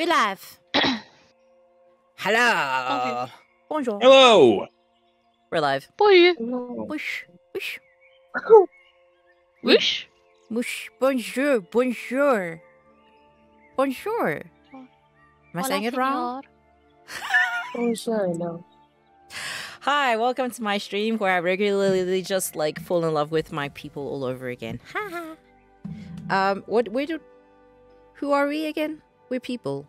We're live. Hello. Bonjour. Hello. We're live. Boy. Whoosh. Whoosh. Whoosh. Whoosh. Bonjour. Bonjour. Bonjour. Am I saying it wrong? Bonjour, no. Hi, welcome to my stream where I regularly just like fall in love with my people all over again. Who are we again? We're people.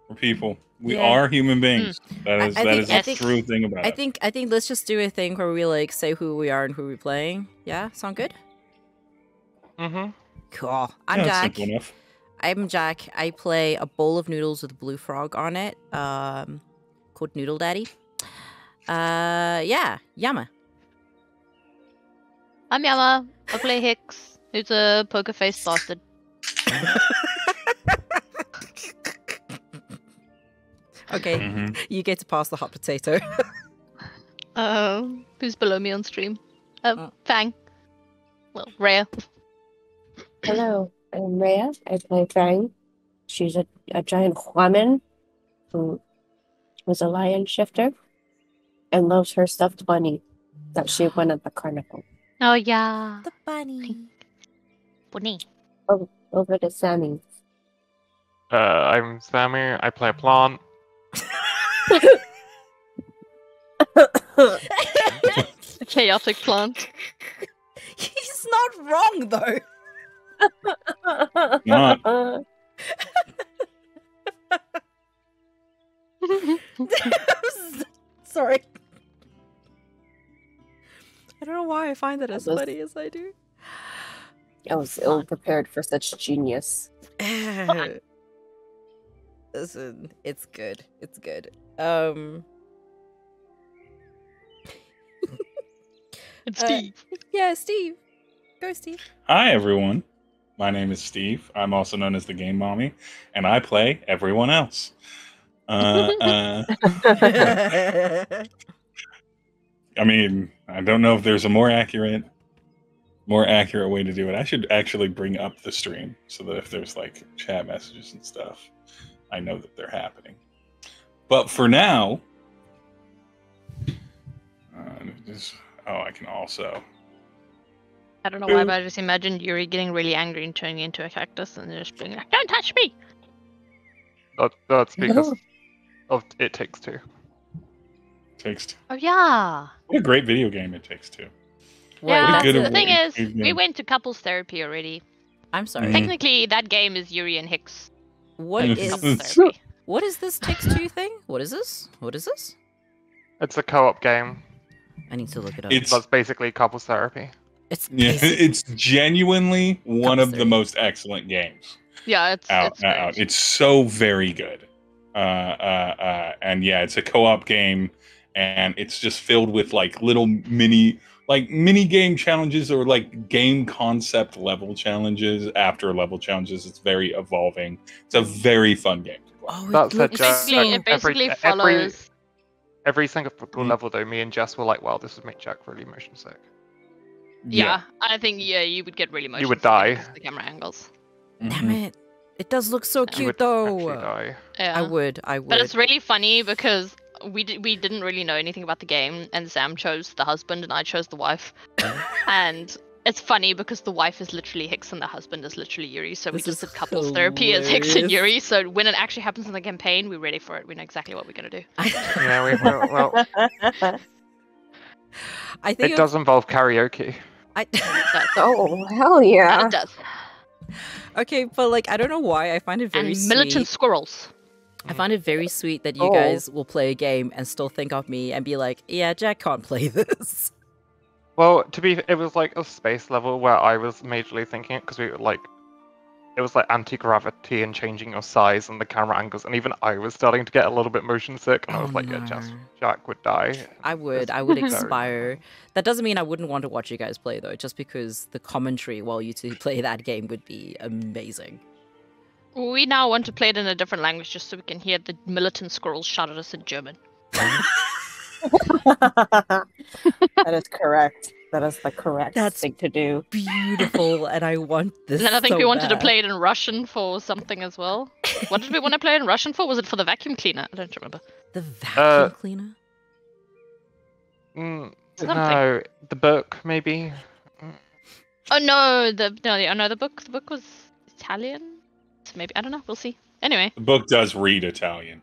We're people. We Yeah. are human beings. That is I a think- true thing about I it. think let's just do a thing where we like say who we are and who we're playing. Yeah, sound good? Mm-hmm. Cool. I'm Yeah, that's Jack. simple enough. I'm Jack. I play a bowl of noodles with a blue frog on it. Called Noodle Daddy. Yeah, Yama. I'm Yama. I play Hicks, who's a poker-faced bastard. Okay, Mhm. you get to pass the hot potato. Who's below me on stream? Oh. Fang. Well, Reia. Hello, I'm Reia. I play Fang. She's a giant woman who was a lion shifter and loves her stuffed bunny that she won at the carnival. Oh yeah. The bunny. Bunny. Over to Sammy. I'm Sammy. I play a plant. A chaotic plant. He's not wrong though. Not. Sorry. I don't know why I find that as That was- funny as I do. I was ill prepared for such genius. Listen, it's good. It's good. It's Steve. Yeah, Steve. Go, Steve. Hi, everyone. My name is Steve. I'm also known as the Game Mommy, and I play everyone else. I mean, I don't know if there's a more accurate way to do it. I should actually bring up the stream so that if there's like chat messages and stuff, I know that they're happening. But for now, I can also. I don't know why, but I just imagined Yuri getting really angry and turning into a cactus and just being like, "Don't touch me!" That's because of It Takes Two. Takes Two. Oh yeah. What a great video game It Takes Two. Yeah. What a good The thing award. is, we went to couples therapy already. I'm sorry. Mhm. Technically, that game is Yuri and Hicks. What Mm. is Couples therapy. what is this Takes Two thing? What is this? What is this? It's a co-op game. I need to look it up. It's That's basically couples therapy. It's yeah, basic- it's genuinely one Couples of the therapy. most excellent games Yeah, it's out. great. It's so very good. And yeah, it's a co-op game, and it's just filled with like little mini game challenges or like game concept level challenges after level challenges. It's very evolving. It's a very fun game to play. Oh, That's it a looks Jack. so... It basically every- follows. Every single Mhm. level, though, me and Jess were like, "Wow, this would make Jack really motion sick." Yeah, I think you would get really motion would sick die. because of the camera angles. Damn it! It does look so You cute would though. actually die. Yeah. I would. But it's really funny because we didn't really know anything about the game, and Sam chose the husband and I chose the wife. And it's funny because the wife is literally Hicks and the husband is literally Yuri, so we This just is did couples therapy as Hicks and hilarious. Yuri. So when it actually happens in the campaign, we're ready for it. We know exactly what we're gonna do. Yeah, well, I think it does involve karaoke. It does. Oh, hell yeah. It does. Okay, but like I don't know why I find it very And militant sweet. squirrels. I find it very sweet that you Oh. guys will play a game and still think of me and be like, "Yeah, Jack can't play this." Well, it was like a space level where I was majorly thinking it because we were like, it was like anti-gravity and changing your size and the camera angles, and even I was starting to get a little bit motion sick, and I was Oh, like, no. yeah, Jack would die. I would It's I would very expire. That doesn't mean I wouldn't want to watch you guys play though, just because the commentary while you two play that game would be amazing. We now want to play it in a different language just so we can hear the militant squirrels shout at us in German. That is correct. That is the correct That's thing to do. beautiful, and I want this. And then I think so we wanted to bad. play it in Russian for something as well. What did we want to play it in Russian for? Was it for the vacuum cleaner? I don't remember. The vacuum cleaner. Something. No, the book maybe. Oh no, the book. The book was Italian. So maybe I don't know. We'll see. Anyway, The book does read Italian.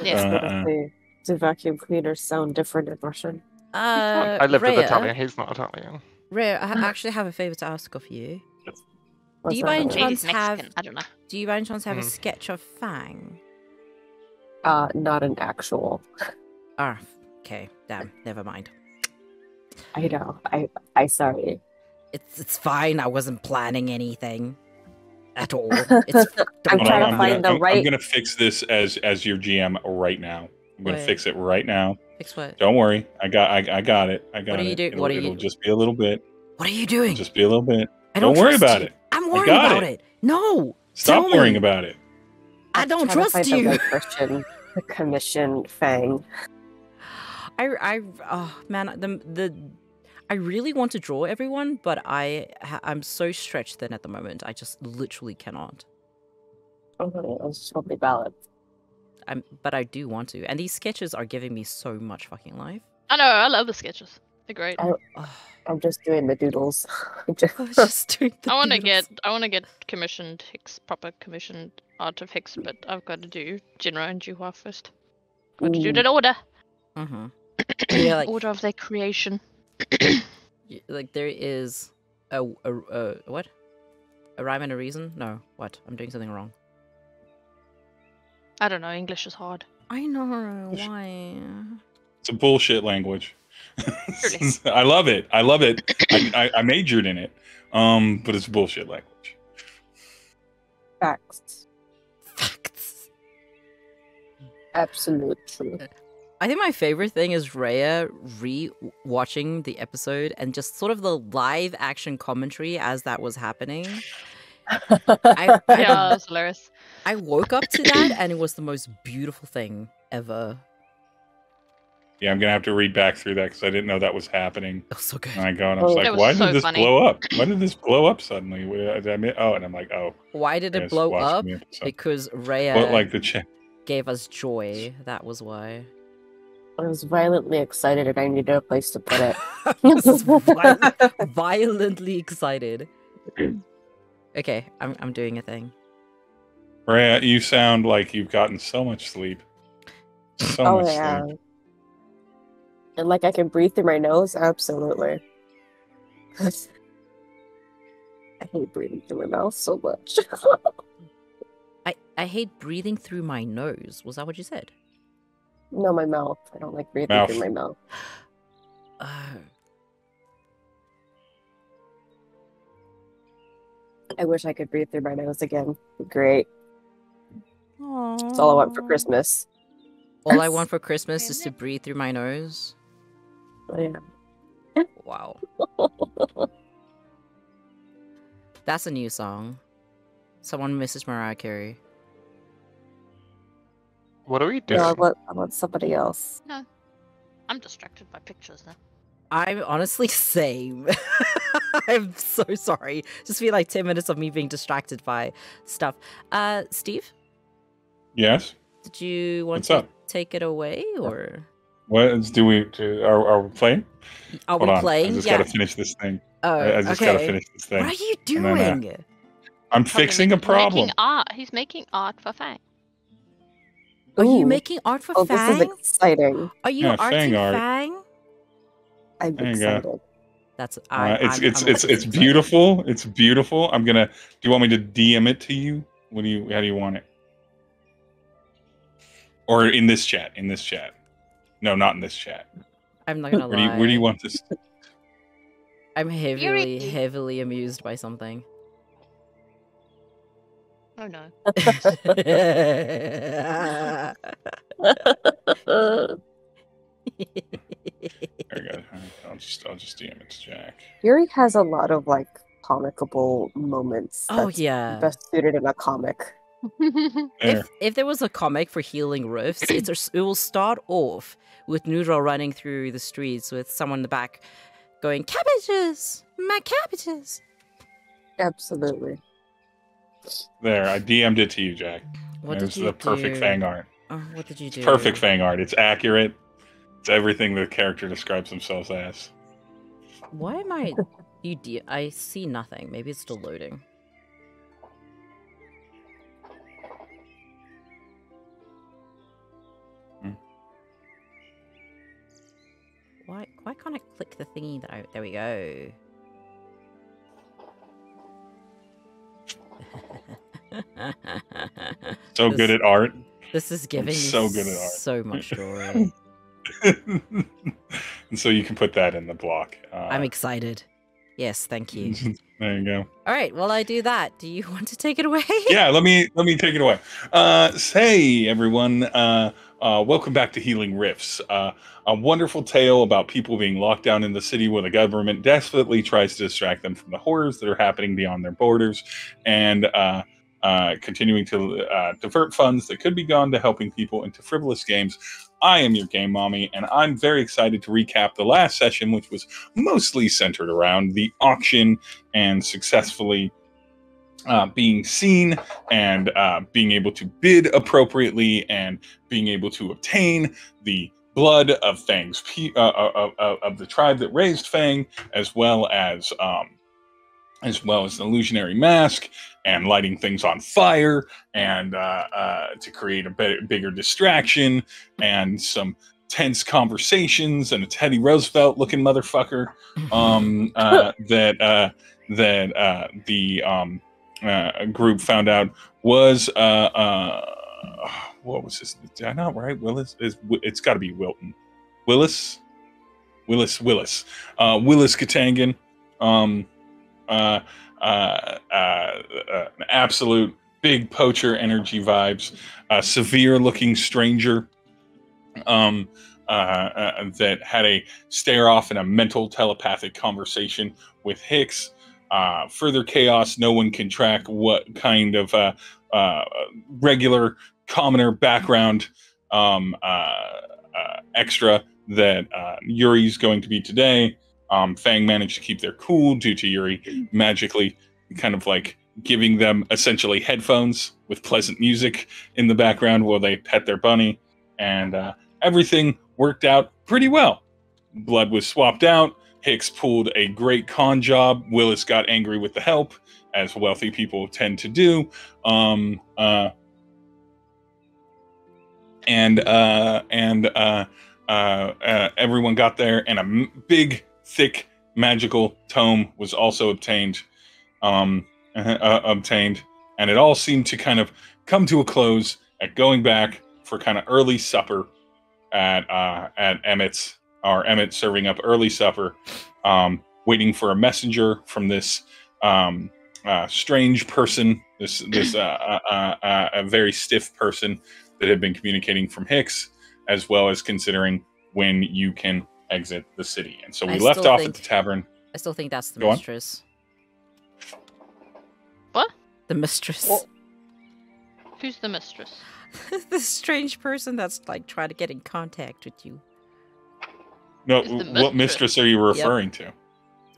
yeah. What if the vacuum cleaners sound different in Russian? I lived with Reia, Italian. He's not Italian. Reia, I actually have a favor to ask of you. What's Do you that by any about? Maybe he's chance have? Mexican. I don't know. Do you by any chance have a sketch of Fang? Not an actual. Ah, okay. Damn. Never mind. I know. I sorry. It's fine. I wasn't planning anything at all. It's I'm Hold trying on, to find the I'm right. gonna fix this as your GM right now. I'm gonna Wait. fix it right now. Fix what? Don't worry. I got it. I got it. What are you doing? What are you? It'll just be a little bit. What are you doing? Just be a little bit. I Don't worry trust about you. it. I'm I worried got about it. No. Stop Tell worrying me. about it. I don't trying to trust find you. The right person to commission Fang. Oh man, I really want to draw everyone, but I'm so stretched thin at the moment. I just literally cannot. Oh, it's totally valid. But I do want to, and these sketches are giving me so much fucking life. I know. I love the sketches. They're great. Oh, I'm just doing the doodles. I was just doing the I want to doodles. get commissioned proper commissioned art of Hicks, but I've got to do Jinro and Juhua first. Got to do that order. Mm-hmm. Yeah, like Order of their creation. like there is a what? A rhyme and a reason? No, what? I'm doing something wrong. I don't know. English is hard. I know why. It's a bullshit language. Really? I love it. I love it. I majored in it. But it's a bullshit language. Facts. Facts. Absolute truth. I think my favorite thing is Reia re-watching the episode and just sort of the live action commentary as that was happening. Yeah, that's hilarious. I woke up to that and it was the most beautiful thing ever. Yeah, I'm gonna have to read back through that because I didn't know that was happening. It was so good. And I go and I was Oh. like, That was why so did this funny. blow up? Why did this blow up suddenly? And I'm like, oh. Why did it yes, blow watching up? the episode. Because Reia Well, like the chat. gave us joy. That was why. I was violently excited and I needed a place to put it. I was violently excited. Okay, I'm doing a thing. Reia, you sound like you've gotten so much sleep. So Oh much yeah. sleep. And like I can breathe through my nose? Absolutely. I hate breathing through my mouth so much. I hate breathing through my nose. Was that what you said? No, my mouth. I don't like breathing Mouth. through my mouth. Oh. I wish I could breathe through my nose again. Great. Aww. That's all I want for Christmas. All I want for Christmas is to breathe through my nose. Oh, yeah. Wow. That's a new song. Someone misses Mariah Carey. What are we doing? No, I want somebody else. I'm distracted by pictures now. I'm honestly same. I'm so sorry. Just feel like 10 minutes of me being distracted by stuff. Steve, Yes. did you want What's to up? take it away or What are we playing? are Hold we on. playing? I just yeah. gotta finish this thing. Oh, I just okay. gotta finish this thing. What are you And then, doing? I'm fixing a problem. Making art. He's making art for Fang. Are you Ooh. making art for Oh, Fang? this is exciting. Are you Yeah, arting Fang art. Fang? I'm There you go. excited. That's It's beautiful. It's beautiful. I'm gonna. Do you want me to DM it to you? How do you want it? Or in this chat? In this chat? No, not in this chat. I'm not gonna Where lie. do you want this? I'm Yuri. heavily amused by something. Oh no. There you go. I'll just DM it to Jack. Yuri has a lot of like comicable moments. Oh that's yeah. best suited in a comic. There. If there was a comic for healing rifts, it will start off with Nhudrel running through the streets with someone in the back going, "Cabbages! My cabbages!" Absolutely. There, I DM'd it to you, Jack. What It's did you the perfect do? Fang art. Oh, what did you do? It's perfect Fang art. It's accurate. It's everything the character describes themselves as. Why am I... I see nothing. Maybe it's still loading. Why can't I click the thingy that I... There we go. So good at art. This is giving me so good at art. so much joy. And so you can put that in the block. I'm excited. Yes, thank you. There you go. All right, while I do that, do you want to take it away? Yeah, let me take it away. Hey everyone, welcome back to Healing Rifts. A wonderful tale about people being locked down in the city where the government desperately tries to distract them from the horrors that are happening beyond their borders, and continuing to divert funds that could be gone to helping people into frivolous games. I am your game mommy, and I'm very excited to recap the last session, which was mostly centered around the auction and successfully being seen and being able to bid appropriately and being able to obtain the blood of Fang's of the tribe that raised Fang, as well as the illusionary mask, and lighting things on fire, and to create a bigger distraction, and some tense conversations, and a Teddy Roosevelt looking motherfucker that the group found out was what was his? Did I not write Willis? It's got to be Wilton. Willis Katangan. An absolute big poacher energy vibes. Severe looking stranger that had a stare off in a mental telepathic conversation with Hicks. Further chaos. No one can track what kind of regular commoner background extra that Yuri's going to be today. Fang managed to keep their cool due to Yuri magically kind of like giving them essentially headphones with pleasant music in the background while they pet their bunny, and everything worked out pretty well. Blood was swapped out. Hicks pulled a great con job. Willis got angry with the help, as wealthy people tend to do. Everyone got there, and a big, thick, magical tome was also obtained. And it all seemed to kind of come to a close at going back for kind of early supper at Emmett's. Or Emmett serving up early supper, waiting for a messenger from this strange person, this a very stiff person that had been communicating from Hicks, as well as considering when you can exit the city. And so we left off at the tavern. I still think that's the Go mistress. What? The mistress. Well, who's the mistress? The strange person that's like trying to get in contact with you. No, what mistress are you referring to?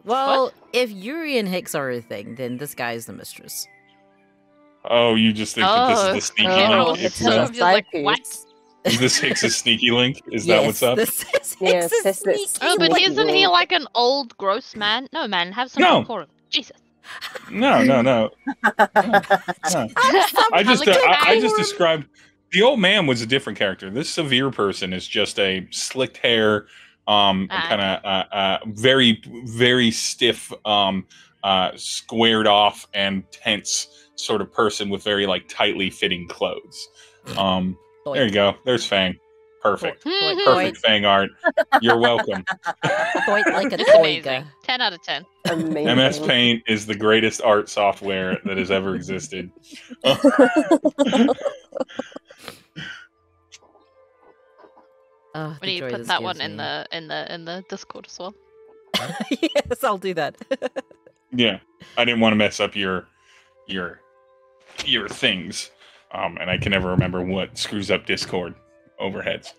Well, What? if Yuri and Hicks are a thing, then this guy is the mistress. Oh, you just think that this is the sneaky link? it's so a I'm just like, side what? piece. Is this Hicks' sneaky link? Is that what's up? This is Yes, Hicks' this is- sneaky Oh, but What isn't he link? like an old, gross man? No, man, have some No. decorum. Jesus. No. No. I just described the old man was a different character. This severe person is just a slicked hair, kind of very, very stiff, squared off and tense sort of person with very like tightly fitting clothes. There you go. There's Fang. Perfect. Boink, Perfect Fang art. You're welcome. Point like a It's amazing. toiga. 10 out of 10. Amazing. MS Paint is the greatest art software that has ever existed. Oh, We need the to joy put this that one gives in me. the Discord as well. Yes, I'll do that. Yeah, I didn't want to mess up your things. And I can never remember what screws up Discord overheads.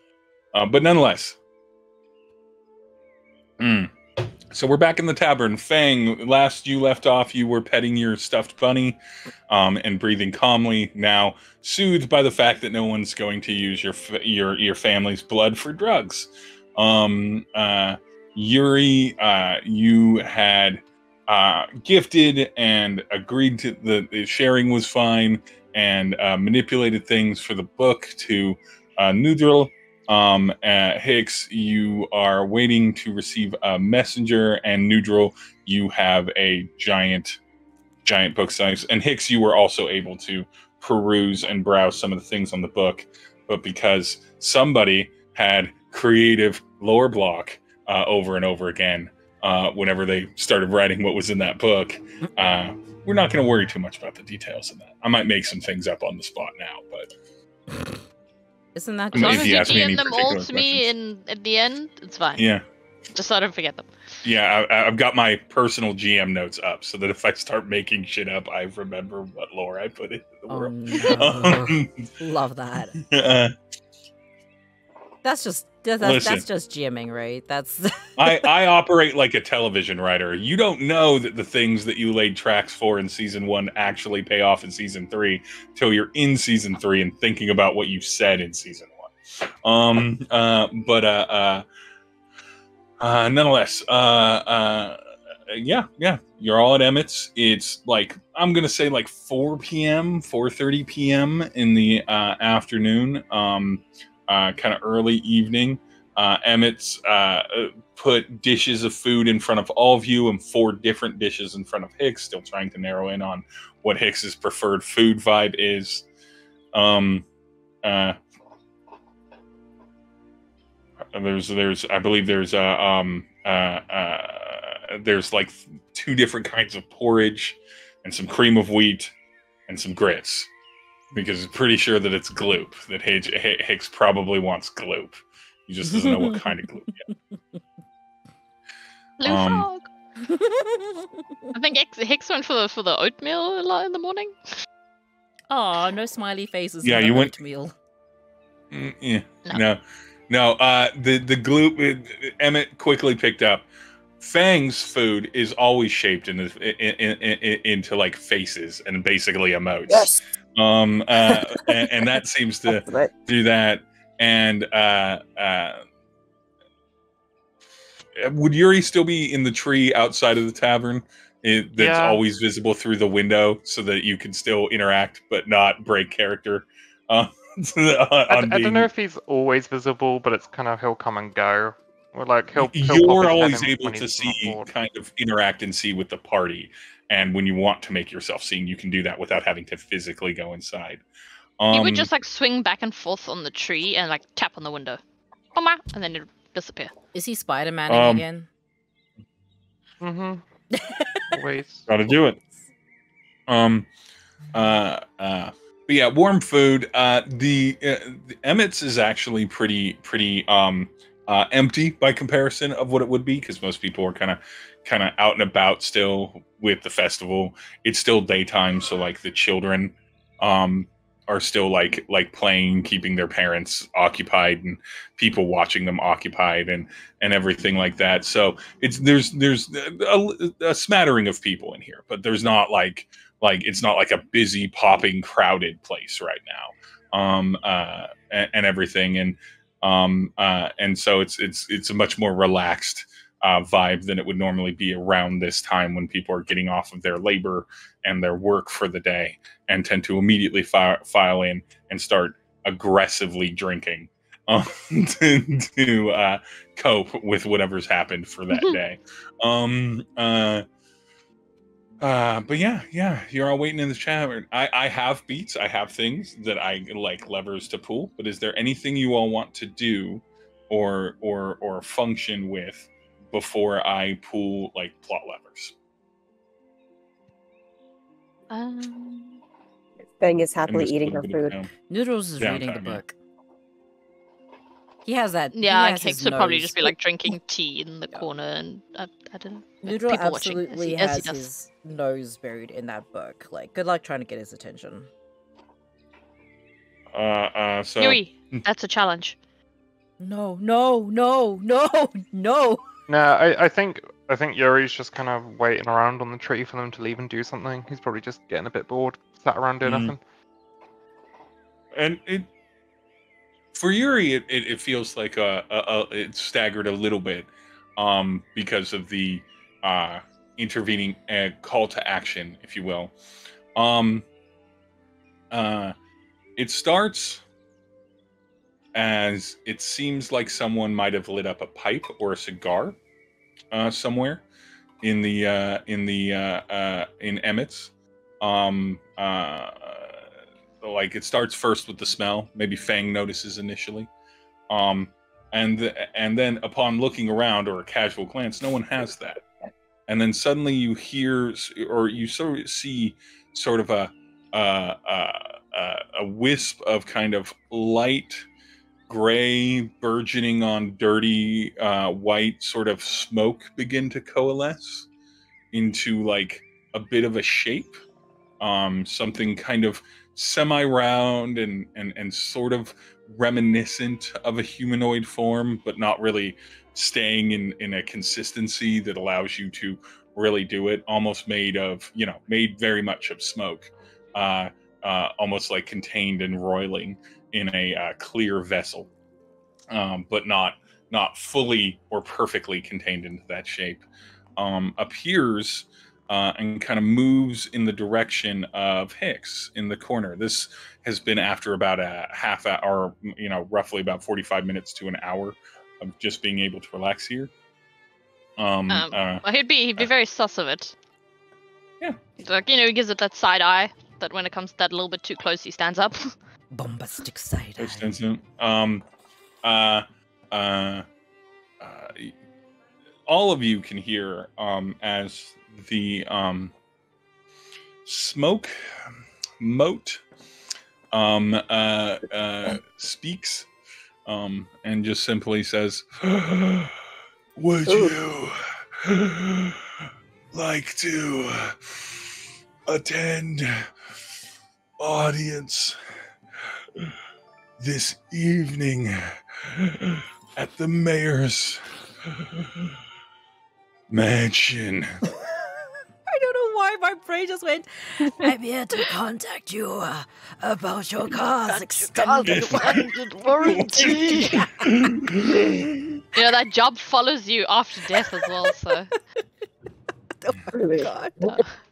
But nonetheless. So we're back in the tavern. Fang, last you left off, you were petting your stuffed bunny and breathing calmly. Now, soothed by the fact that no one's going to use your family's blood for drugs. Yuri, you had gifted and agreed to the sharing was fine and manipulated things for the book to Nhudrel. Hicks, you are waiting to receive a messenger, and Nhudrel, you have a giant book size. And Hicks, you were also able to peruse and browse some of the things on the book, but because somebody had creative lore block over and over again whenever they started writing what was in that book, we're not going to worry too much about the details of that. I might make some things up on the spot now, but... Isn't that As long If as you you ask me any DM them all particular to me at the end, it's fine. Yeah. Just so I don't forget them. Yeah, I've got my personal GM notes up so that if I start making shit up, I remember what lore I put into the world. No. Love that. That's just GMing, right? That's I operate like a television writer. You don't know that the things that you laid tracks for in season 1 actually pay off in season 3 till you're in season 3 and thinking about what you said in season 1. Nonetheless, yeah, you're all at Emmett's. It's like, I'm gonna say like 4 p.m., 4:30 p.m. in the afternoon, kind of early evening. Emmett's put dishes of food in front of all of you and 4 different dishes in front of Hicks, still trying to narrow in on what Hicks's preferred food vibe is. I believe there's like 2 different kinds of porridge and some cream of wheat and some grits, because I'm pretty sure that it's gloop, that Hicks probably wants gloop. He just doesn't know what kind of gloop yet. Blue frog. I think Hicks went for the oatmeal a lot in the morning. Oh, no smiley faces. Yeah, in you the went. oatmeal. Yeah, no. The gloop. Emmett quickly picked up. Fang's food is always shaped into like faces and basically emotes. Yes. And that seems to do that. And would Yuri still be in the tree outside of the tavern? That's always visible through the window, so that you can still interact but not break character. I don't know if he's always visible, but it's kind of he'll come and go. Or like he'll you're pop his always head in able when to he's see, not bored. kind of interact and see with the party, and when you want to make yourself seen, you can do that without having to physically go inside. He would just like swing back and forth on the tree and like tap on the window, and then it'd disappear. Is he Spider-Manning again? Mm-hmm. Always. Gotta do it. But yeah, warm food. The Emmett's is actually pretty empty by comparison of what it would be, because most people are kind of out and about still with the festival. It's still daytime, so like the children are still like playing, keeping their parents occupied, and people watching them occupied, and everything like that. So there's a smattering of people in here, but there's not like it's not like a busy, popping, crowded place right now, and everything, and so it's a much more relaxed vibe than it would normally be around this time, when people are getting off of their labor and their work for the day and tend to immediately file in and start aggressively drinking to cope with whatever's happened for that day. But yeah, you're all waiting in the chat. I have beats, I have things that I like levers to pull, but is there anything you all want to do or function with before I pull like plot levers? Fang is happily eating her food. Noodles is reading the book. He has that. Yeah, Hicks would probably just be like drinking tea in the corner, and I don't know. Nhudrel absolutely has his nose buried in that book. Like, good luck trying to get his attention. So Yuri, that's a challenge. No. No, I think Yuri's just kind of waiting around on the tree for them to leave and do something. He's probably just getting a bit bored, sat around doing nothing. And for Yuri, it feels like it's staggered a little bit, because of the intervening call to action, if you will. It starts as it seems like someone might have lit up a pipe or a cigar somewhere in Emmett's. Like it starts first with the smell. Maybe Fang notices initially, and then upon looking around or a casual glance, no one has that. And then suddenly you hear or you sort of see sort of a wisp of kind of light gray burgeoning on dirty white sort of smoke begin to coalesce into like a bit of a shape, something kind of semi-round and sort of reminiscent of a humanoid form, but not really staying in a consistency that allows you to really do it. Almost made very much of smoke, almost like contained and roiling in a clear vessel, but not fully or perfectly contained into that shape. Appears and kind of moves in the direction of Hicks in the corner. This has been after about a half hour, roughly about 45 minutes to an hour of just being able to relax here. Well, he'd be very sus of it. Yeah. Like, he gives it that side eye that when it comes to that a little bit too close, he stands up. Bombastic side eye. All of you can hear as the smoke moat speaks and just simply says, "Would you like to attend audience this evening at the mayor's mansion?" I don't know why my brain just went, "I'm here to contact you about your car's extended warranty." That job follows you after death as well, so. Oh my god.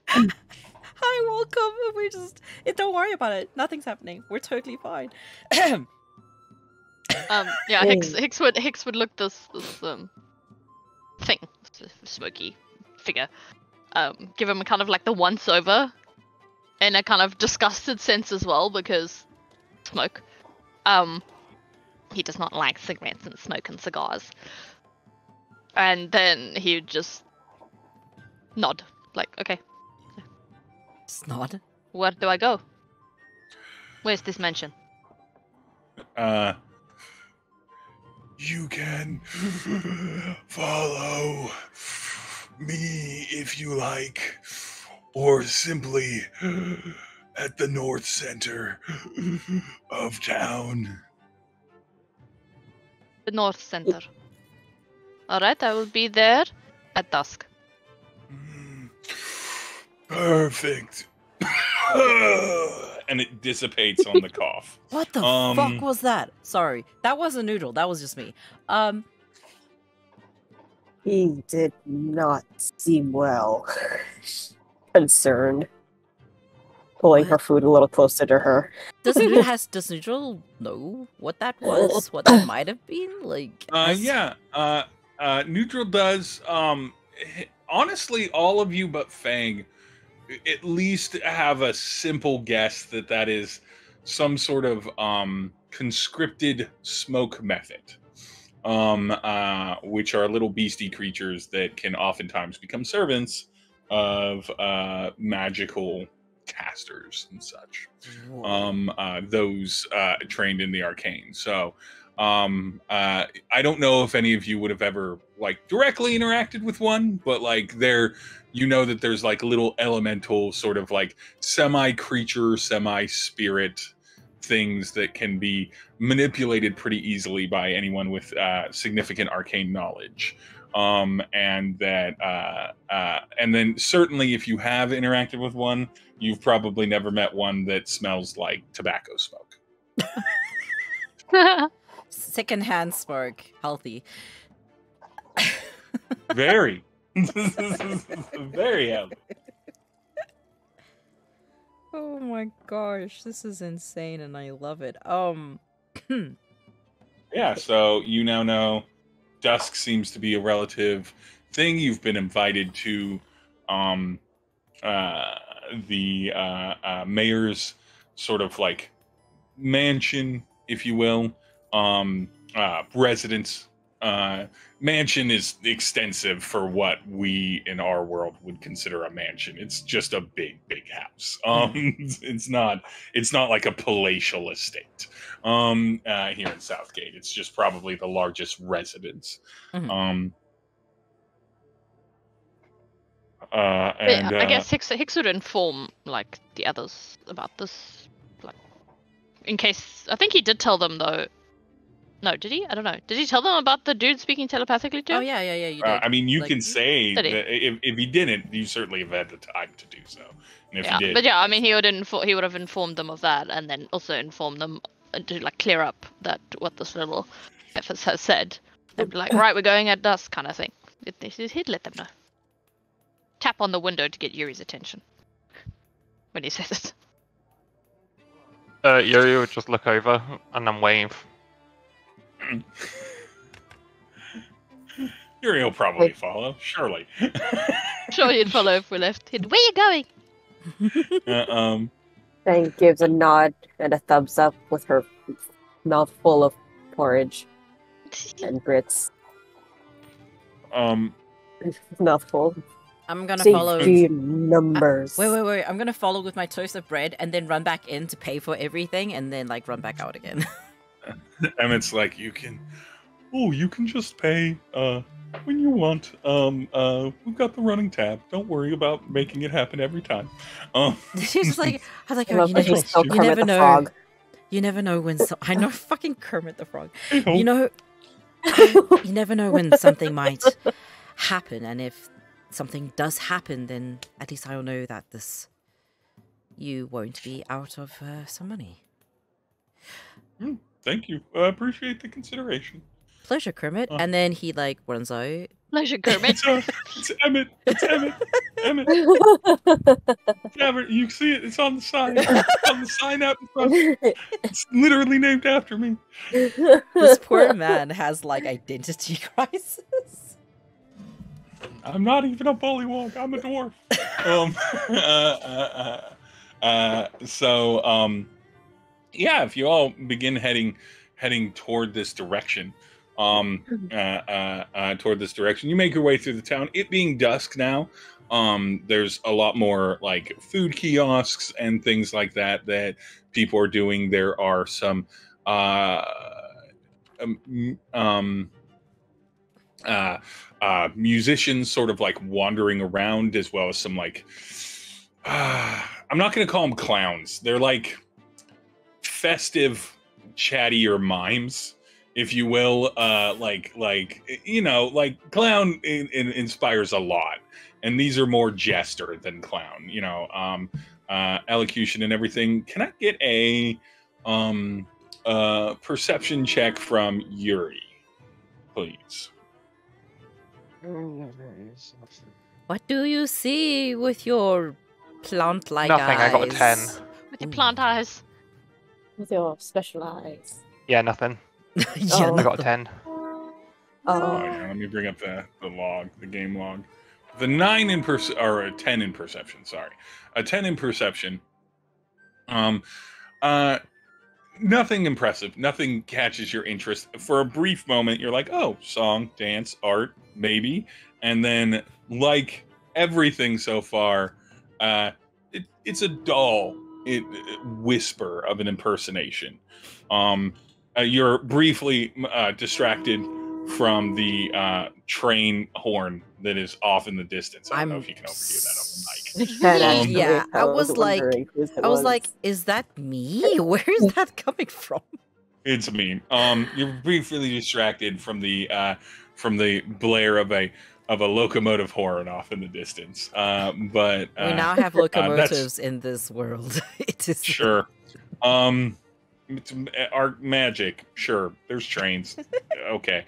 Hi, welcome. Don't worry about it. Nothing's happening. We're totally fine. Hicks would look this thing, smoky figure, give him a kind of like the once over in a kind of disgusted sense as well, because smoke. He does not like cigarettes and smoke and cigars. And then he would just nod, like, okay. Just nod? Where do I go? Where's this mansion? You can follow me if you like, or simply at the north center of town. The north center. Alright, I will be there at dusk. Perfect. And it dissipates on the cough. What the fuck was that? Sorry, that wasn't Nhudrel. That was just me. He did not seem well. Concerned. Pulling her food a little closer to her. Does Nhudrel know what that was? What that might have been? Nhudrel does. Honestly, all of you but Fang at least have a simple guess that is some sort of conscripted smoke method, which are little beastie creatures that can oftentimes become servants of magical casters and such. Those trained in the arcane. So I don't know if any of you would have ever directly interacted with one, but that there's little elemental sort of semi-creature, semi-spirit things that can be manipulated pretty easily by anyone with significant arcane knowledge. And then certainly if you have interacted with one, you've probably never met one that smells like tobacco smoke. Secondhand smoke, healthy. Very. Very healthy. Oh my gosh, this is insane and I love it. Yeah, so you now know dusk seems to be a relative thing. You've been invited to the mayor's sort of like mansion, if you will, residence. Mansion is extensive for what we in our world would consider a mansion. It's just a big house. It's not like a palatial estate. Here in Southgate, it's just probably the largest residence. Mhm. I guess Hicks would inform like the others about this, like in case. I think he did tell them though. No, did he? I don't know. Did he tell them about the dude speaking telepathically to him? Oh yeah, you did. I mean, you Like, can say Did that he? if he didn't, you certainly have had the time to do so. And if Yeah, he did, but yeah, I mean, he would have informed them of that, and then also informed them to like clear up that what this little Ephes has said. They'd be like, right, we're going at dusk, kind of thing. He'd let them know. Tap on the window to get Yuri's attention when he says it. Yuri would just look over and then wave. Yuri will probably follow, surely. Sure, he'd follow if we left. Where you going? Fang gives a nod and a thumbs up with her mouth full of porridge and grits. Mouthful. I'm gonna follow. Safety numbers. Wait. I'm gonna follow with my toast of bread and then run back in to pay for everything and then like run back out again. Emmett's like, you can just pay when you want. We've got the running tab. Don't worry about making it happen every time. She's like, I was like, I oh, love you, that never, he's still you Kermit never the know. Frog. You never know when. I know fucking Kermit the Frog. Hey-ho. You know, you never know when something might happen, and if something does happen, then at least I'll know that you won't be out of some money. Thank you. I appreciate the consideration. Pleasure, Kermit. And then he like runs out. Pleasure, Kermit. It's Emmett. It's Emmett. Emmett. Emmett, you see it. It's on the sign. It's on the sign out in front. It's literally named after me. This poor man has like identity crisis. I'm not even a bullywog. I'm a dwarf. Yeah, if you all begin heading toward this direction, you make your way through the town. It being dusk now, there's a lot more like food kiosks and things like that people are doing. There are some musicians sort of like wandering around, as well as some like I'm not going to call them clowns. They're like festive, chattier mimes, if you will. Like clown inspires a lot, and these are more jester than clown. Elocution and everything. Can I get a perception check from Yuri, please? What do you see with your plant-like Nothing, eyes? I got a 10. With your plant eyes. With your special eyes. Yeah, nothing. Yeah, I got a 10. Oh, Oh, yeah, let me bring up the log, the game log. The 9 in or a 10 in perception. Sorry, a 10 in perception. Nothing impressive. Nothing catches your interest. For a brief moment, you're like, "Oh, song, dance, art, maybe." And then, like everything so far, it's a dull whisper of an impersonation. You're briefly distracted from the train horn that is off in the distance. I don't know if you can overhear that on the mic. Yeah, I was like, is that me? Where is that coming from? It's me. You're briefly distracted from the blare of a locomotive horn off in the distance. But we now have locomotives in this world. It is sure. It's art magic. Sure, there's trains. Okay.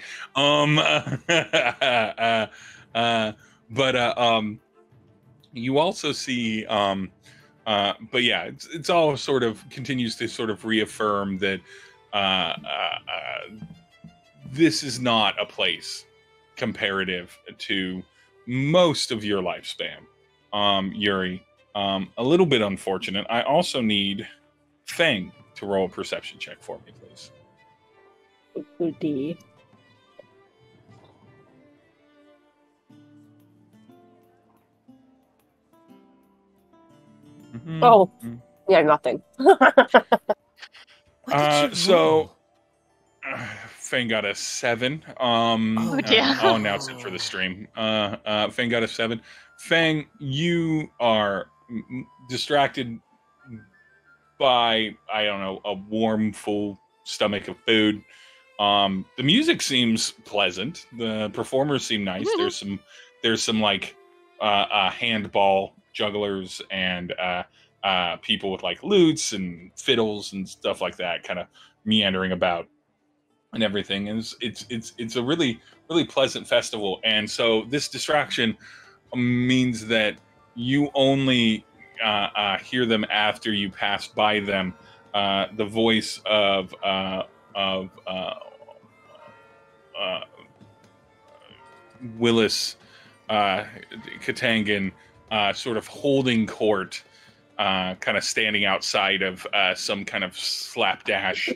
You also see. But yeah, it's all sort of continues to sort of reaffirm that this is not a place comparative to most of your lifespan. Yuri, a little bit unfortunate. I also need Fang to roll a perception check for me, please. Goody. Mm-hmm. Oh, yeah, nothing. Fang got a 7. Oh dear. I'll announce it for the stream. Fang got a 7. Fang, you are distracted by, I don't know, a warm, full stomach of food. The music seems pleasant. The performers seem nice. There's some like handball jugglers and people with like lutes and fiddles and stuff like that, kind of meandering about and everything. And it's a really, really pleasant festival. And so this distraction means that you only hear them after you pass by them. The voice of Willis Katangan sort of holding court, kind of standing outside of some kind of slapdash,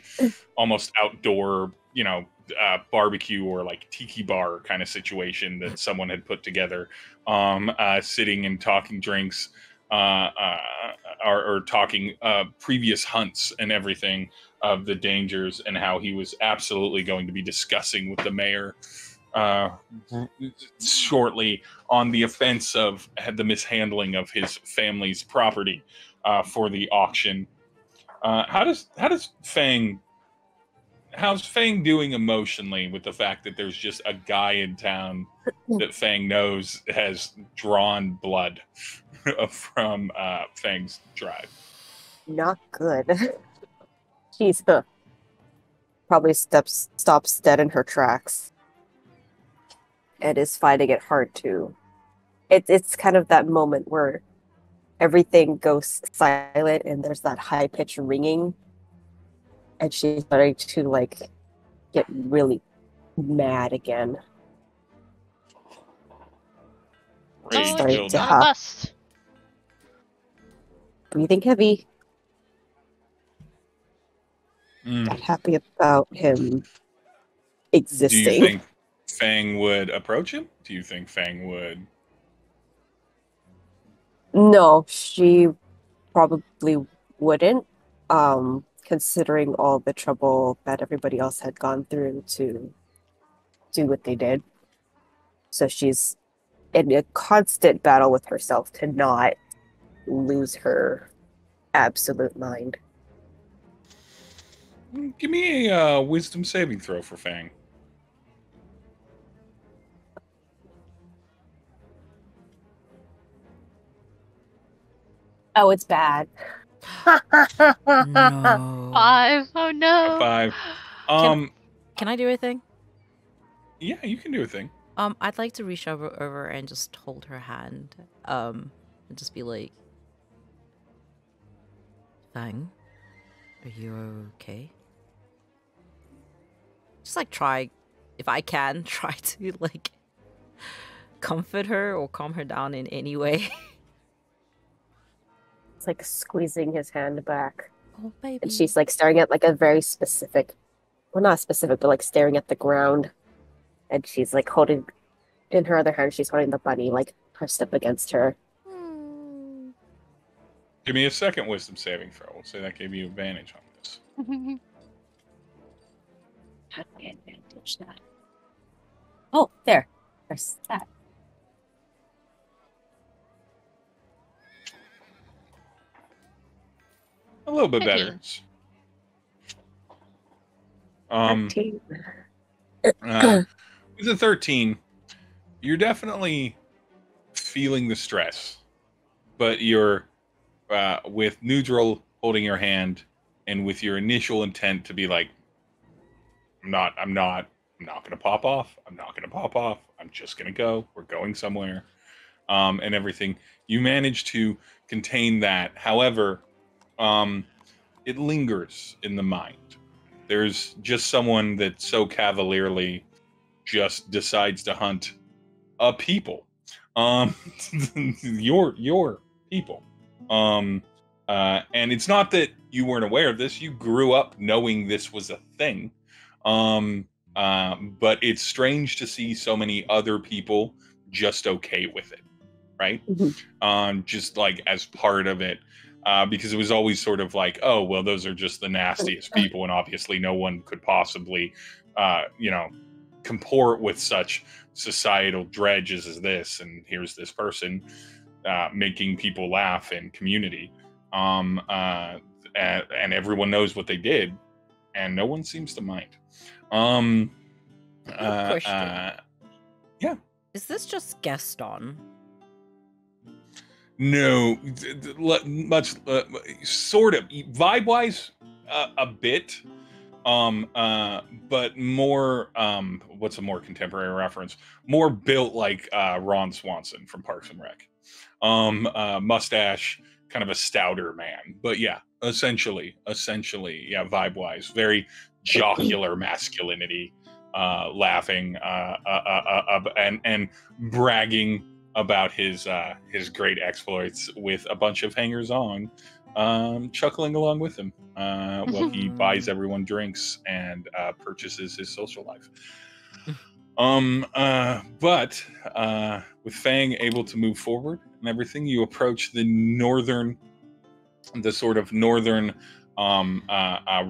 almost outdoor, barbecue or like tiki bar kind of situation that someone had put together, sitting and talking drinks, or talking previous hunts and everything of the dangers, and how he was absolutely going to be discussing with the mayor shortly on the offense of the mishandling of his family's property for the auction. How's Fang doing emotionally with the fact that there's just a guy in town that Fang knows has drawn blood from Fang's tribe? Not good. She's probably stops dead in her tracks and is finding it hard to. It's kind of that moment where everything goes silent and there's that high pitched ringing, and she's starting to like get really mad again. Starting to bust. Breathing heavy. Not happy about him existing. Do you think Fang would approach him? Do you think Fang would? No, she probably wouldn't. Considering all the trouble that everybody else had gone through to do what they did. So she's in a constant battle with herself to not lose her absolute mind. Give me a wisdom saving throw for Fang. Oh, it's bad. No. 5. Oh no. 5. Can I do a thing? Yeah, you can do a thing. I'd like to reach over and just hold her hand. And just be like, Fang, are you okay? Just like try, if I can, try to like comfort her or calm her down in any way. It's like squeezing his hand back. Oh, baby. And she's like staring at like a very specific, well, not specific, but like staring at the ground. And she's like holding, in her other hand, she's holding the bunny like pressed up against her. Give me a second wisdom saving throw. We'll say that gave you advantage on this. How do I advantage that? Oh, there. There's that. A little bit better. 13. With a 13, you're definitely feeling the stress, but you're with Nhudrel holding your hand, and with your initial intent to be like, I'm not gonna pop off. I'm not gonna pop off. I'm just gonna go. We're going somewhere, and everything. You manage to contain that. However, it lingers in the mind. There's just someone that so cavalierly just decides to hunt a people, your people, and it's not that you weren't aware of this. You grew up knowing this was a thing, but it's strange to see so many other people just okay with it, right? Just like as part of it. Because it was always sort of like, oh, well, those are just the nastiest people, and obviously no one could possibly, comport with such societal dredges as this. And here's this person making people laugh in community, and everyone knows what they did, and no one seems to mind. Question. Yeah. Is this just Gaston? No, much sort of vibe-wise, a bit, but more. What's a more contemporary reference? More built like Ron Swanson from Parks and Rec. Mustache, kind of a stouter man, but yeah, essentially, yeah, vibe-wise, very jocular masculinity, laughing, and bragging about his great exploits with a bunch of hangers-on, chuckling along with him while he buys everyone drinks and purchases his social life. But with Fang able to move forward and everything, you approach the sort of northern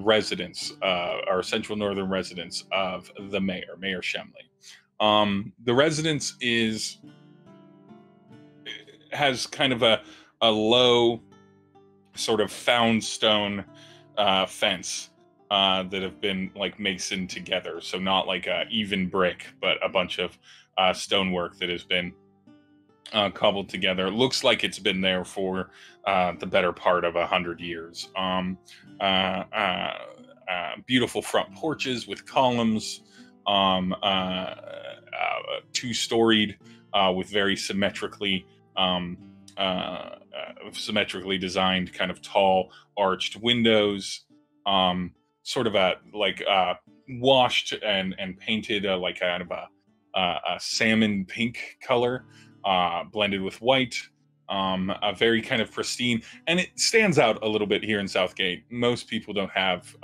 residence, or central northern residence of the Mayor Shemley. The residence has kind of a low sort of found stone fence that have been like masoned together. So not like a even brick, but a bunch of stonework that has been cobbled together. It looks like it's been there for the better part of 100 years. Beautiful front porches with columns, two-storied with very symmetrically designed kind of tall arched windows, sort of washed and painted like kind of a salmon pink color, blended with white, a very kind of pristine, and it stands out a little bit here in Southgate. Most people don't have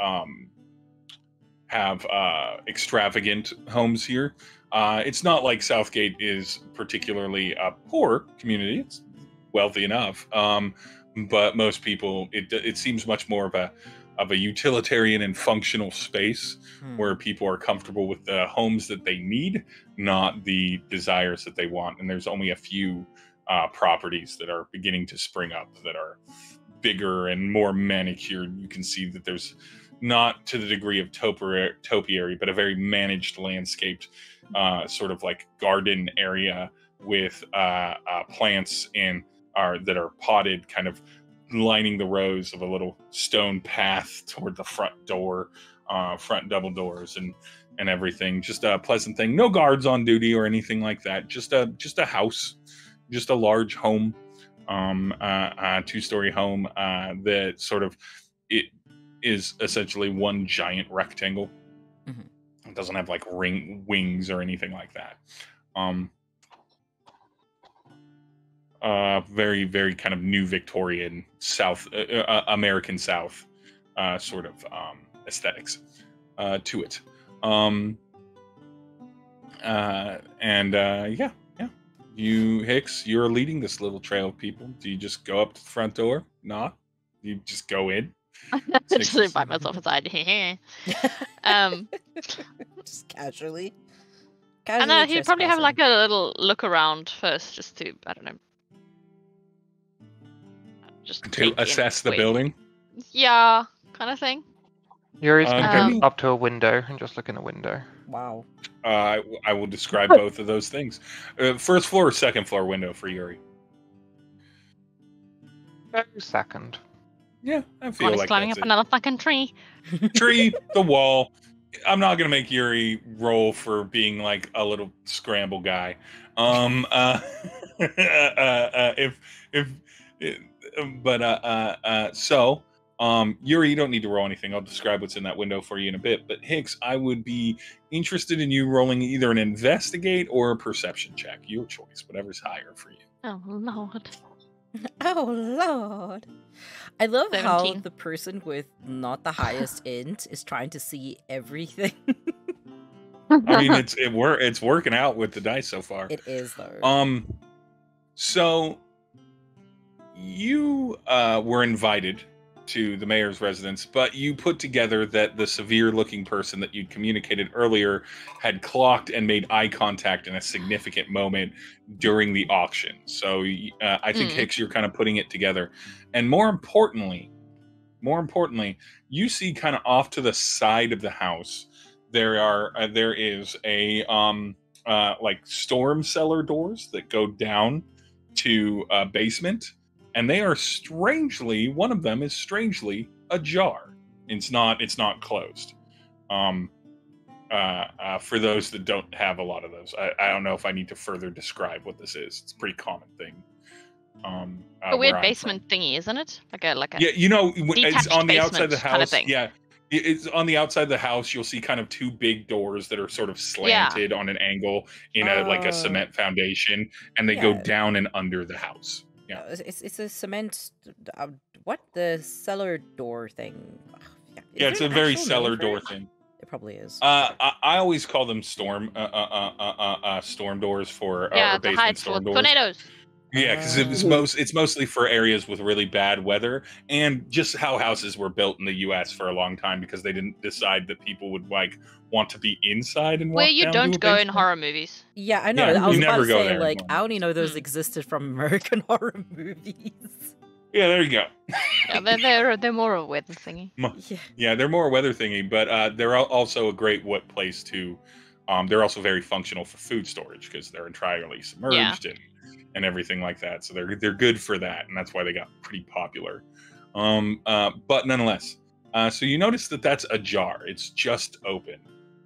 extravagant homes here. It's not like Southgate is particularly a poor community. It's wealthy enough, but most people, it seems much more of a utilitarian and functional space where people are comfortable with the homes that they need, not the desires that they want. And there's only a few properties that are beginning to spring up that are bigger and more manicured. You can see that there's not to the degree of topiary, but a very managed, landscaped sort of like garden area with plants that are potted, kind of lining the rows of a little stone path toward the front door, front double doors and everything. Just a pleasant thing. No guards on duty or anything like that. Just a house, just a large home, two-story home that sort of it is essentially one giant rectangle. It doesn't have like wings or anything like that. Very, very kind of new Victorian South, American South sort of aesthetics to it. Yeah. You, Hicks, you're leading this little trail of people. Do you just go up to the front door? Nah. You just go in? Just invite myself inside. Just casually And casually he'd probably have trespassing. like a little look around first, just to, I don't know. Just To take in assess the where- building. Yeah, kind of thing. Yuri's gonna give go me- up to a window and just look in a window. Wow. I will describe both of those things. First floor or second floor window for Yuri? Go second. Yeah, I feel God, he's like climbing that's up it. another fucking tree. Tree, the wall. I'm not gonna make Yuri roll for being like a little scramble guy. Yuri, you don't need to roll anything. I'll describe what's in that window for you in a bit. But Hicks, I would be interested in you rolling either an investigate or a perception check. Your choice, whatever's higher for you. Oh lord. Oh lord. I love how 17. the person with not the highest int is trying to see everything. I mean, it's working out with the dice so far. It is though. So you were invited to the mayor's residence, but you put together that the severe-looking person that you'd communicated earlier had clocked and made eye contact in a significant moment during the auction. So I think Hicks, you're kind of putting it together, and more importantly, you see kind of off to the side of the house there is a like storm cellar doors that go down to a basement. And they are one of them is strangely ajar. It's not closed. For those that don't have a lot of those, I don't know if I need to further describe what this is. It's a pretty common thing. A weird basement thingy, isn't it? Like a yeah, it's on the outside of the kind of house. thing. Yeah, it's on the outside of the house. You'll see kind of two big doors that are sort of slanted on an angle in a cement foundation, and they go down and under the house. Yeah, it's a cement. What, the cellar door thing? Yeah, it's a very cellar door thing. It probably is. I always call them storm doors for to basement hide storm for doors. tornadoes. Yeah, because it's mostly for areas with really bad weather, and just how houses were built in the U.S. for a long time, because they didn't decide that people would want to be inside and walk Where you down don't to a go in basement. horror movies. Yeah, I know. Yeah, I was you about never to go say, there like, anymore. I only know those existed from American horror movies. Yeah, there you go. Yeah, they're more of a weather thingy. Yeah, they're more a weather thingy, but they're also a great place to. They're also very functional for food storage because they're entirely submerged and everything like that. So they're good for that, and that's why they got pretty popular. But nonetheless, so you notice that that's ajar. It's just open,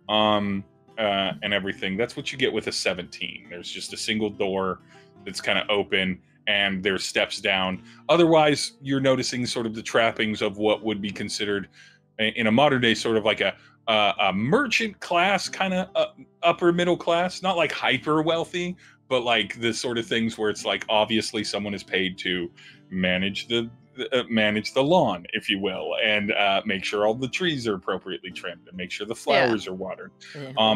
and everything. That's what you get with a 17. There's just a single door that's kind of open, and there's steps down. Otherwise, you're noticing sort of the trappings of what would be considered in a modern day sort of like a merchant class, kind of upper middle class, not like hyper wealthy, but like the sort of things where it's like obviously someone is paid to manage the lawn, if you will, and make sure all the trees are appropriately trimmed and make sure the flowers are watered.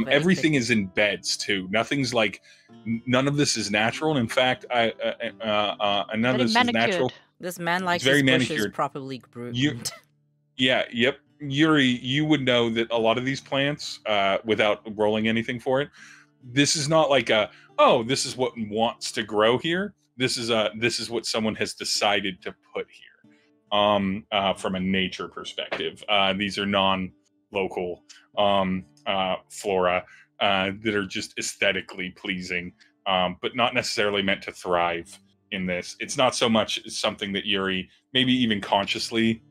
Everything is in beds too. Nothing's like, none of this is natural. And in fact, none of this is natural. This man likes very his bushes manicured. properly groomed. Yep. Yuri, you would know that a lot of these plants, without rolling anything for it, this is not like this is what wants to grow here. This is what someone has decided to put here. From a nature perspective, these are non-local flora that are just aesthetically pleasing, but not necessarily meant to thrive in this. It's not so much something that Yuri, maybe even consciously,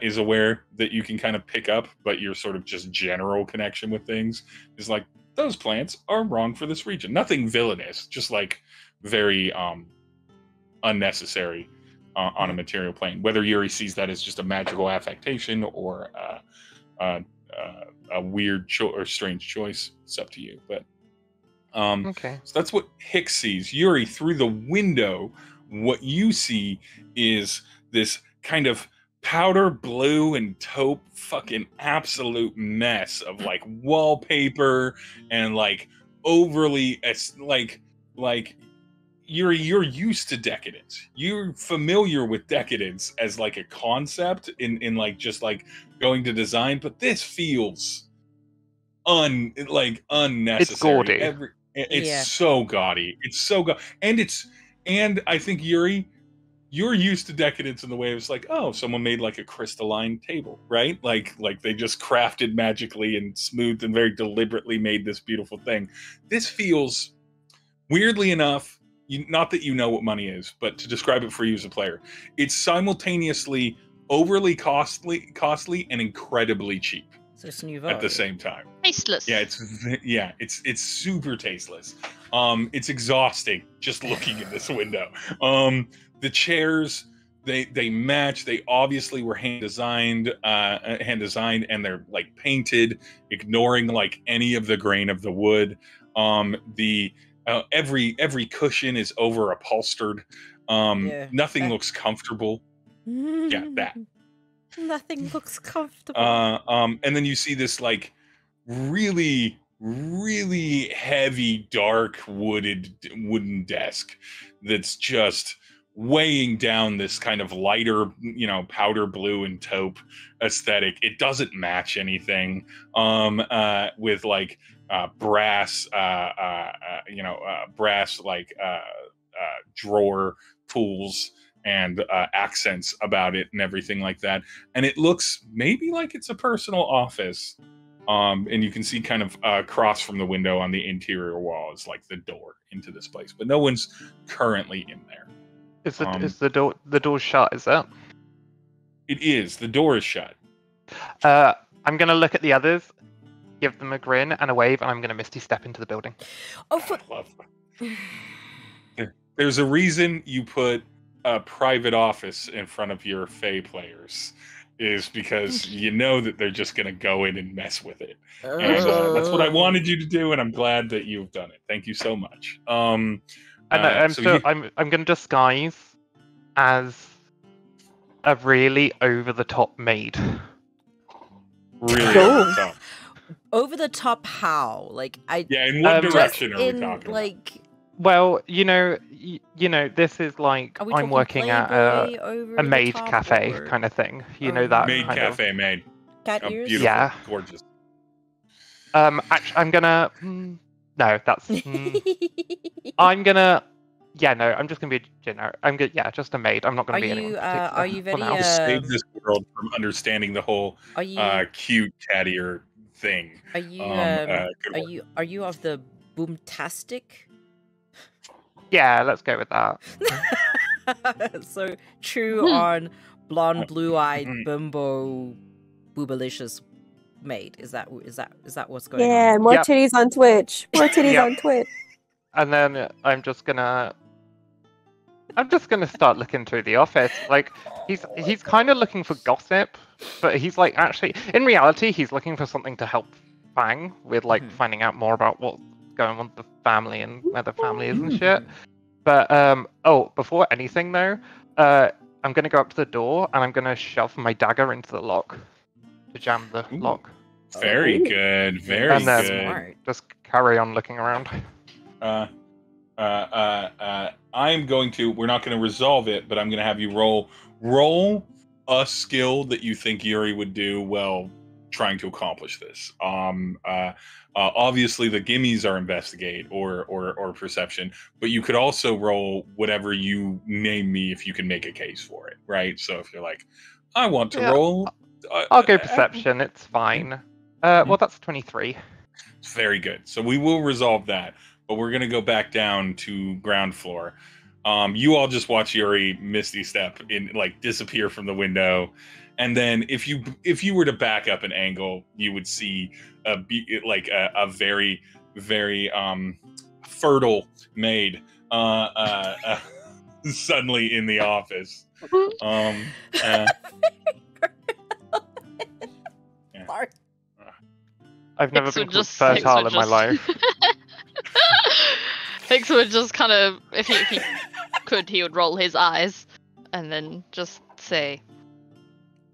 is aware that you can kind of pick up, but your sort of just general connection with things is like, those plants are wrong for this region. Nothing villainous, just like very unnecessary on a material plane. Whether Yuri sees that as just a magical affectation or a weird or strange choice, it's up to you. But okay, so that's what Hicks sees. Yuri, through the window, what you see is this kind of powder blue and taupe fucking absolute mess of like wallpaper and like overly like you're used to decadence. You're familiar with decadence as like a concept in like just like going to design, but this feels unnecessary. It's gaudy. It's so gaudy. It's so and I think Yuri, you're used to decadence in the way it's like, oh, someone made like a crystalline table, right? Like they just crafted magically and smoothed and very deliberately made this beautiful thing. This feels, weirdly enough, not that you know what money is, but to describe it for you as a player, it's simultaneously overly costly and incredibly cheap. So it's nouveau at the same time. Tasteless. Yeah, it's super tasteless. It's exhausting just looking in this window. The chairs, they match. They obviously were hand designed, and they're like painted, ignoring like any of the grain of the wood. Every cushion is over upholstered. Nothing looks comfortable. Yeah, that. Nothing looks comfortable. And then you see this like really, really heavy, dark wooden desk that's just weighing down this kind of lighter, powder blue and taupe aesthetic. It doesn't match anything. With like brass, like drawer tools and accents about it and everything like that. And it looks maybe like it's a personal office. And you can see kind of across from the window on the interior wall is like the door into this place, but no one's currently in there. Is the door shut? Is that? It is. The door is shut. I'm gonna look at the others, give them a grin and a wave, and I'm gonna misty step into the building. Oh, I love that. There's a reason you put a private office in front of your Fae players, is because you know that they're just going to go in and mess with it. And that's what I wanted you to do, and I'm glad that you've done it. Thank you so much. I'm going to disguise as a really over-the-top maid. Really over-the-top. Over the top how? Like in what direction are we talking? Like about? Well, this is like I'm working at a maid cafe kind of thing. That maid kind cafe of... maid. Cat ears? Beautiful, yeah, gorgeous. Actually, I'm gonna. No, that's. I'm gonna. Yeah, no, I'm just gonna be generic. I'm good. Yeah, just a maid. I'm not gonna be anyone particular. Are you very? To save this world from understanding the whole cute cat ear thing. Are you? Are you of the boomtastic? Yeah, let's go with that. So true on blonde, blue-eyed, bimbo, boobalicious maid. Is that what's going on? Yeah, more titties on Twitch. More titties on Twitch. And then I'm just gonna start looking through the office. Like he's kind of looking for gossip, but he's like actually in reality he's looking for something to help Fang with like finding out more about what's going on with the family and where the family is and shit. But before anything though, I'm gonna go up to the door and I'm gonna shove my dagger into the lock to jam the lock. Very good, very and then good. Just carry on looking around. I'm going to. We're not going to resolve it, but I'm going to have you roll a skill that you think Yuri would do well trying to accomplish this. Obviously, the gimmies are investigate or perception, but you could also roll whatever you name me if you can make a case for it, right? So if you're like, I want to roll, I'll go perception. It's fine. Well, that's 23. It's very good. So we will resolve that. But we're going to go back down to ground floor. You all just watch Yuri misty step in, like disappear from the window, and then if you were to back up an angle, you would see a very very fertile maid suddenly in the office. I've never been called fertile in my life. Hicks would just kind of, if he could, he would roll his eyes and then just say,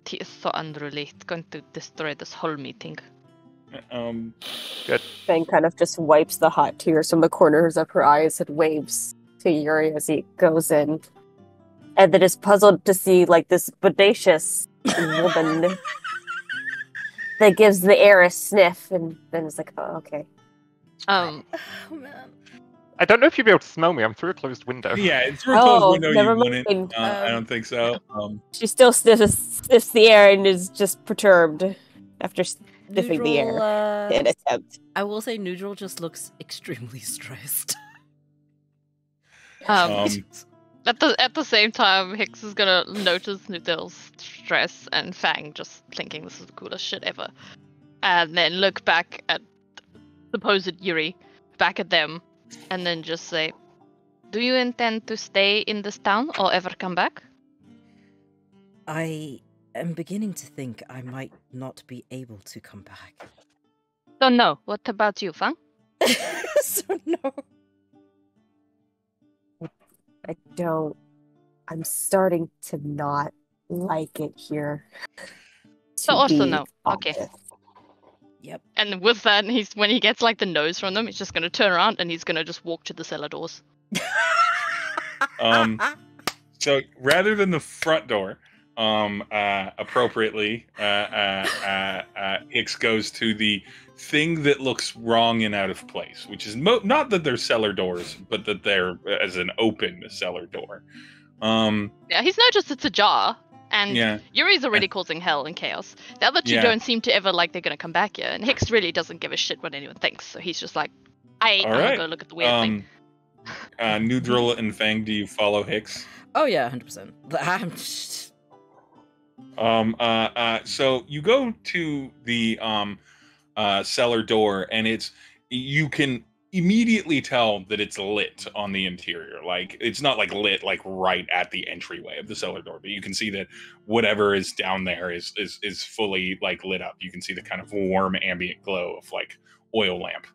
"It is so unruly. It's going to destroy this whole meeting." Good. Fang kind of just wipes the hot tears from the corners of her eyes and waves to Yuri as he goes in, and then is puzzled to see like this bodacious woman that gives the air a sniff, and then it's like, oh, okay. Um, Oh man. I don't know if you'll be able to smell me. I'm through a closed window. Yeah, it's through a closed Oh, window. never You wouldn't. mind. I don't think so. She still sniffs the air and is just perturbed after sniffing the air Nhudrel, in attempt. I will say Nhudrel just looks extremely stressed. Um, At the same time, Hicks is gonna notice Nhudrel's stress and Fang just thinking this is the coolest shit ever, and then look back at supposed Yuri, back at them, and then just say, "Do you intend to stay in this town or ever come back?" I am beginning to think I might not be able to come back. Don't know. What about you, Fang? So no. I don't. I'm starting to not like it here. So to also be no. Okay. honest. Yep. And with that, when he gets like the nose from them, he's just gonna turn around and he's gonna just walk to the cellar doors. So rather than the front door, appropriately, Hicks goes to the thing that looks wrong and out of place, which is not that they're cellar doors, but that they're as an open cellar door. Yeah, he's noticed it's ajar, and Yeah. Yuri's already causing hell and chaos. The other two Yeah. don't seem to ever like they're gonna come back here, and Hicks really doesn't give a shit what anyone thinks, so he's just like, I'm All gonna right. go look at the weird thing. Nhudrel and Fang, do you follow Hicks? Oh yeah, 100%. So you go to the cellar door, and you can immediately tell that it's lit on the interior. Like, it's not like lit like right at the entryway of the cellar door, but you can see that whatever is down there is fully like lit up. You can see the kind of warm ambient glow of like oil lamp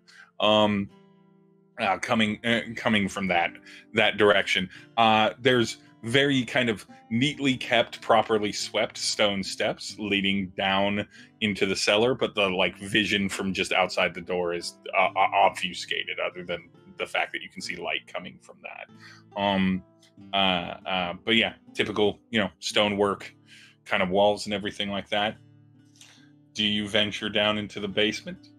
coming from that direction. There's very kind of neatly kept, properly swept stone steps leading down into the cellar, but the like vision from just outside the door is obfuscated, other than the fact that you can see light coming from that. But yeah, typical, stonework kind of walls and everything like that. Do you venture down into the basement?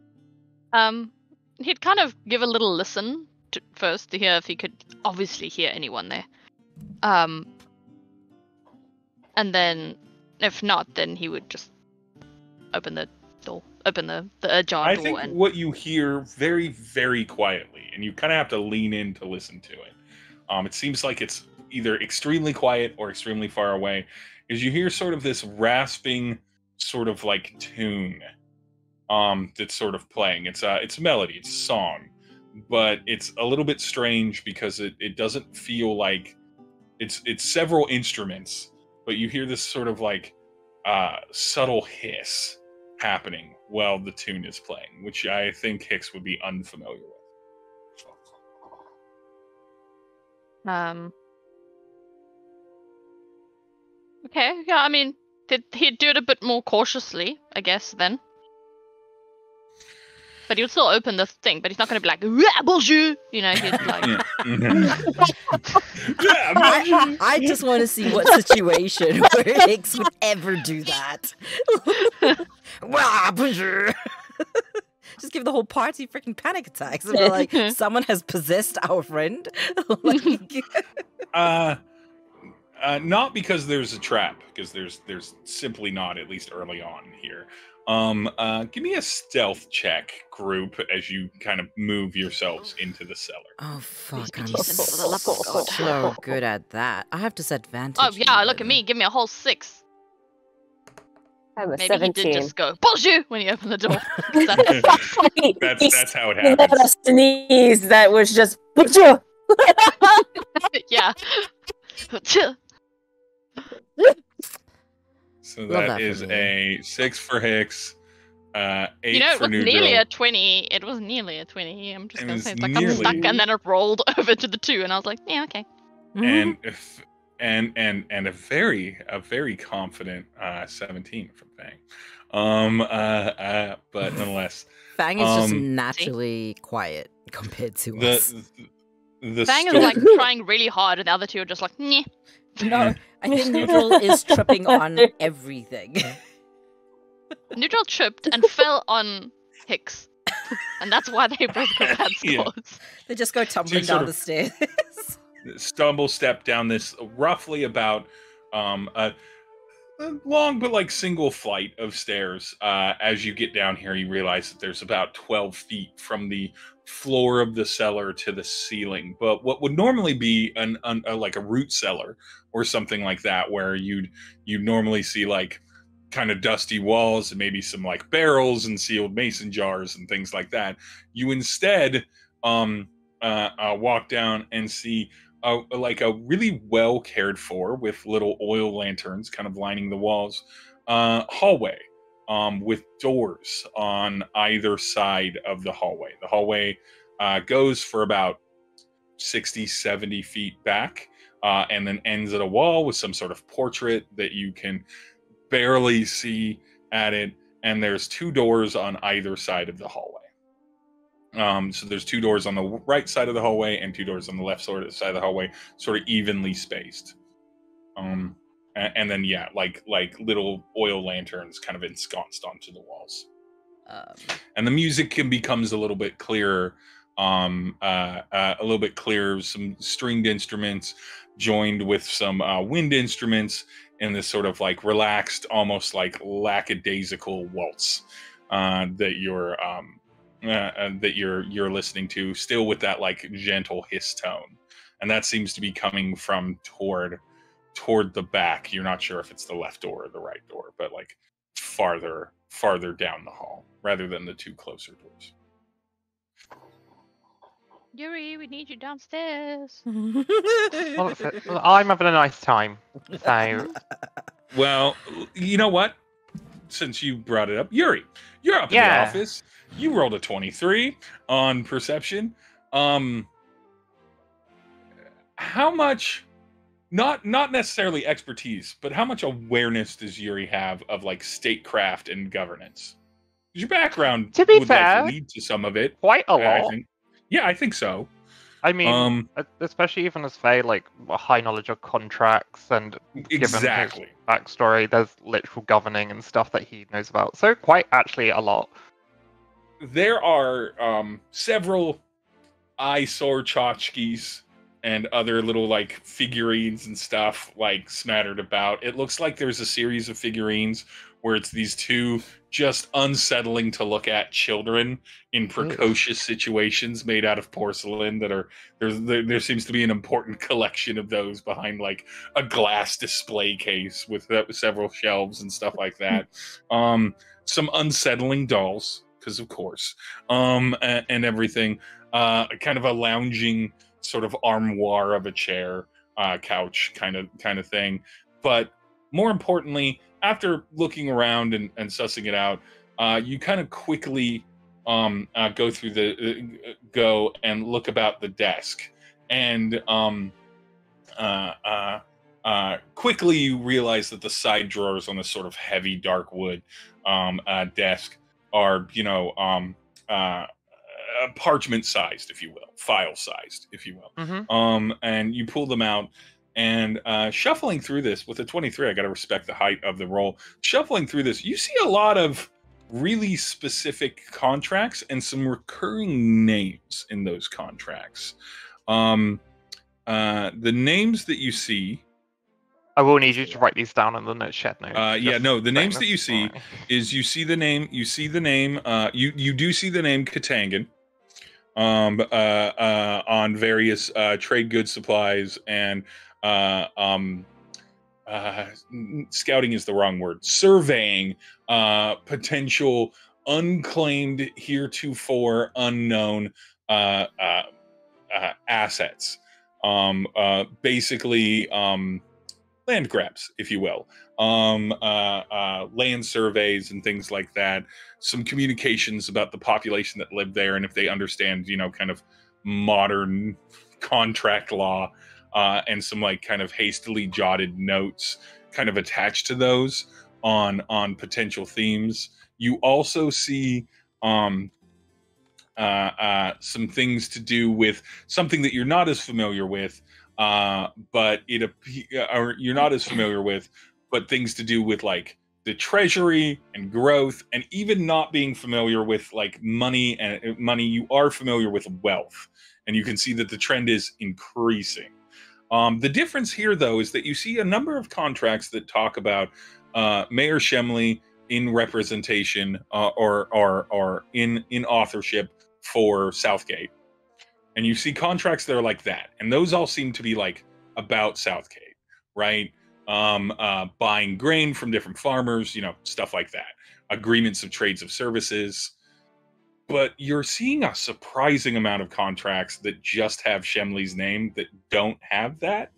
He'd kind of give a little listen first to hear if he could obviously hear anyone there. And then if not, then he would just open the door, open the ajar I door. think and what you hear very, very quietly, and you kind of have to lean in to listen to it. It seems like it's either extremely quiet or extremely far away, is you hear sort of this rasping sort of like tune that's sort of playing. It's a melody, it's a song, but it's a little bit strange because it doesn't feel like it's several instruments, but you hear this sort of like subtle hiss happening while the tune is playing, which I think Hicks would be unfamiliar with. Okay, yeah, I mean, he'd do it a bit more cautiously, I guess, then. But he would still open the thing, but he's not going to be like, "Rah, bonjour!" He's like... I just want to see what situation where Hicks would ever do that. Wah, bonjour. Just give the whole party freaking panic attacks. And we're like, someone has possessed our friend. Not because there's a trap, because there's simply not, at least early on here. Give me a stealth check, group, as you kind of move yourselves into the cellar. Oh fuck! Please be I'm decent, for the love of God. so good at that. I have disadvantage. Oh yeah, look at even. me, give me a whole 6. I'm a Maybe 17. he did just go, bonjour, when he opened the door. That's how it He let happens. us sneeze. That was just. Bonjour! Yeah. So Love that that for is me. a 6 for Hicks, 8 You know, it for was nearly Nhudrel. a 20. It was nearly a 20. I'm just It gonna was say, it's like I'm stuck, nearly. and then it rolled over to the 2, and I was like, yeah, okay. and a very confident 17 from Fang. But nonetheless, Fang is just Um, naturally quiet compared to us. the Fang is story- like trying really hard, and the other 2 are just like, Nyeh. No, I think Nhudrel is tripping on everything. Nhudrel tripped and fell on Hicks. And that's why they both got bad Yeah. scores. They just go tumbling sort down of- the stairs. Stumble step down this roughly about a long but like single flight of stairs. As you get down here, you realize that there's about 12 feet from the floor of the cellar to the ceiling. But what would normally be like a root cellar or something like that, where you'd normally see like kind of dusty walls and maybe some like barrels and sealed mason jars and things like that, you instead walk down and see like a really well cared for, with little oil lanterns kind of lining the walls, hallway with doors on either side of the hallway. The hallway goes for about 60, 70 feet back, and then ends at a wall with some sort of portrait that you can barely see at it. And there's 2 doors on either side of the hallway. So there's 2 doors on the right side of the hallway and 2 doors on the left side of the hallway, sort of evenly spaced. And then like little oil lanterns kind of ensconced onto the walls. And the music becomes a little bit clearer, some stringed instruments joined with some wind instruments in this sort of like relaxed, almost like lackadaisical waltz that you're listening to, still with that like gentle hiss tone, and that seems to be coming from toward the back. You're not sure if it's the left door or the right door, but like farther down the hall rather than the 2 closer doors. Yuri, we need you downstairs. Well, I'm having a nice time. So Well, you know what? Since you brought it up, Yuri, you're up in the Yeah. office. You rolled a 23 on perception. How much, not necessarily expertise, but how much awareness does Yuri have of like statecraft and governance? 'Cause your background To be would fair, likely lead to some of it. quite a I lot. think. Yeah, I think so. I mean, especially even as Faye, like a high knowledge of contracts, and given Exactly. his backstory, there's literal governing and stuff that he knows about. So quite actually a lot. There are several eyesore tchotchkes and other little like figurines and stuff like smattered about. It looks like there's a series of figurines where it's these 2 just unsettling to look at children in precocious situations made out of porcelain that are there seems to be an important collection of those behind like a glass display case with several shelves and stuff like that. Some unsettling dolls, because of course, and everything. Kind of a lounging sort of armoire of a chair, couch kind of thing. But more importantly, after looking around and sussing it out, you kind of quickly go and look about the desk, and quickly you realize that the side drawers on this sort of heavy dark wood desk are, parchment sized, if you will, file sized, if you will. Mm-hmm. And you pull them out, and shuffling through this with a 23, I got to respect the height of the roll. Shuffling through this, you see a lot of really specific contracts and some recurring names in those contracts. The names that you see, I will need you to write these down in the shed notes. the names that you see Right. is you do see the name Katangan on various trade goods supplies and scouting is the wrong word, surveying potential unclaimed, heretofore unknown assets, basically land grabs, if you will, land surveys and things like that, some communications about the population that lived there and if they understand, kind of modern contract law, and some like kind of hastily jotted notes kind of attached to those on potential themes. You also see some things to do with something that you're not as familiar with, but you're not as familiar with, but things to do with like the treasury and growth, and even not being familiar with like money, you are familiar with wealth, and you can see that the trend is increasing. The difference here, though, is that you see a number of contracts that talk about Mayor Shemley in representation or in authorship for Southgate, and you see contracts that are like that, and those all seem to be like about Southgate, right? Buying grain from different farmers, stuff like that. Agreements of trades of services. But you're seeing a surprising amount of contracts that just have Shemley's name that don't have that.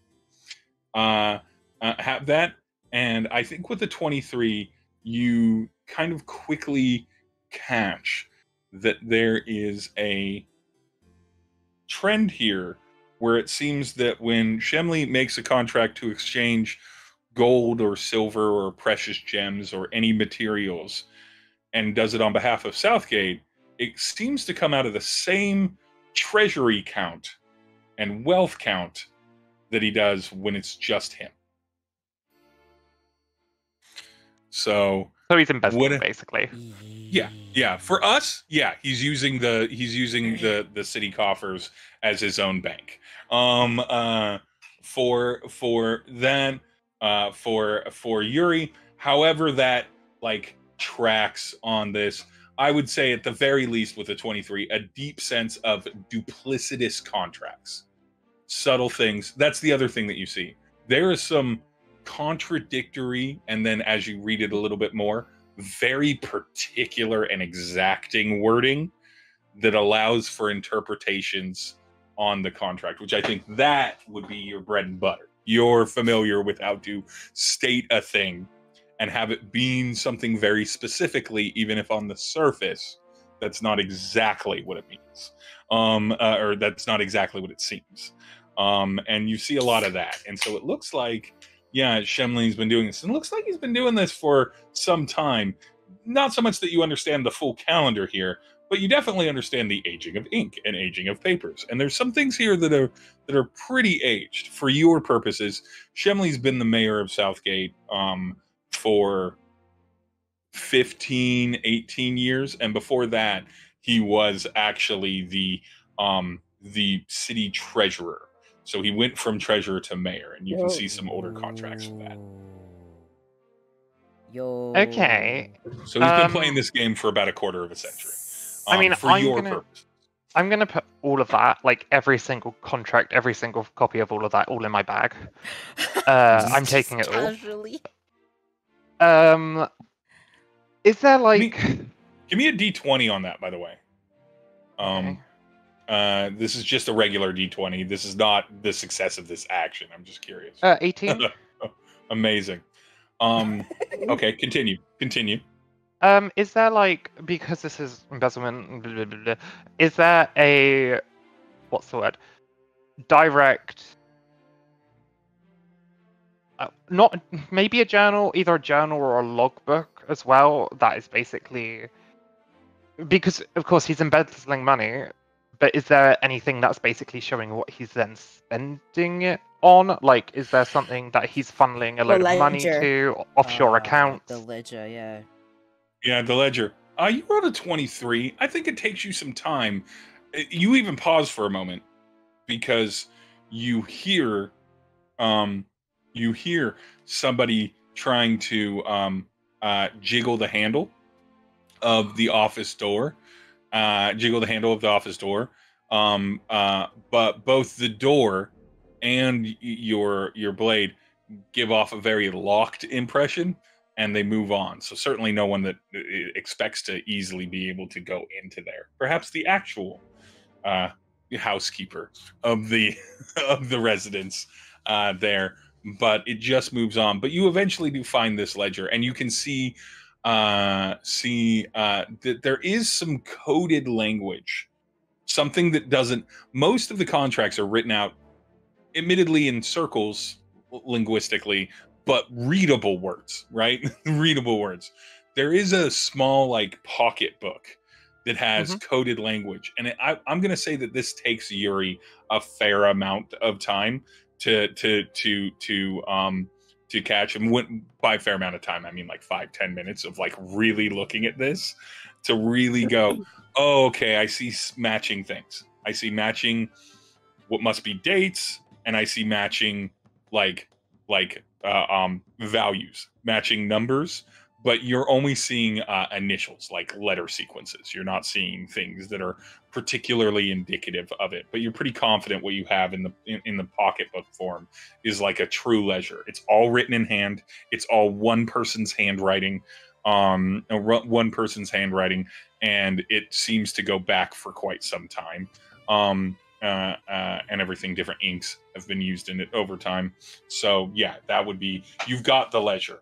And I think with the 23, you kind of quickly catch that there is a trend here where it seems that when Shemley makes a contract to exchange gold or silver or precious gems or any materials and does it on behalf of Southgate, it seems to come out of the same treasury count and wealth count that he does when it's just him. So he's embezzling, basically. Yeah. For us, he's using the city coffers as his own bank. For Yuri, however that like tracks on this, I would say at the very least with the 23, a deep sense of duplicitous contracts, subtle things. That's the other thing that you see. There is some contradictory, and then as you read it a little bit more, very particular and exacting wording that allows for interpretations on the contract, which I think that would be your bread and butter. You're familiar with how to state a thing and have it mean something very specifically, even if on the surface that's not exactly what it means, or that's not exactly what it seems. And you see a lot of that. And so it looks like, Shemley's been doing this. And it looks like he's been doing this for some time. Not so much that you understand the full calendar here, but you definitely understand the aging of ink and aging of papers. And there's some things here that are pretty aged. For your purposes, Shemley's been the mayor of Southgate for 15, 18 years. And before that, he was actually the city treasurer. So he went from treasurer to mayor, and you can see some older contracts for that. Okay. So he's been playing this game for about a quarter of a century. I'm gonna put all of that, like every single contract, every single copy of all of that, all in my bag. I'm taking it all. Is there like? Give me a D20 on that, by the way. Okay. This is just a regular D20. This is not the success of this action. I'm just curious. 18. Amazing. Okay, continue. Is there like, because this is embezzlement, blah, blah, blah, blah, is there a, what's the word? Direct, not, maybe a journal, either a journal or a logbook as well, that is basically, because of course he's embezzling money, but is there anything that's basically showing what he's then spending it on? Like, is there something that he's funneling a load of money to, offshore accounts? The ledger, yeah. Yeah, the ledger. You rolled a 23. I think it takes you some time. You even pause for a moment because you hear somebody trying to jiggle the handle of the office door. But both the door and your blade give off a very locked impression, and they move on. So certainly no one that expects to easily be able to go into there. Perhaps the actual housekeeper of the residence there, but it just moves on. But you eventually do find this ledger, and you can see that there is some coded language, something that doesn't. Most of the contracts are written out, admittedly in circles linguistically, but readable words, right? Readable words. There is a small like pocket book that has coded language, and I'm going to say that this takes Yuri a fair amount of time to to catch, and went by a fair amount of time. I mean, like 5-10 minutes of like really looking at this to really go, oh, okay, I see matching things. I see matching what must be dates, and I see matching like values, matching numbers. But you're only seeing initials, like letter sequences. You're not seeing things that are particularly indicative of it. But you're pretty confident what you have in the pocketbook form is like a true ledger. It's all written in hand. It's all one person's handwriting, and it seems to go back for quite some time. And everything, different inks have been used in it over time. So yeah, that would be, you've got the ledger.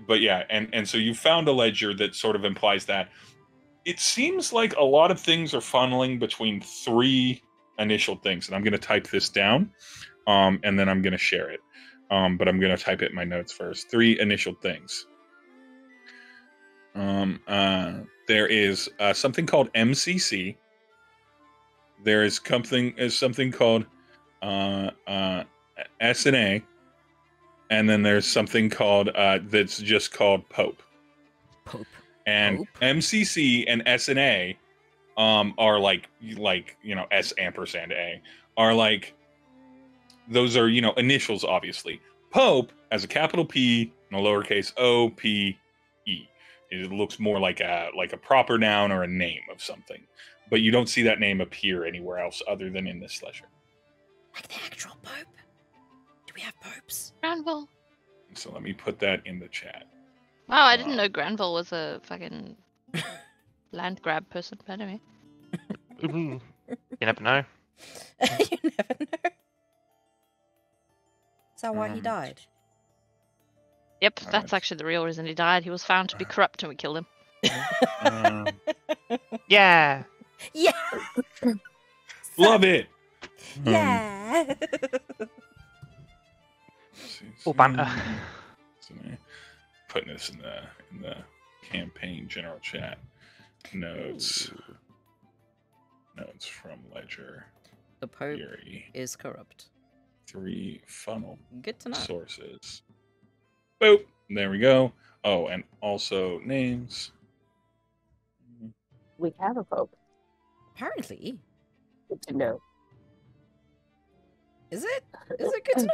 But yeah, and so you found a ledger that sort of implies that it seems like a lot of things are funneling between 3 initial things. And I'm going to type this down, and then I'm going to share it. But I'm going to type it in my notes first. 3 initial things. There is something called MCC. There is something called SNA. And then there's something called that's just called Pope. And Pope? MCC and SNA are like S ampersand A are like, those are initials, obviously. Pope has a capital P and a lowercase O P E. It looks more like a proper noun or a name of something, but you don't see that name appear anywhere else other than in this ledger. Like the actual Pope. We have popes. Granville. So let me put that in the chat. Wow, I didn't know Granville was a fucking land grab person, but anyway. You never know. You never know. Is that why he died? Yep, that's actually the real reason he died. He was found to be corrupt and we killed him. Yeah. Yeah. Love it. Yeah. Oh, banter. Putting this in the campaign general chat. Notes from ledger. The Pope Yuri. is corrupt. 3 funnel. Good to know. Sources. Boop. There we go. Oh, and also names. We have a pope. Apparently. Good to know. Is it? Is it good to know?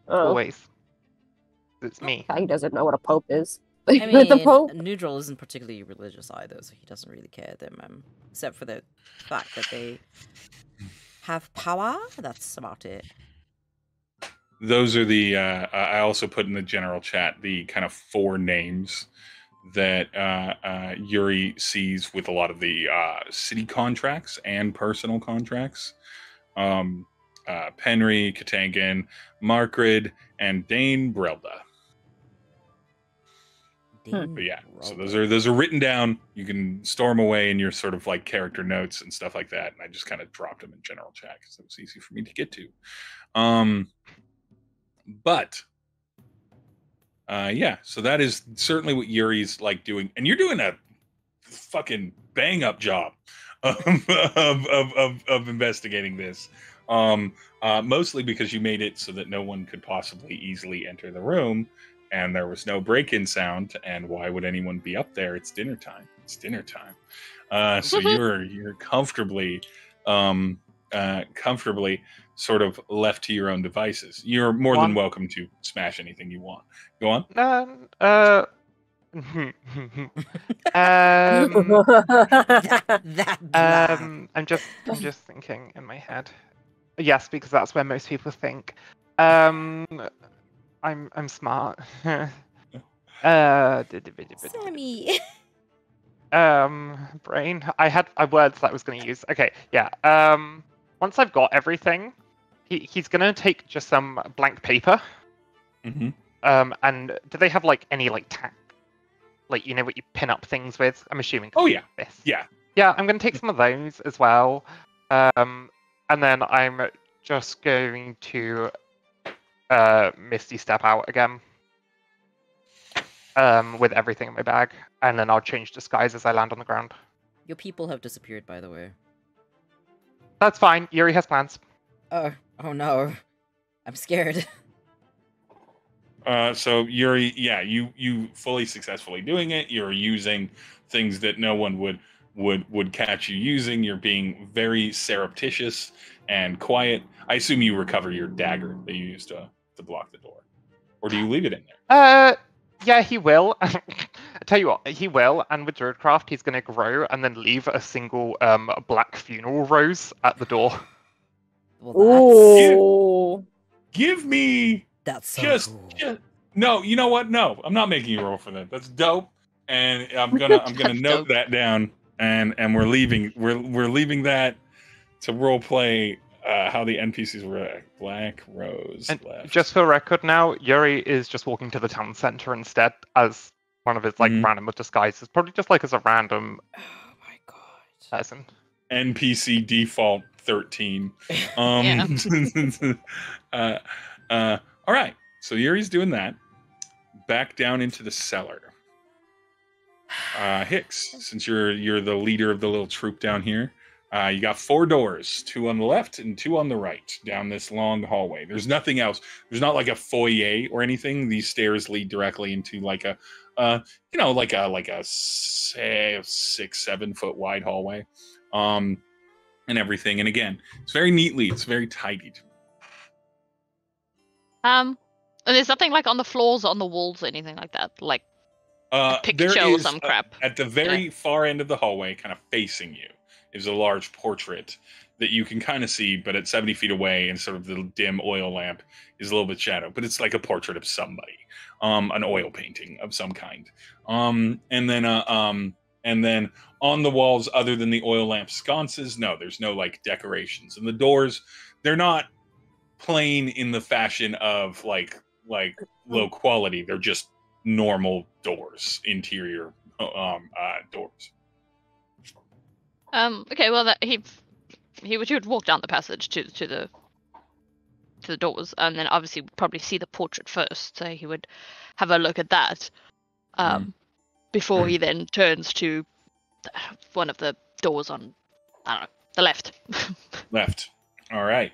Oh, Always. It's me. he doesn't know what a pope is. I mean, The pope. Nhudrel isn't particularly religious either, so he doesn't really care them, except for the fact that they have power. That's about it. Those are the. I also put in the general chat the kind of 4 names that Yuri sees with a lot of the city contracts and personal contracts. Penry, Katangan, Markrid, and Dane Brelda. But yeah, so those are written down. You can store them away in your sort of like character notes and stuff like that. And I just kind of dropped them in general chat because it was easy for me to get to. But yeah, so that is certainly what Yuri's like doing, and you're doing a fucking bang up job of investigating this. Mostly because you made it so that no one could possibly easily enter the room, and there was no break-in sound. And why would anyone be up there? It's dinner time. It's dinner time. So you're comfortably sort of left to your own devices. You're more than welcome to smash anything you want. Go on. I'm just thinking in my head. Yes, because that's where most people think. I'm smart. Sammy. Brain. I had words that I was going to use. Okay, yeah. Once I've got everything, he's going to take just some blank paper. Mm-hmm. And do they have like any like tack, like what you pin up things with? I'm assuming. Oh yeah. This. Yeah. Yeah, I'm going to take some of those as well. And then I'm just going to Misty Step out again with everything in my bag. And then I'll change disguise as I land on the ground. Your people have disappeared, by the way. That's fine. Yuri has plans. Oh no. I'm scared. So Yuri, yeah, you fully successfully doing it. You're using things that no one would catch you using. You're being very surreptitious and quiet. I assume you recover your dagger that you used to block the door, or do you leave it in there? Yeah, he will. I tell you what, he will. And with Druidcraft, he's going to grow and then leave a single black funeral rose at the door. Well, Ooh. Give me that's so just cool. no. You know what? No, I'm not making you roll for that. That's dope, and I'm gonna That's note dope. that down, and we're leaving that to role play how the NPCs react. Black rose And left. just for record now, Yuri is just walking to the town center instead as one of his random disguises. Probably just like as a random Oh my god. person. NPC default 13. All right. So Yuri's doing that. Back down into the cellar. Hicks, since you're the leader of the little troop down here, you got 4 doors, 2 on the left and 2 on the right, down this long hallway. There's nothing else. There's not like a foyer or anything. These stairs lead directly into like a, like a say 6-7 foot wide hallway, and everything. And again, it's very neatly, it's very tidied. And there's nothing like on the floors, on the walls, or anything like that. Like a picture There or is some crap. at the very far end of the hallway, kind of facing you, is a large portrait that you can kind of see, but at 70 feet away, and sort of the dim oil lamp is a little bit shadow. But it's like a portrait of somebody, an oil painting of some kind. And then on the walls, other than the oil lamp sconces, no, there's no like decorations. And the doors, they're not plain in the fashion of like low quality. They're just normal doors, interior doors. Okay, well, that he would walk down the passage to the doors, and then obviously would probably see the portrait first. So he would have a look at that before he then turns to one of the doors on, I don't know, the left. Left. All right.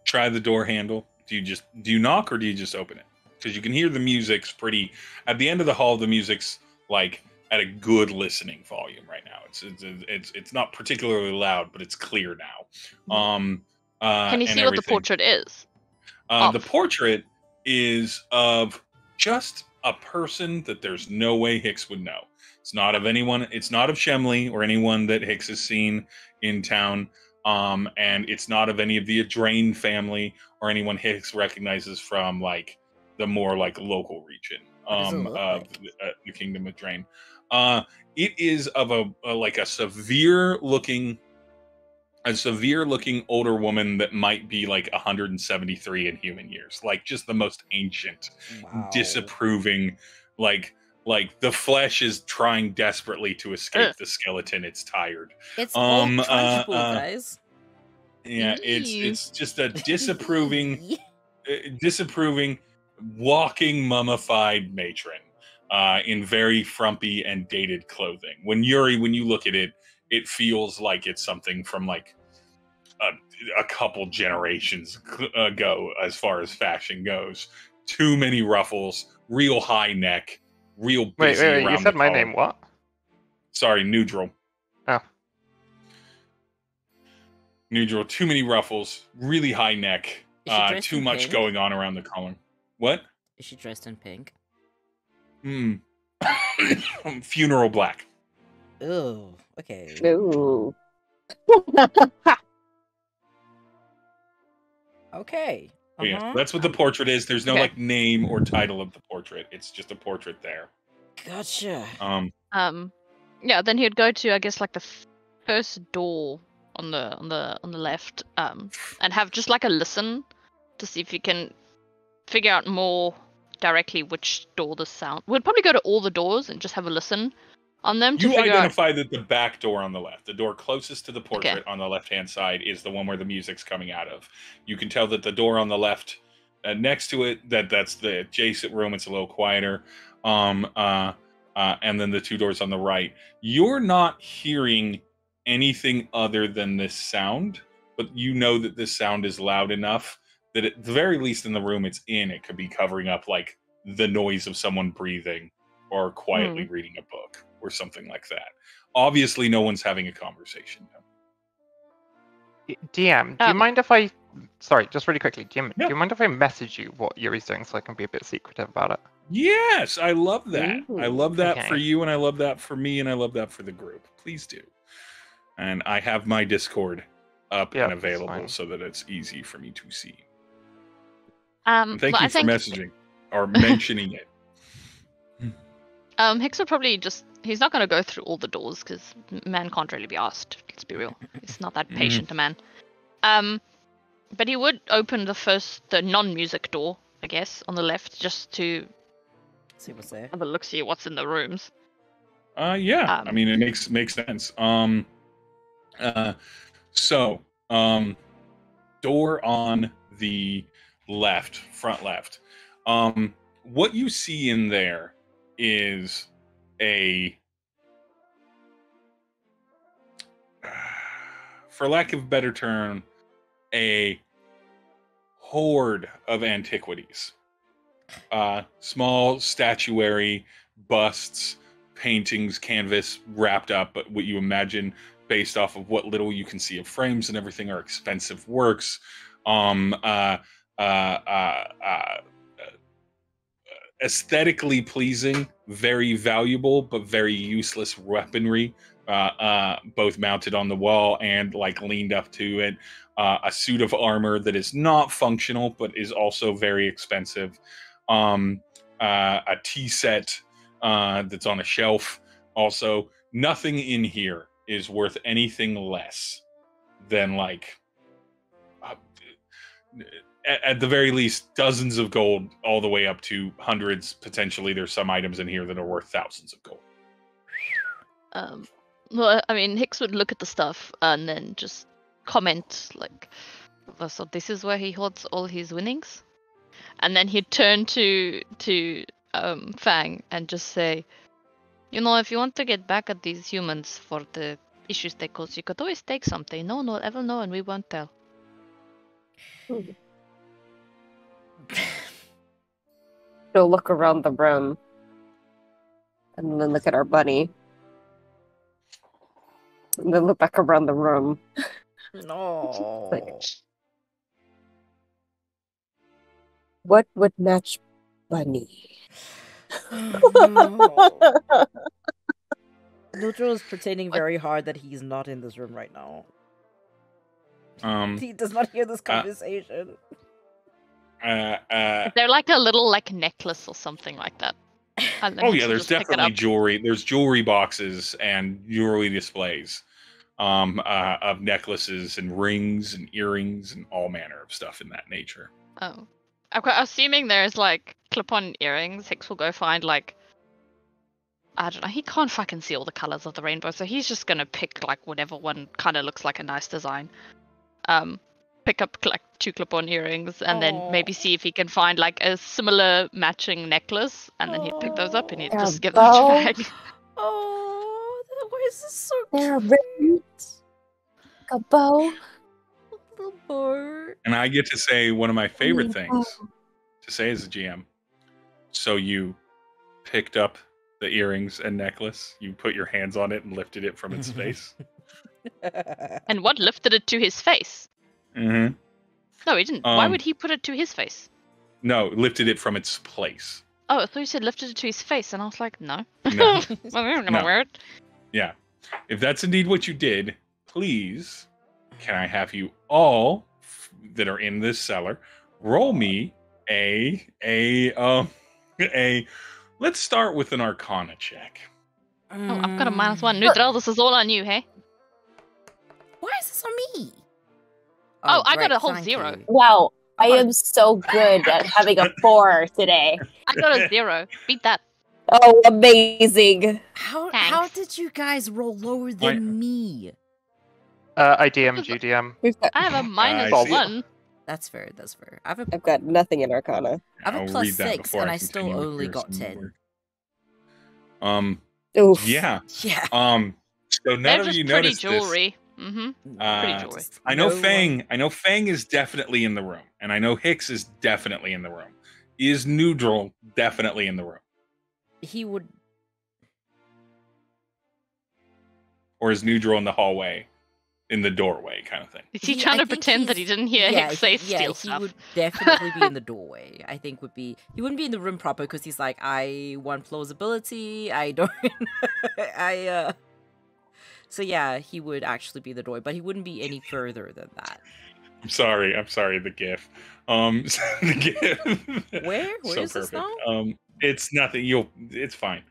Try the door handle. Do you knock or do you just open it? Because you can hear the music's pretty. At the end of the hall, the music's like at a good listening volume right now. It's not particularly loud, but it's clear now. Can you see what the portrait is? The portrait is of just a person that there's no way Hicks would know. It's not of anyone. It's not of Shemley or anyone that Hicks has seen in town. And it's not of any of the Adrain family or anyone Hicks recognizes from like the more like local region of the Kingdom of Adrain. It is of a severe looking older woman that might be like 173 in human years, like just the most ancient, disapproving, like the flesh is trying desperately to escape the skeleton. It's tired. It's all tangible, guys. Yeah, it's just a disapproving walking mummified matron in very frumpy and dated clothing. When you look at it, it feels like it's something from like a couple generations ago as far as fashion goes. Too many ruffles, real high neck, real busy wait, around you said the my collar. name what? Sorry, Nhudrel. Oh. Nhudrel, too many ruffles, really high neck, too much pink? going on around the collar. What? Is she dressed in pink? Funeral black. Oh, okay. Ooh. Okay. Yeah, that's what the portrait is. There's no like name or title of the portrait. It's just a portrait there. Gotcha. Yeah, then he'd go to, I guess, like the first door on the left, and have just like a listen to see if you can figure out more directly which door the sound. We'd probably go to all the doors and just have a listen on them to You figure identify that the back door on the left, the door closest to the portrait Okay. on the left-hand side, is the one where the music's coming out of. You can tell that the door on the left, next to it, that's the adjacent room. It's a little quieter. And then the 2 doors on the right. You're not hearing anything other than this sound, but you know that this sound is loud enough that at the very least in the room it's in, it could be covering up like the noise of someone breathing or quietly reading a book or something like that. Obviously, no one's having a conversation. DM, do you mind if I... Sorry, just really quickly, do you mind if I message you what Yuri's doing so I can be a bit secretive about it? Yes, I love that. Ooh, I love that for okay. you, and I love that for me, and I love that for the group. Please do. And I have my Discord up Yeah, and that's available fine. so that it's easy for me to see. Um, Thank well, you I for think messaging or mentioning it. Hicks would probably just. He's not going to go through all the doors because man can't really be asked. Let's be real. He's not that patient a man. But he would open the non-music door, I guess, on the left, just to See what's there. have a look, see what's in the rooms. Yeah. I mean, it makes sense. So, door on the left, front left. What you see in there is for lack of a better term, a horde of antiquities. Small statuary, busts, paintings, canvas wrapped up, but what you imagine based off of what little you can see of frames and everything are expensive works. Aesthetically pleasing, very valuable, but very useless weaponry, both mounted on the wall and like leaned up to it. A suit of armor that is not functional, but is also very expensive. A tea set that's on a shelf. Also, nothing in here is worth anything less than like at the very least dozens of gold, all the way up to hundreds. Potentially, there's some items in here that are worth thousands of gold. Well, I mean, Hicks would look at the stuff and then just comment like, "So this is where he holds all his winnings," and then he'd turn to Fang and just say, "You know, if you want to get back at these humans for the issues they cause, you could always take something. No one will ever know, and we won't tell." Go look around the room. And then look at our bunny. And then look back around the room. No. Like, what would match bunny? Nhudrel is pretending very hard that he's not in this room right now. He does not hear this conversation. Is there like a little like necklace or something like that? And then Oh Hicks yeah, will there's just pick it definitely up. jewelry. There's jewelry boxes and jewelry displays of necklaces and rings and earrings and all manner of stuff in that nature. Oh, I'm assuming there's like clip-on earrings. Hicks will go find like, I don't know. He can't fucking see all the colors of the rainbow, so he's just gonna pick like whatever one kind of looks like a nice design. Pick up like 2 clip-on earrings and then maybe see if he can find like a similar matching necklace, and then he'd pick those up and he'd They're just give them to bow. Fang. Oh, why is this so They're cute? A bow. The boat. And I get to say one of my favorite Oh. things to say as a GM. So you picked up the earrings and necklace, you put your hands on it and lifted it from its face. And what lifted it to his face? Mm-hmm. No, he didn't. Why would he put it to his face? No, lifted it from its place. Oh, I thought you said lifted it to his face, and I was like, no. No. Well, we're gonna No. wear it. Yeah. If that's indeed what you did, please, can I have you all that are in this cellar roll me let's start with an Arcana check. Oh, I've got a -1. Nhudrel, this is all on you, hey? Why is this on me? Oh, I got great, a whole thank 0. you. Wow, I am so good at having a 4 today. I got a 0. Beat that. Oh, amazing. How Thanks. did you guys roll lower than me? I DM'd you, DM. I have a I see. -1. That's fair. That's fair. I have a I've got nothing in Arcana. I have a I'll plus read that 6, before and I continue still with only your got some 10. work. Oof. Yeah. Yeah. So none They're of just you pretty noticed this. jewelry. Mm-hmm. Pretty jewelry. I know No one- Fang. I know Fang is definitely in the room, and I know Hicks is definitely in the room. Is Nhudrel definitely in the room, He would. or is Nhudrel in the hallway, in the doorway, kind of thing? Is he I trying to think pretend that he he's- didn't hear yeah, Hicks say he steal stuff? would definitely be in the doorway. I think would be. He wouldn't be in the room proper because he's like, I want plausibility. I don't. So yeah, he would actually be the doorway, but he wouldn't be any further than that. I'm sorry. The GIF. The GIF. Where? Where So is this perfect. now? It's nothing. It's fine.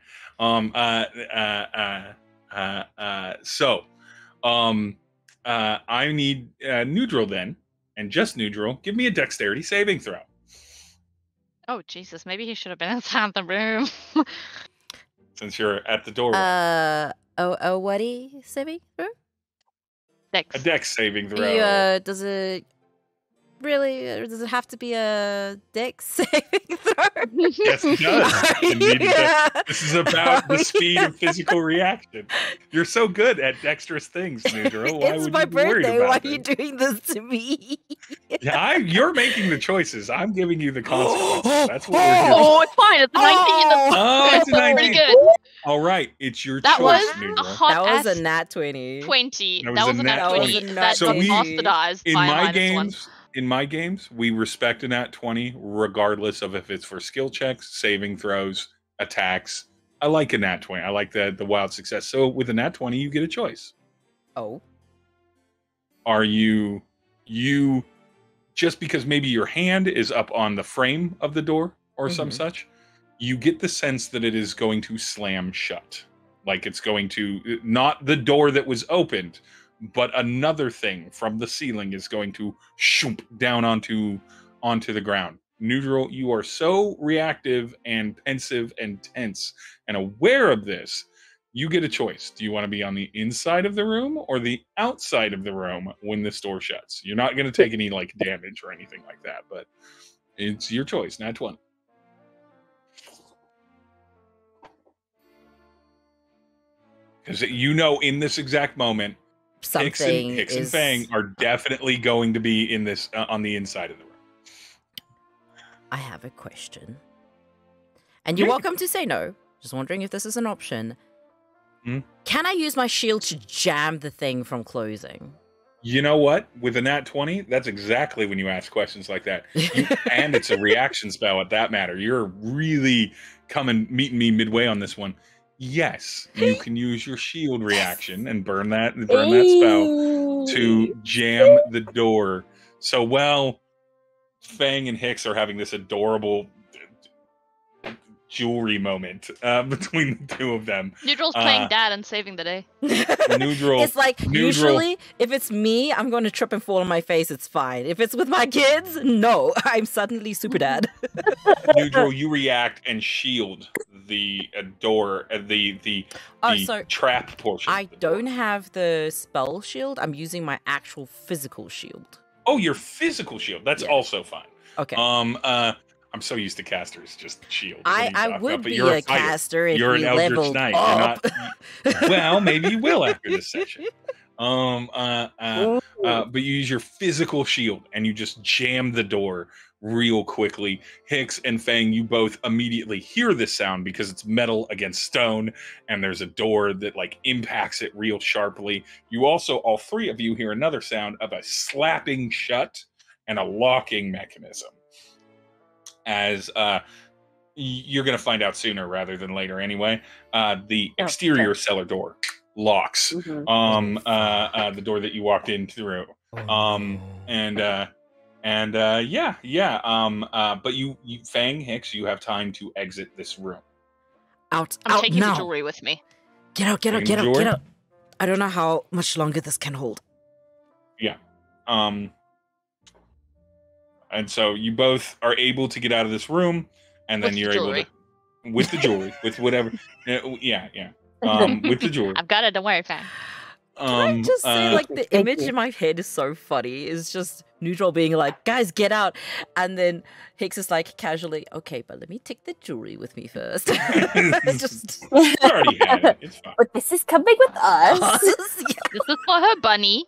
So, I need Nhudrel then, and just Nhudrel. Give me a dexterity saving throw. Oh Jesus! Maybe he should have been inside the room. Since you're at the doorway. What saving throw? Dex. A dex saving throw. Does it really? Or does it have to be a dex saving throw? Yes, it does. Indeed, it does. This is about the speed of physical reaction. You're so good at dexterous things, Nhudrel. Why It's would my you be worried birthday. about Why it? are you doing this to me? Yeah, you're making the choices. I'm giving you the consequences. That's what we're doing. Oh, it's fine. It's a 19. Oh, it's a That's pretty 19. good. All right, it's your That choice, was a Nhudrel. hot That was ass a nat 20. 20. That That was was a a nat nat 20. 20. That So got we- bastardized In by my -1. games, we respect a nat 20 regardless of if it's for skill checks, saving throws, attacks. I like a nat 20. I like the wild success. So with a nat 20, you get a choice. Oh. Are you just because maybe your hand is up on the frame of the door or some Mhm. such, you get the sense that it is going to slam shut. Like it's going to, not the door that was opened, but another thing from the ceiling is going to shoop down onto the ground. Nhudrel, you are so reactive and pensive and tense and aware of this. You get a choice. Do you want to be on the inside of the room or the outside of the room when this door shuts? You're not going to take any like damage or anything like that, but it's your choice. Nat 20. Because you know, in this exact moment, Something Hicks and is... Fang are definitely going to be in this on the inside of the room. I have a question. And you're Yeah. welcome to say no. Just wondering if this is an option. Hmm? Can I use my shield to jam the thing from closing? You know what? With a nat 20, that's exactly when you ask questions like that. And it's a reaction spell at that matter. You're really meeting me midway on this one. Yes, you can use your shield reaction and burn that spell to jam the door. So while Fang and Hicks are having this adorable jewelry moment between the two of them. Nhudrel's playing dad and saving the day. Nhudrel, It's like, usually, if it's me, I'm going to trip and fall on my face. It's fine. If it's with my kids, no. I'm suddenly super dad. Nhudrel, you react and shield the door, the So trap portion. I of the door. don't have the spell shield. I'm using my actual physical shield. Oh, your physical shield. That's Yeah. also fine. Okay. I'm so used to casters just shield. I would but be you're a fighter. caster if You're we an Eldritch leveled Knight. up. You're not. Well, maybe you will after this session. But you use your physical shield and you just jam the door real quickly. Hicks and Fang, you both immediately hear this sound because it's metal against stone, and there's a door that like impacts it real sharply. You also, all three of you, hear another sound of a slapping shut and a locking mechanism. As you're going to find out sooner rather than later anyway, the exterior cellar door locks. Mhm. The door that you walked in through. But you Fang, Hicks, you have time to exit this room. Out I'm taking now. the jewelry with me. Get out, get out, Taking get the out, get jewelry? out. I don't know how much longer this can hold. And so you both are able to get out of this room, and then With the you're able jewelry. to with the jewelry, with whatever. Yeah. With the jewelry. I've got it. Don't worry, Fang. Can I just say, like, the Thank image you. in my head is so funny. It's just Nhudrel being like, guys, get out. And then Hicks is like casually, okay, but let me take the jewelry with me first. Just You already had it. It's fine. But this is coming with us. This is for her bunny.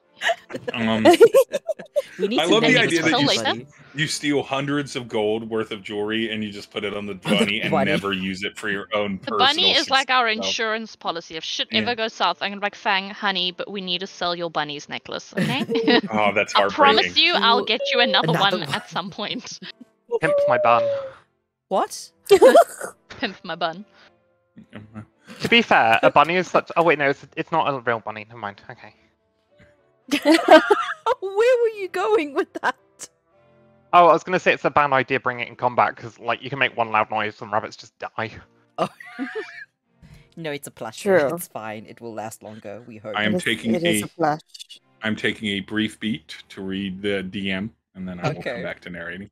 We need I to love the name idea this that later. bunny. you steal hundreds of gold worth of jewelry and you just put it on the bunny and bunny. never use it for your own The personal bunny is like our success. insurance policy. If shit Yeah. ever goes south, I'm gonna be like, Fang, honey, but we need to sell your bunny's necklace, okay? Oh, that's I heartbreaking. promise you, I'll get you another Another one one. at some point. Pimp my bun. What? Pimp my bun. To be fair, a bunny is such. Oh wait, no, it's not a real bunny. Never mind. Okay. Where were you going with that? Oh, I was gonna say it's a bad idea bringing it in combat because like you can make one loud noise and rabbits just die. No, it's a plushie. True. It's fine. It will last longer, we hope. I am It is- taking it is a- a flush. I'm taking a brief beat to read the DM, and then I will Okay. come back to narrating.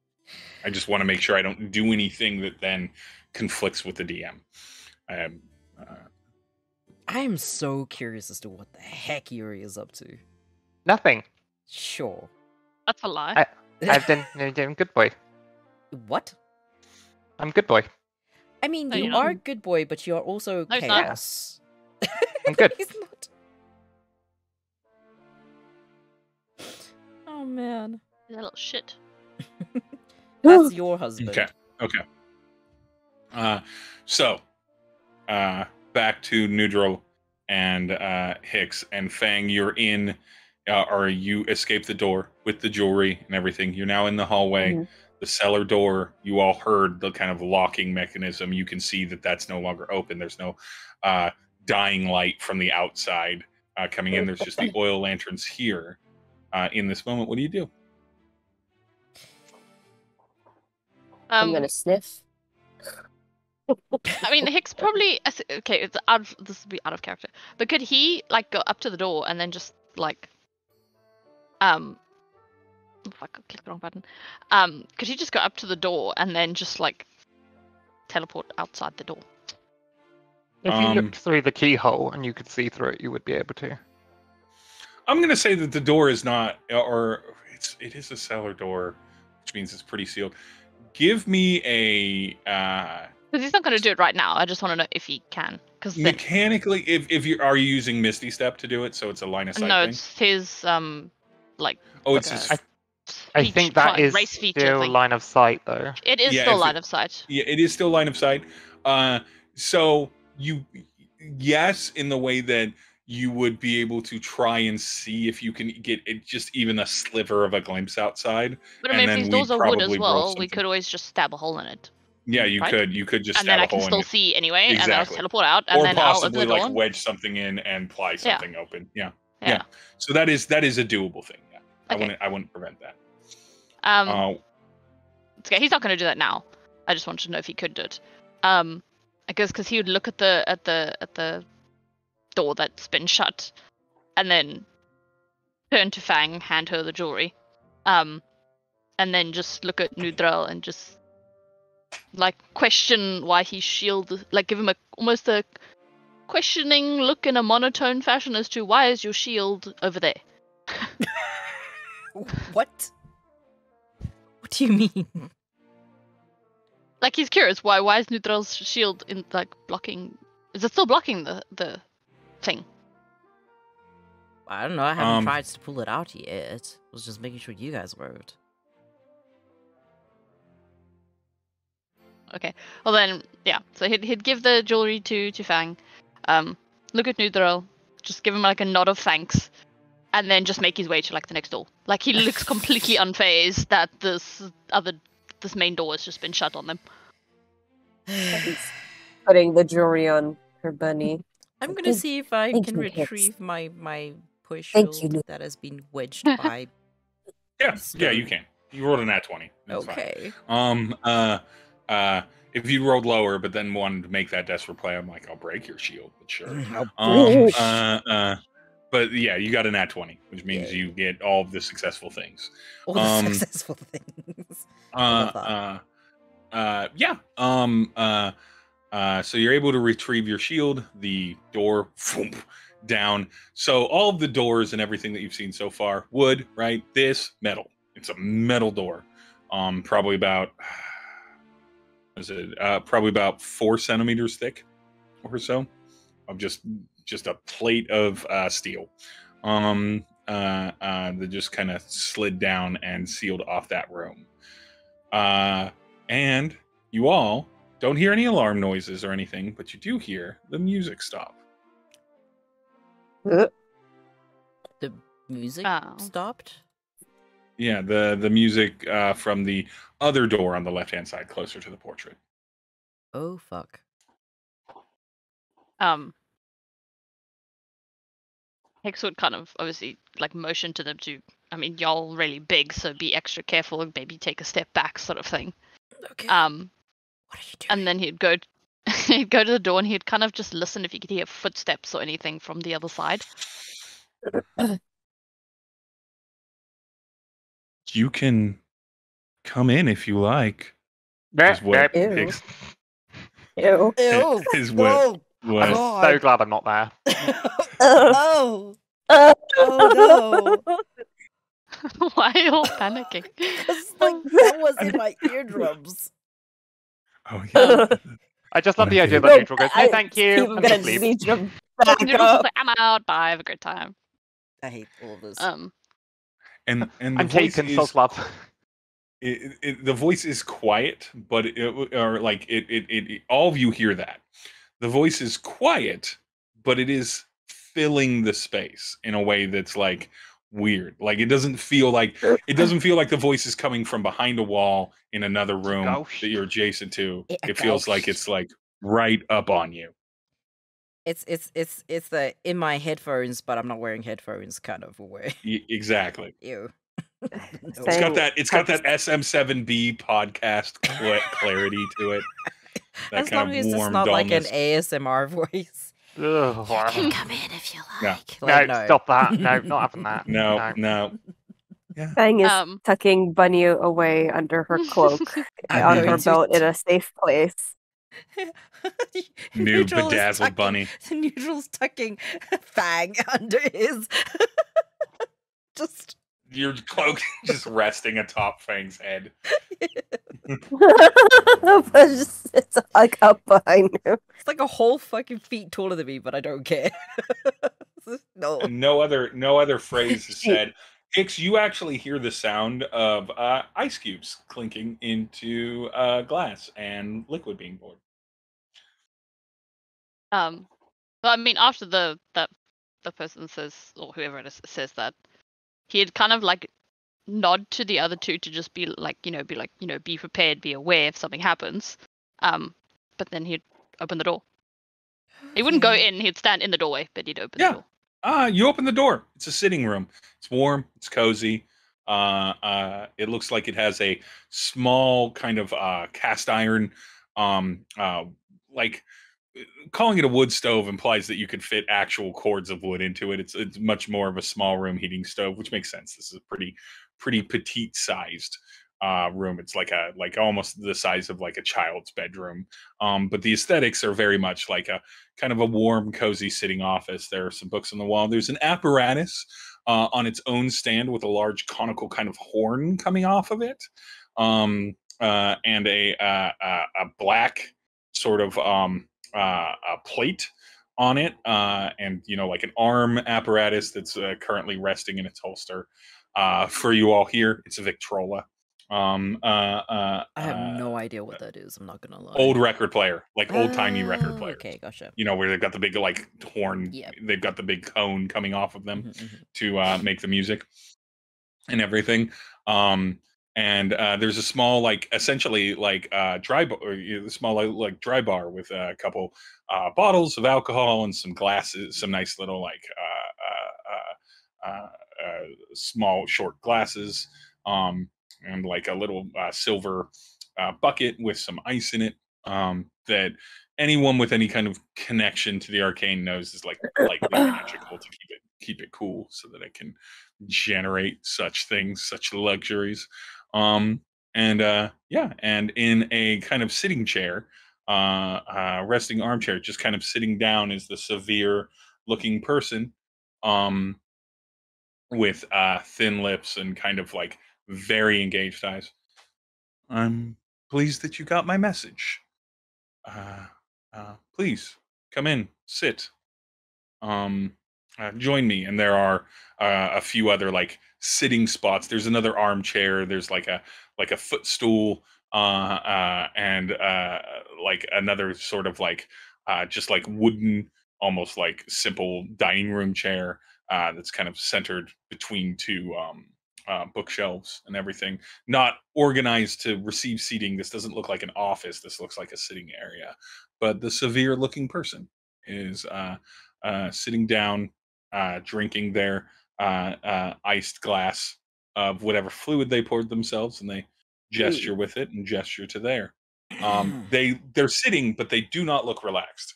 I just want to make sure I don't do anything that then conflicts with the DM. I am so curious as to what the heck Yuri is up to. Nothing. Sure. That's a lie. I've been good boy. What? I'm good boy. I mean, No, you you're are not. a good boy, but you are also No, he's not. chaos. I'm good. He's not. Oh man, He's a little shit. that's your husband. Okay. So, back to Nhudrel and Hicks and Fang. You're in, or you escape the door with the jewelry and everything. You're now in the hallway. Mhm. The cellar door, you all heard the kind of locking mechanism. You can see that that's no longer open. There's no dying light from the outside coming in. There's just the oil lanterns here. In this moment, what do you do? I'm gonna sniff. I mean, Hicks probably okay. It's out. This would be out of character. But could he like go up to the door and then just like, fuck, I clicked the wrong button. Could he just go up to the door and then just like teleport outside the door? If you looked through the keyhole and you could see through it, you would be able to. I'm going to say that the door is not, or it is a cellar door, which means it's pretty sealed. Give me a Because he's not going to do it right now. I just want to know if he can. Because mechanically, if you are you using Misty Step to do it, so it's a line of sight no, thing. it's his like. Oh, it's like his. a I speech think that kind- is race feature still thing. line of sight, though. It is Yeah, still if line it- of sight. Yeah, it is still line of sight. So yes, in the way that you would be able to try and see if you can get it, just even a sliver of a glimpse outside. But I and mean, if then these we'd doors are wood as probably roll well, we something. could always just stab a hole in it. Yeah, you Right? could just And stab then I a can hole still in see anyway, and then I'll Exactly. teleport out, and or then I'll open possibly the door. like wedge something in and ply something open. Yeah. Yeah. So that is a doable thing. Yeah, Okay. I wouldn't prevent that. Okay, he's not going to do that now. I just wanted to know if he could do it. I guess because he would look at the door that's been shut, and then turn to Fang, hand her the jewelry, and then just look at Nhudrel and just like question why he's shielded, like give him almost a questioning look in a monotone fashion as to why is your shield over there. What? What do you mean? Like he's curious why is Nhudrel's shield in like blocking? Is it still blocking the thing? I don't know. I haven't Um, tried to pull it out yet. I was just making sure you guys weren't. Okay. Well then, yeah. So he'd give the jewelry to Fang. Look at Nhudrel, just give him like a nod of thanks, and then just make his way to like the next door. Like he looks completely unfazed that this main door has just been shut on them. Putting the jewelry on her bunny. I'm gonna Thank- see if I thank can you, Hicks. retrieve my push Thank shield you. that has been wedged by. Yeah, you can. You rolled a nat 20. That's Okay. fine. If you rolled lower, but then wanted to make that desperate play, I'm like, I'll break your shield, but sure. But yeah, you got a nat 20, which means Yay. you get all of the successful things. All the Um, successful things. I love that. So you're able to retrieve your shield, the door down. So all of the doors and everything that you've seen so far, wood, right? This metal It's a metal door, probably about probably about 4 centimeters thick or so, of just a plate of steel that just kind of slid down and sealed off that room. And you all don't hear any alarm noises or anything, but you do hear the music stop. The music Oh. stopped? Yeah, the music from the other door on the left-hand side, closer to the portrait. Oh, fuck. Hex would kind of obviously like motion to them to, I mean, y'all really big, so be extra careful and maybe take a step back, sort of thing. Okay. What are you doing? And then he'd go to the door and he'd kind of just listen if he could hear footsteps or anything from the other side. You can come in if you like. Is what Ew. Hicks Ew. Ew. is what I'm God. so glad I'm not there. Oh. Oh, no. Why are you all panicking? It's like that was in my eardrums. Oh yeah. I just love the idea Okay. that Nhudrel goes, no, thank you, People and gonna just leave. need you to So back Noodle's just up. like, I'm out, bye, have a great time. I hate all of this. And the I'm voice taken, is so love. the voice is quiet, but all of you hear that. The voice is quiet, but it is filling the space in a way that's like weird. Like it doesn't feel like the voice is coming from behind a wall in another room Ghost. that you're adjacent to. A It feels like ghost. it's like right up on you. It's the in my headphones, but I'm not wearing headphones kind of a way. Exactly. Ew. No. It's got that SM7B podcast clarity to it. That As kind long of as it's warm not like an dullness. ASMR voice. Ugh. Come in if you No. like. No, Like, no. stop that. No, not having that. No. Yeah. Fang is Um, tucking Bunny away under her cloak I'm on going her to belt in a safe place. New Nhudrel is bedazzled tucking- bunny. Nhudrel's tucking Fang under his. Just. Your cloak just resting atop Fang's head. But it's like up behind him. It's like a whole fucking feet taller than me, but I don't care. No. And no other phrase is said. Hicks, you actually hear the sound of ice cubes clinking into glass and liquid being poured. But I mean, after the person says, or whoever it is says that, he'd kind of like nod to the other two to just be like, be prepared, be aware if something happens. But then he'd open the door. He wouldn't go in; he'd stand in the doorway, but he'd open the door. You open the door. It's a sitting room. It's warm. It's cozy. It looks like it has a small kind of cast iron, like calling it a wood stove implies that you could fit actual cords of wood into it. It's much more of a small room heating stove, which makes sense. This is a pretty petite sized room. It's like almost the size of like a child's bedroom. But the aesthetics are very much like a kind of a warm, cozy sitting office. There are some books on the wall. There's an apparatus on its own stand with a large conical kind of horn coming off of it, and a black sort of a plate on it, and like an arm apparatus that's currently resting in its holster. For you all here, it's a Victrola. I have no idea what that is. I'm not gonna lie. Old record player, like old timey record player. Okay, gotcha. Where they've got the big like horn. Yep. They've got the big cone coming off of them Mhm. to make the music and everything. And there's a small, like, essentially, like, dry bar, small, like, dry bar with a couple bottles of alcohol and some glasses, some nice little, like, small, short glasses, and, like, a little silver bucket with some ice in it that anyone with any kind of connection to the arcane knows is, like, lightly magical to keep it cool so that it can generate such things, such luxuries. And in a kind of sitting chair, resting armchair, just kind of sitting down is the severe looking person, with thin lips and kind of like very engaged eyes. I'm pleased that you got my message. Please come in, sit. Join me. And there are a few other like sitting spots. There's another armchair. There's like a footstool, and like another sort of like just like wooden, almost like simple dining room chair that's kind of centered between two bookshelves and everything. Not organized to receive seating. This doesn't look like an office. This looks like a sitting area. But the severe looking person is sitting down, drinking their iced glass of whatever fluid they poured themselves, and they gesture with it and gesture to there. They're sitting, but they do not look relaxed.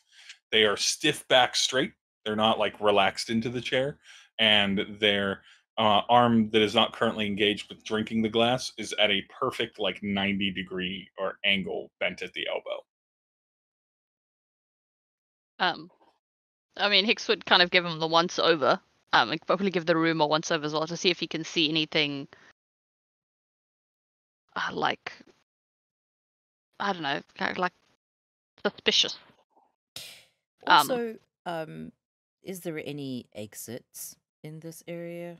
They are stiff back straight. They're not like relaxed into the chair, and their arm that is not currently engaged with drinking the glass is at a perfect like 90-degree or angle bent at the elbow. I mean, Hicks would kind of give him the once over. And probably give the room a once over as well to see if he can see anything like, I don't know, kind of like suspicious. Also, is there any exits in this area?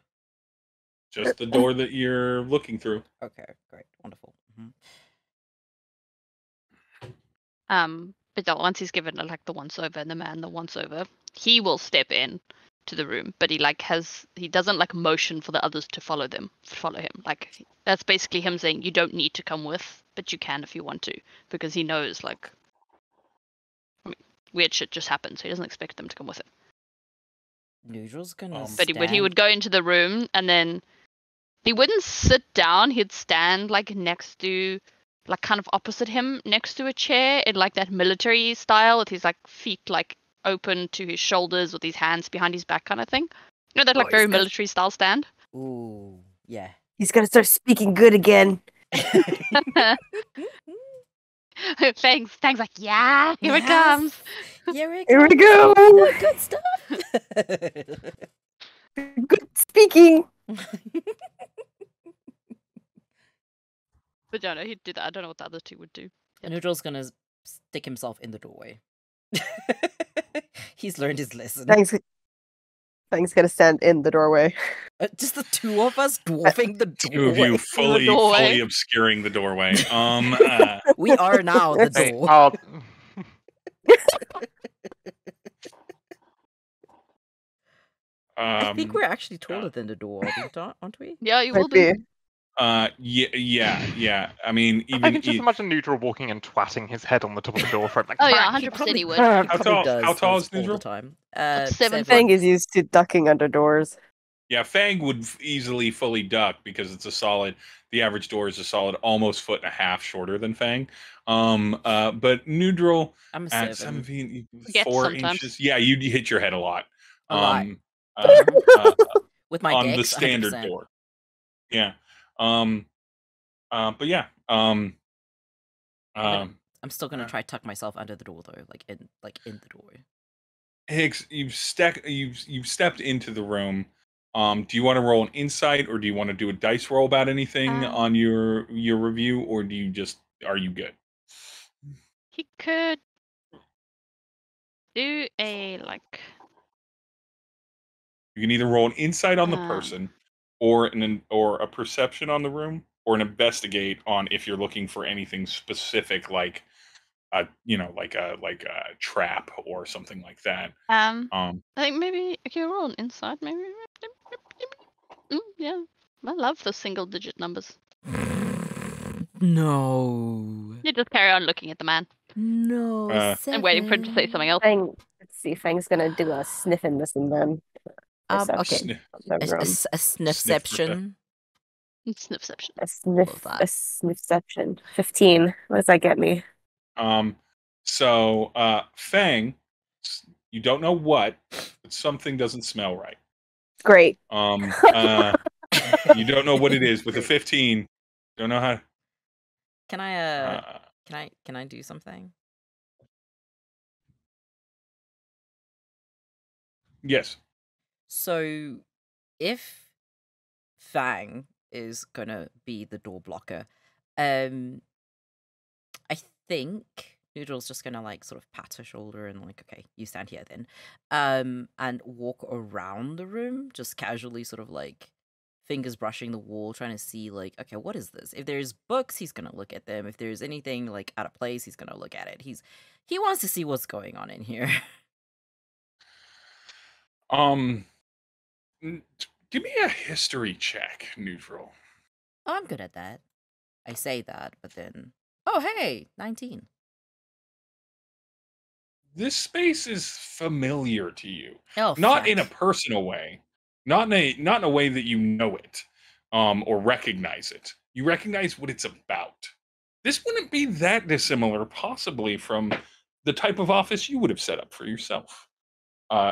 Just the door that you're looking through. Okay, great, wonderful. But once he's given like the once over and the man the once over, he will step in to the room, but he doesn't like motion for the others to follow him. Like that's basically him saying you don't need to come with, but you can if you want to, because he knows like weird shit just happens, so he doesn't expect them to come with him. Nhudrel's gonna But he would go into the room and then he wouldn't sit down, he'd stand like next to, like kind of opposite him next to a chair in like that military style with his like feet like open to his shoulders with his hands behind his back kind of thing. You know that like very military style stand? Ooh, yeah. He's gonna start speaking good again. Fang's like, yeah, here it comes. Here we go. Good stuff. Good speaking. But yeah, no, he'd do that. I don't know what the other two would do. Nhudrel's gonna stick himself in the doorway. He's learned his lesson. Fang's gonna stand in the doorway. Just the two of us dwarfing the doorway. Two of you fully obscuring the doorway. We are now the door. I think we're actually taller than the door, aren't we? Yeah, you will be. Yeah. I mean, even I can just imagine Nhudrel walking and twatting his head on the top of the door frame. Like, oh yeah, 100% he would. How tall is all the Nhudrel? time? 7 Fang is used to ducking under doors. Yeah, Fang would easily fully duck because it's the average door is a solid almost 1.5 feet shorter than Fang. But Nhudrel I'm a at 7. 4 inches. Yeah, you hit your head a lot. A lot. With my on dex, the standard 100%. door. Yeah. But yeah. I'm still gonna try to tuck myself under the door though, like in the door. Higgs, you've stepped into the room. Do you want to roll an insight, or do you want to do a dice roll about anything on your review, or are you good? He could do a like. You can either roll an insight on the person, or a perception on the room, or an investigate on if you're looking for anything specific, like a trap or something like that. I think maybe roll an insight, maybe. Yeah, I love the single-digit numbers. No. You just carry on looking at the man. No. And waiting for him to say something else. Let's see. Fang's gonna do a sniff and listen then. Okay. A sniffception. Sniffception. A sniffception. 15. What does that get me? So Fang, you don't know what, but something doesn't smell right. Great. You don't know what it is with a 15. Don't know how. Can I do something? Yes. So, if Fang is gonna be the door blocker. I think Nhudrel's just gonna like sort of pat her shoulder and like, okay, you stand here then. And walk around the room, just casually sort of like fingers brushing the wall, trying to see like, okay, what is this? If there's books, he's gonna look at them. If there's anything like out of place, he's gonna look at it. He wants to see what's going on in here. Give me a history check, Nhudrel. Oh, I'm good at that. I say that, but then, oh hey, 19. This space is familiar to you. Oh, Not in a fuck. personal way, not in a way that you know it, or recognize it. You recognize what it's about. This wouldn't be that dissimilar, possibly, from the type of office you would have set up for yourself.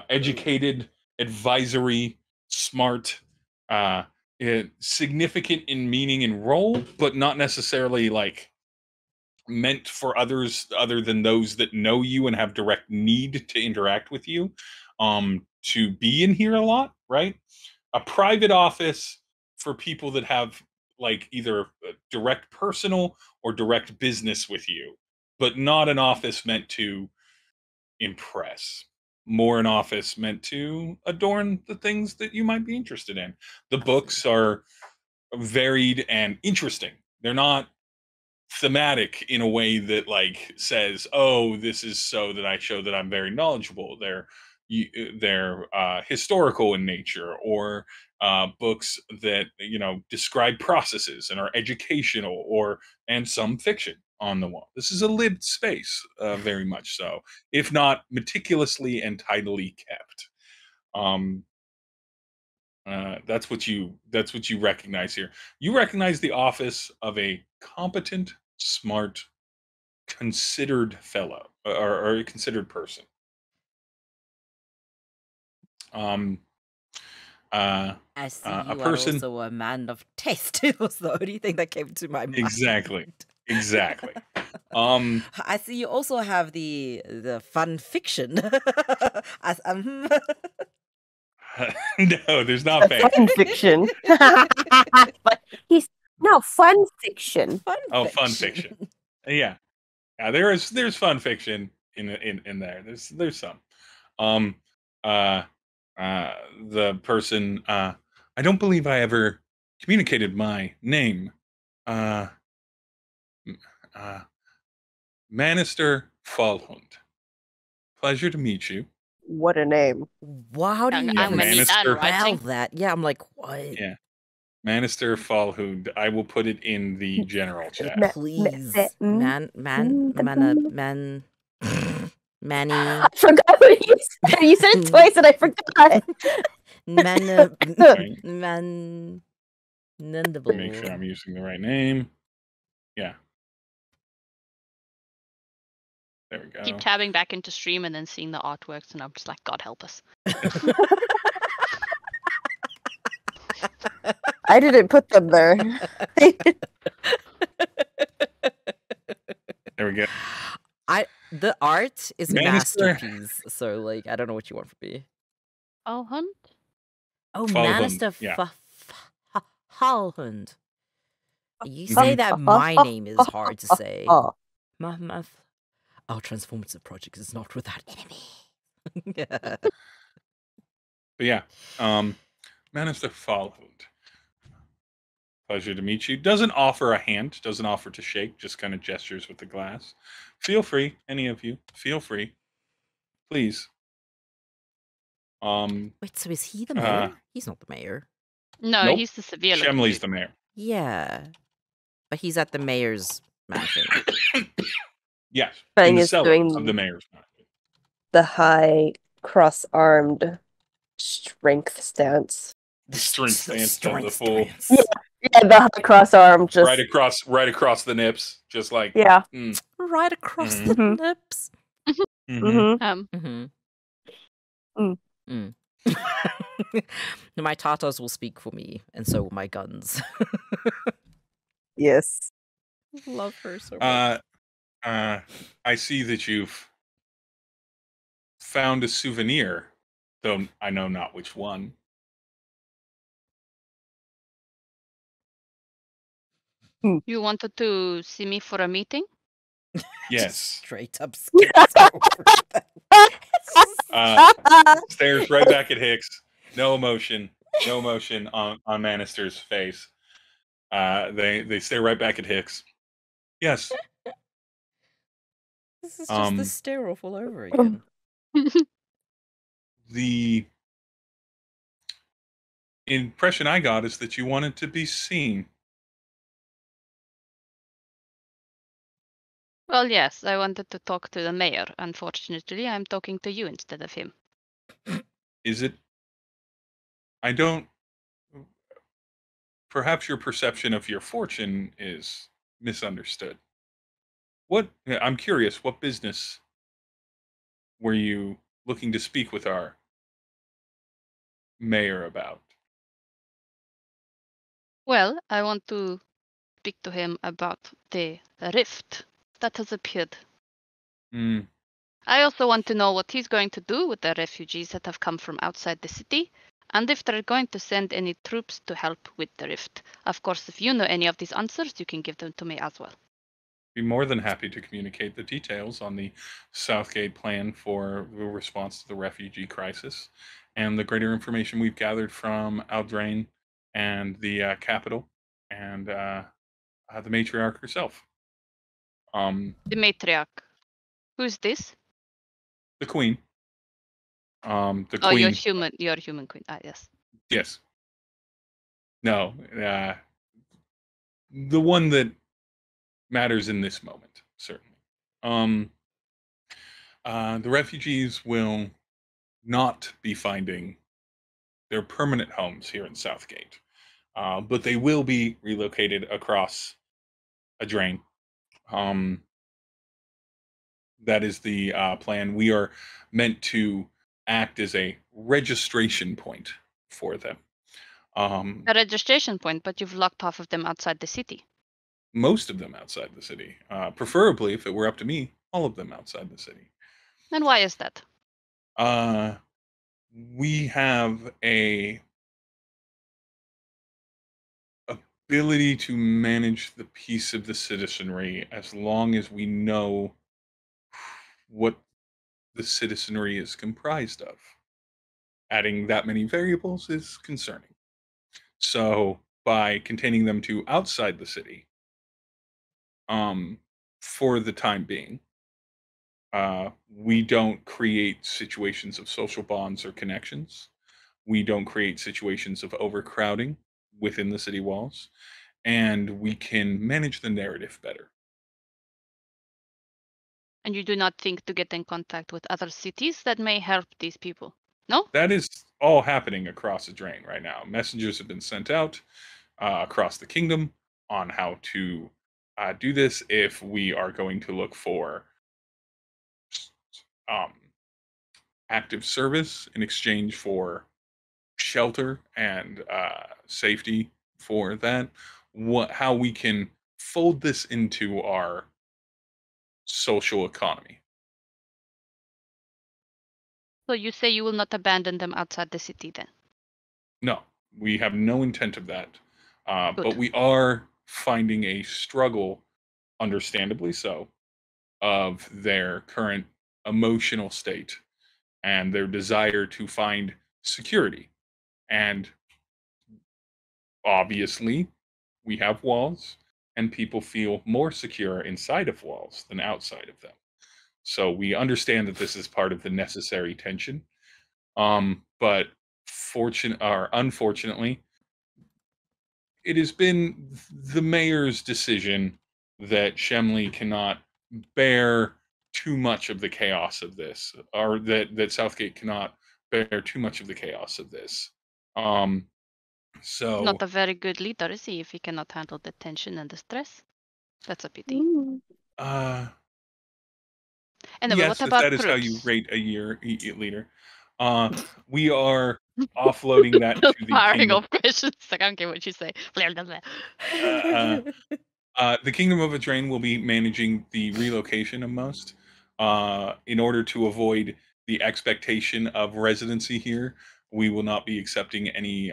Educated, advisory, smart, significant in meaning and role, but not necessarily like meant for others other than those that know you and have direct need to interact with you, to be in here a lot, right? A private office for people that have like either a direct personal or direct business with you, but not an office meant to impress. More an office meant to adorn the things that you might be interested in. The books are varied and interesting. They're not thematic in a way that like says, oh, this is so that I show that I'm very knowledgeable. They're historical in nature, or books that describe processes and are educational, and some fiction on the wall. This is a lived space, very much so, if not meticulously and tidily kept. That's what you recognize here. You recognize the office of a competent, smart, considered fellow, or a considered person. I see A you are person. also a man of taste. It was the only thing that came to my mind. Exactly. I see you also have the fun fiction. No, there's not Fun fiction. Fun fiction. Fun fiction. Yeah. There's fun fiction in there. There's some. The person, I don't believe I ever communicated my name. Manister Fallhund. Pleasure to meet you. What a name. Wow, how do you I'm gonna need that in spell writing. that? Yeah, I'm like, what? Yeah. Manister Fallhund. I will put it in the general chat. Please. Manny. Manny. I forgot what you said. You said it twice and I forgot. Make sure I'm using the right name. Yeah. There we go. Keep tabbing back into stream and then seeing the artworks, and I'm just like, God help us. I didn't put them there. There we go. The art is Manister. masterpiece. So like, I don't know what you want from me. Oh, Hunt? Oh, Fallhund, Manister yeah. Fallhund. You say that my name is hard to say. Our transformative project is not without enemy. But yeah, Manister Fallhund. Pleasure to meet you. Doesn't offer a hand, doesn't offer to shake, just kind of gestures with the glass. Feel free, any of you, feel free. Please. Wait, so is he the mayor? He's not the mayor. No, Nope. he's the severe. Shemley's the mayor. Yeah. But he's at the mayor's mansion. Yes. Fang in the is cellar doing of the mayor's mansion. the high cross-armed strength stance. The strength stance down the full. Yeah, the high cross-arm just Right across the nips. Just like yeah. Right across the nips. Mm-hmm. My tatas will speak for me, and so will my guns. Yes. Love her so much. I see that you've found a souvenir, though I know not which one. You wanted to see me for a meeting? Yes. Straight up skips over that. Stares right back at Hicks. No emotion. No emotion on Manister's face. They stare right back at Hicks. Yes. This is just the stare off all over again. The impression I got is that you wanted to be seen. Well, yes, I wanted to talk to the mayor. Unfortunately, I'm talking to you instead of him. Is it? I don't. Perhaps your perception of your fortune is misunderstood. I'm curious, what business were you looking to speak with our mayor about? Well, I want to speak to him about the rift that has appeared. Hmm. I also want to know what he's going to do with the refugees that have come from outside the city, and if they're going to send any troops to help with the rift. Of course, if you know any of these answers, you can give them to me as well. Be more than happy to communicate the details on the Southgate plan for the response to the refugee crisis and the greater information we've gathered from Aldrain and the capital and the matriarch herself. The matriarch. Who's this? The queen. The Oh, queen. You're human queen. Ah, yes. Yes. No. The one that matters in this moment, certainly. The refugees will not be finding their permanent homes here in Southgate, but they will be relocated across a drain. That is the plan. We are meant to act as a registration point for them. A registration point, but you've locked half of them outside the city. Most of them outside the city. Preferably, if it were up to me, all of them outside the city. And why is that? We have a ability to manage the peace of the citizenry as long as we know what the citizenry is comprised of. Adding that many variables is concerning. So by containing them to outside the city, for the time being, we don't create situations of social bonds or connections. We don't create situations of overcrowding within the city walls, and we can manage the narrative better. And you do not think to get in contact with other cities that may help these people? No? That is all happening across the drain right now. Messengers have been sent out across the kingdom on how to do this if we are going to look for active service in exchange for shelter and safety for that. How we can fold this into our social economy. So you say you will not abandon them outside the city then? No, we have no intent of that. But Good. we are finding a struggle, understandably so, of their current emotional state and their desire to find security. And obviously, we have walls, and people feel more secure inside of walls than outside of them. So we understand that this is part of the necessary tension. But unfortunately, it has been the mayor's decision that Shemley cannot bear too much of the chaos of this, or that Southgate cannot bear too much of the chaos of this. So Not a very good leader, is he, if he cannot handle the tension and the stress? That's a pity. Anyway, yes, what if about that is how you troops? rate a leader, we are offloading that to the Firing kingdom. off questions. I don't care what you say. Blah, blah, blah. The Kingdom of Adrain will be managing the relocation of most, in order to avoid the expectation of residency here. We will not be accepting any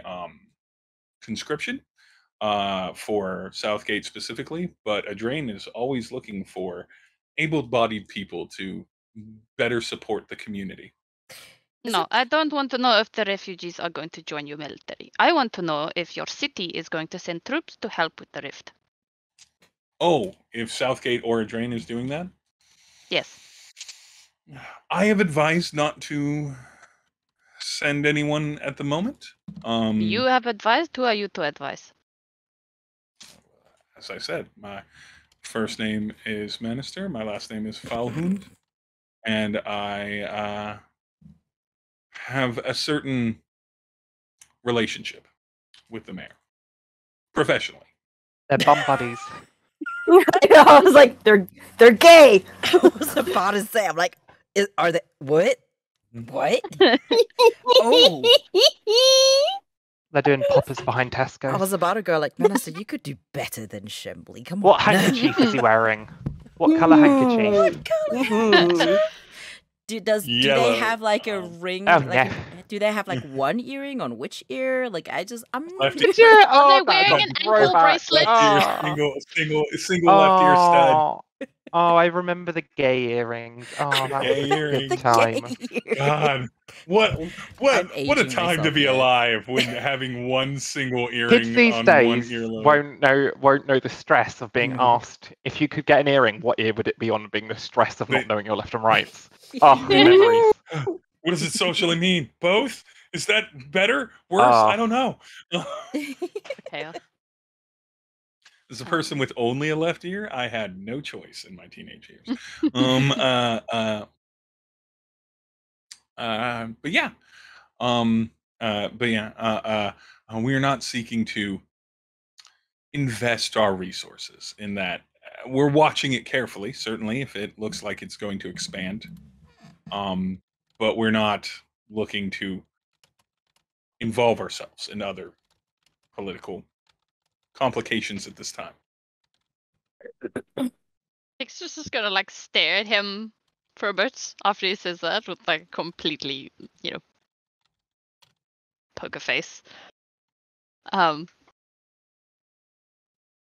conscription. for Southgate specifically, but Adrain is always looking for able-bodied people to better support the community. No, I don't want to know if the refugees are going to join your military. I want to know if your city is going to send troops to help with the rift. Oh, if Southgate or Adrain is doing that? Yes. I have advised not to send anyone at the moment. You have advised? Who are you to advise? As I said, my first name is Manister, my last name is Falhund, and I have a certain relationship with the mayor, professionally. They're bum buddies. I know, I was like, they're gay. I was about to say, I'm like, are they what? What? Oh, They're doing poppers behind Tesco. I was about to go like, Minister, you could do better than Shembly. Come What on. handkerchief is he wearing? What colour handkerchief? Do they Yellow. have like a ring? Oh, like, no. do they have like one earring on which ear? Like, I'm Left not. ear. Are they wearing an ankle bracelet? Left ear, single left ear stud. Oh, I remember the gay earrings. Oh, that was Gay a earrings. good time. God, what I'm a aging time to myself be yet. alive when having one single Kids earring these on one days earlobe. won't know the stress of being asked if you could get an earring. What ear would it be on? Being the stress of not knowing your left and rights. Oh, memories. What does it socially mean? Both? Is that better? Worse? Ah. I don't know. Chaos. As a person with only a left ear, I had no choice in my teenage years. But yeah, we're not seeking to invest our resources in that. We're watching it carefully, certainly, if it looks like it's going to expand. But we're not looking to involve ourselves in other political complications at this time. Dexter's just gonna like stare at him for a bit after he says that with like completely, poker face. And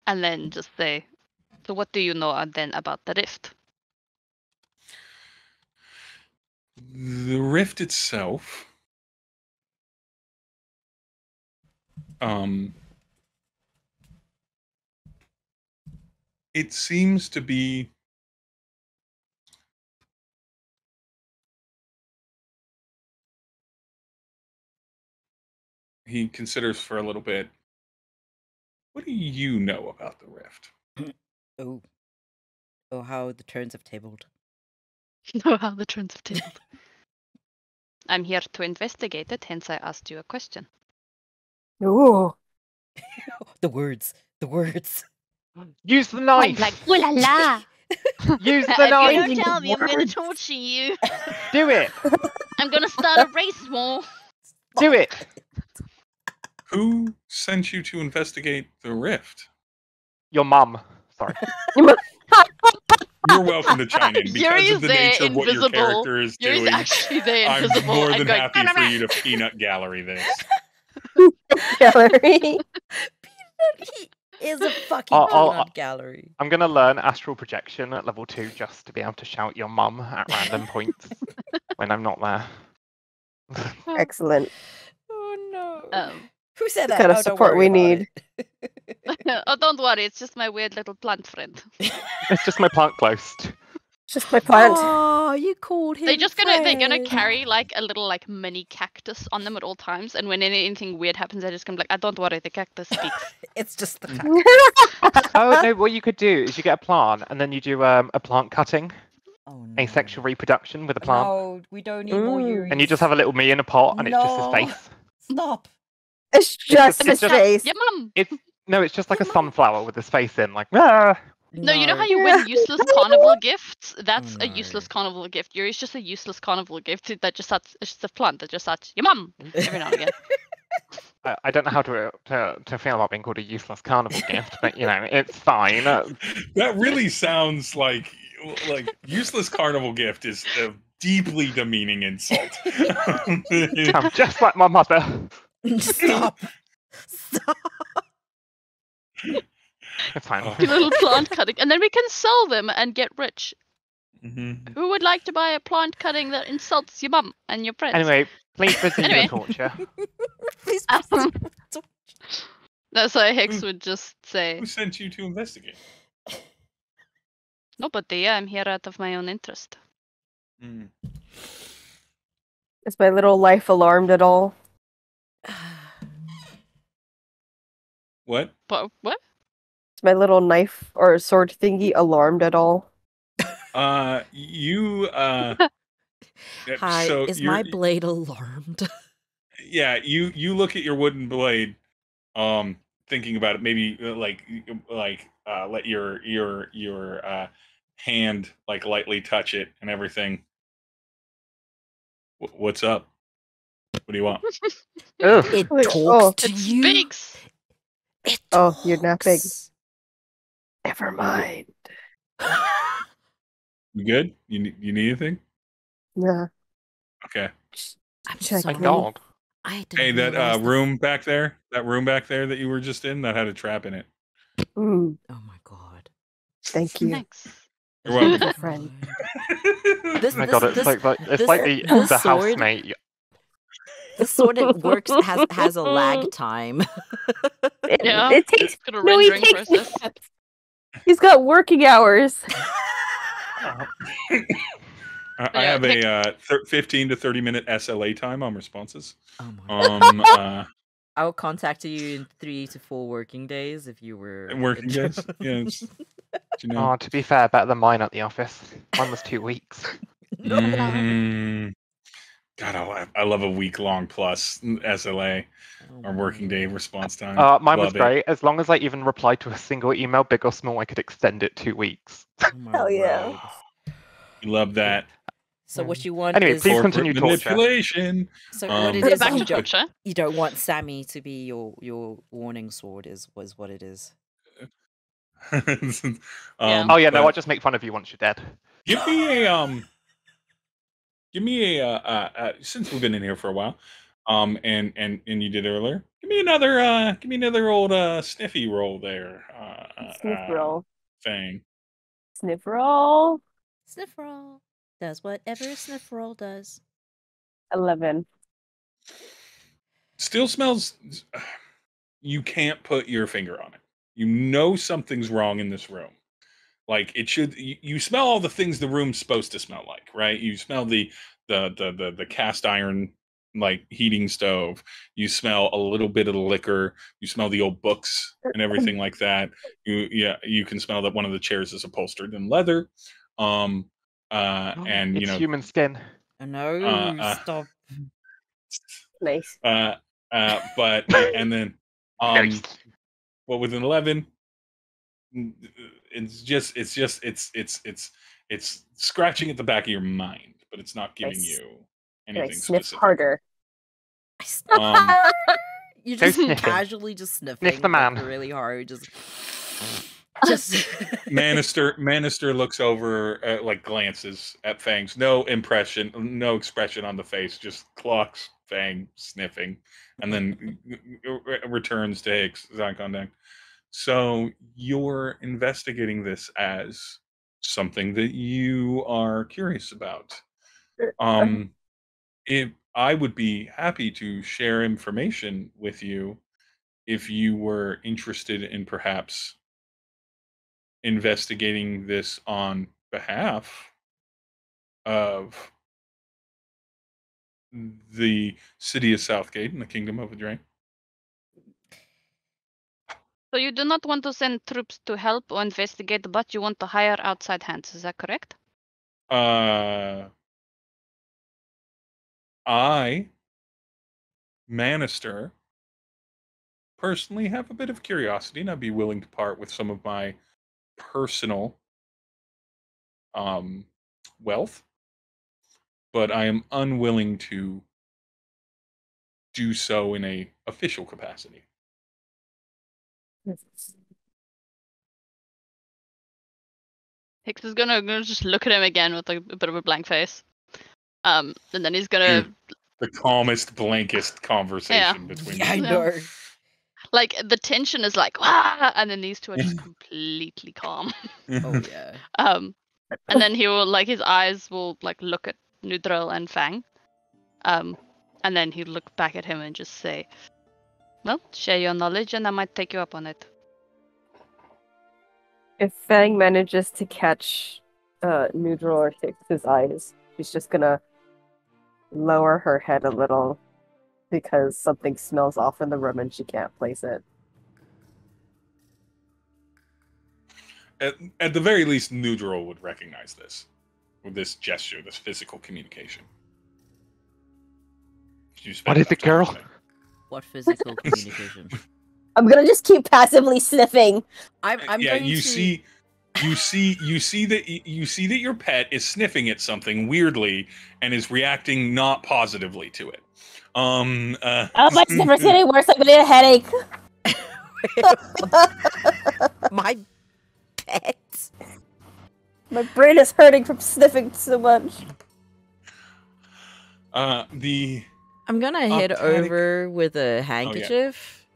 then just say, so what do you know then about the rift? The rift itself, it seems to be he considers for a little bit. What do you know about the rift? Oh, how the turns have tabled. Know how the turns have tabled. I'm here to investigate it, hence I asked you a question. Ooh. The words. Use the I'm knife. like, ooh la la! Use the If you knife. don't tell me, I'm gonna torture you. Do it. I'm gonna start a race war. Do it. Who sent you to investigate the rift? Your mum. Sorry. You're welcome to chime in because Yuri's of the there, nature of what your invisible. character is Yuri's doing. actually there, I'm invisible, more and than going, happy for you to peanut gallery this. Gallery. He is a fucking I'll- peanut gallery. I'm gonna learn astral projection at level 2 just to be able to shout your mum at random points when I'm not there. Excellent. Oh no. Who said The that? kind of Oh, don't support worry we about need. it. oh, don't worry, it's just my weird little plant friend. It's just my plant ghost. It's just my plant. Oh, you called him. They're gonna friend. carry like a little like mini cactus on them at all times, and when anything weird happens, they're just gonna be like, "I don't worry, the cactus speaks." It's just the Oh no! What you could do is you get a plant and then you do a plant cutting, Oh no. asexual reproduction with a plant, No, we don't need more Mm. Yuri. and you just have a little me in a pot and it's just No. his face. Stop. It's just his just- face. Yeah, mum. It's just like a sunflower with his face in, like ah. No, you know how you win useless carnival gifts? That's a no. useless carnival gift. Yuri's just a useless carnival gift that just starts. It's just a plant that just starts. Your mum every now and again. I don't know how to feel about being called a useless carnival gift, but it's fine. That really sounds like useless carnival gift is a deeply demeaning insult. I'm just like my mother. Stop. Stop. It's fine. Do a little plant cutting, and then we can sell them and get rich. Mm-hmm. Who would like to buy a plant cutting that insults your mum and your friends? Anyway, please proceed Anyway. with torture. Please, Um, That's why Hicks would just say, Who sent you to investigate? nobody, I'm here out of my own interest. Mm. Is my little life alarmed at all? What? But what? Is my little knife or sword thingy alarmed at all? You Hi, so is you're- my blade alarmed? Yeah, you look at your wooden blade, thinking about it. Maybe let your hand like lightly touch it and everything. What's up? What do you want? Ugh. It Like, talks oh. to It you. speaks! It Oh, you're napping. talks. Never mind. You good? You need anything? Nah. Okay. I'm Check Thank sorry. God. I didn't Hey, that realize room back there, that you were just in, that had a trap in it. Mm, Oh my god. thank you. Thanks. You're welcome. Beautiful friend. This, Oh my God, it's this, like it's this- like the this the sword- housemate. the sword it works has a lag time. Yeah, It takes. it's got a No, he rendering takes process. naps. He's got working hours. I Yeah, have a 15 to 30 minute SLA time on responses. Oh my god. Um, I'll contact you in 3 to 4 working days if you were working days. interested. Yes. You know. Oh, to be fair, better than mine at the office. Mine was 2 weeks. No. Mm. God, I love a week long plus SLA Oh or my working day lord. response time. Mine was Love it. great. As long as I even replied to a single email, big or small, I could extend it 2 weeks. Oh my Hell yeah. word. You love that. So what you want Anyway, is please Corporate continue torture. manipulation. so what it Um, is Back to you don't, torture. you don't want Sammy to be your warning sword was what it is. Yeah. Oh yeah, no, but I'll just make fun of you once you're dead. give me a since we've been in here for a while, and you did earlier. Give me another old sniffy roll there. Sniff roll. Fang. Sniff roll. Sniff roll does whatever a sniff roll does. 11. Still smells. You can't put your finger on it. You know something's wrong in this room. Like it should. You smell all the things the room's supposed to smell like, right? You smell the cast iron like heating stove. You smell a little bit of the liquor. You smell the old books and everything like that. You can smell that one of the chairs is upholstered in leather. And It's human skin. Oh no, stop. Nice. But and then Nice. well, with an 11, it's scratching at the back of your mind, but it's not giving Nice. you And I anything sniff specific. harder. You're Go just sniffing. casually just sniffing the man. like, really hard. Just Manister looks over, like glances at Fang's. No expression on the face. Just clocks Fang sniffing, and then returns to Hicks eye contact. So you're investigating this as something that you are curious about. If I would be happy to share information with you if you were interested in perhaps investigating this on behalf of the city of Southgate and the Kingdom of the Drain. So you do not want to send troops to help or investigate, but you want to hire outside hands. Is that correct? I, Manister, personally have a bit of curiosity, and I'd be willing to part with some of my personal wealth, but I am unwilling to do so in a official capacity. Hicks is gonna just look at him again with a bit of a blank face. And then he's gonna The calmest, blankest conversation between I you. know. Like the tension is like, ah, and then these two are just completely calm. Oh yeah. And then he will like his eyes will like look at Nhudrel and Fang, and then he'll look back at him and just say, "Well, share your knowledge, and I might take you up on it." If Fang manages to catch Nhudrel or Hix's eyes, she's just gonna lower her head a little because something smells off in the room and she can't place it. At the very least, Nhudrel would recognize this with this gesture, this physical communication. What is it, girl? What physical communication? I'm gonna just keep passively sniffing. I'm yeah, going you to... see that your pet is sniffing at something weirdly and is reacting not positively to it. Oh, my sniffer's getting worse. I'm gonna get a headache. My pet. My brain is hurting from sniffing so much. I'm gonna head over with a handkerchief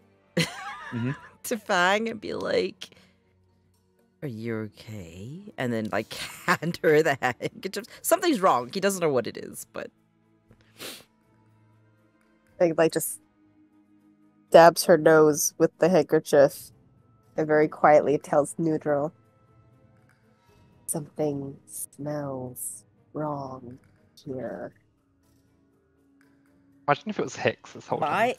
to Fang and be like, "Are you okay?" And then like hand her the handkerchief. Something's wrong. He doesn't know what it is, but Like just dabs her nose with the handkerchief and very quietly tells Nhudrel, "Something smells wrong here." Imagine if it was Hicks this whole time.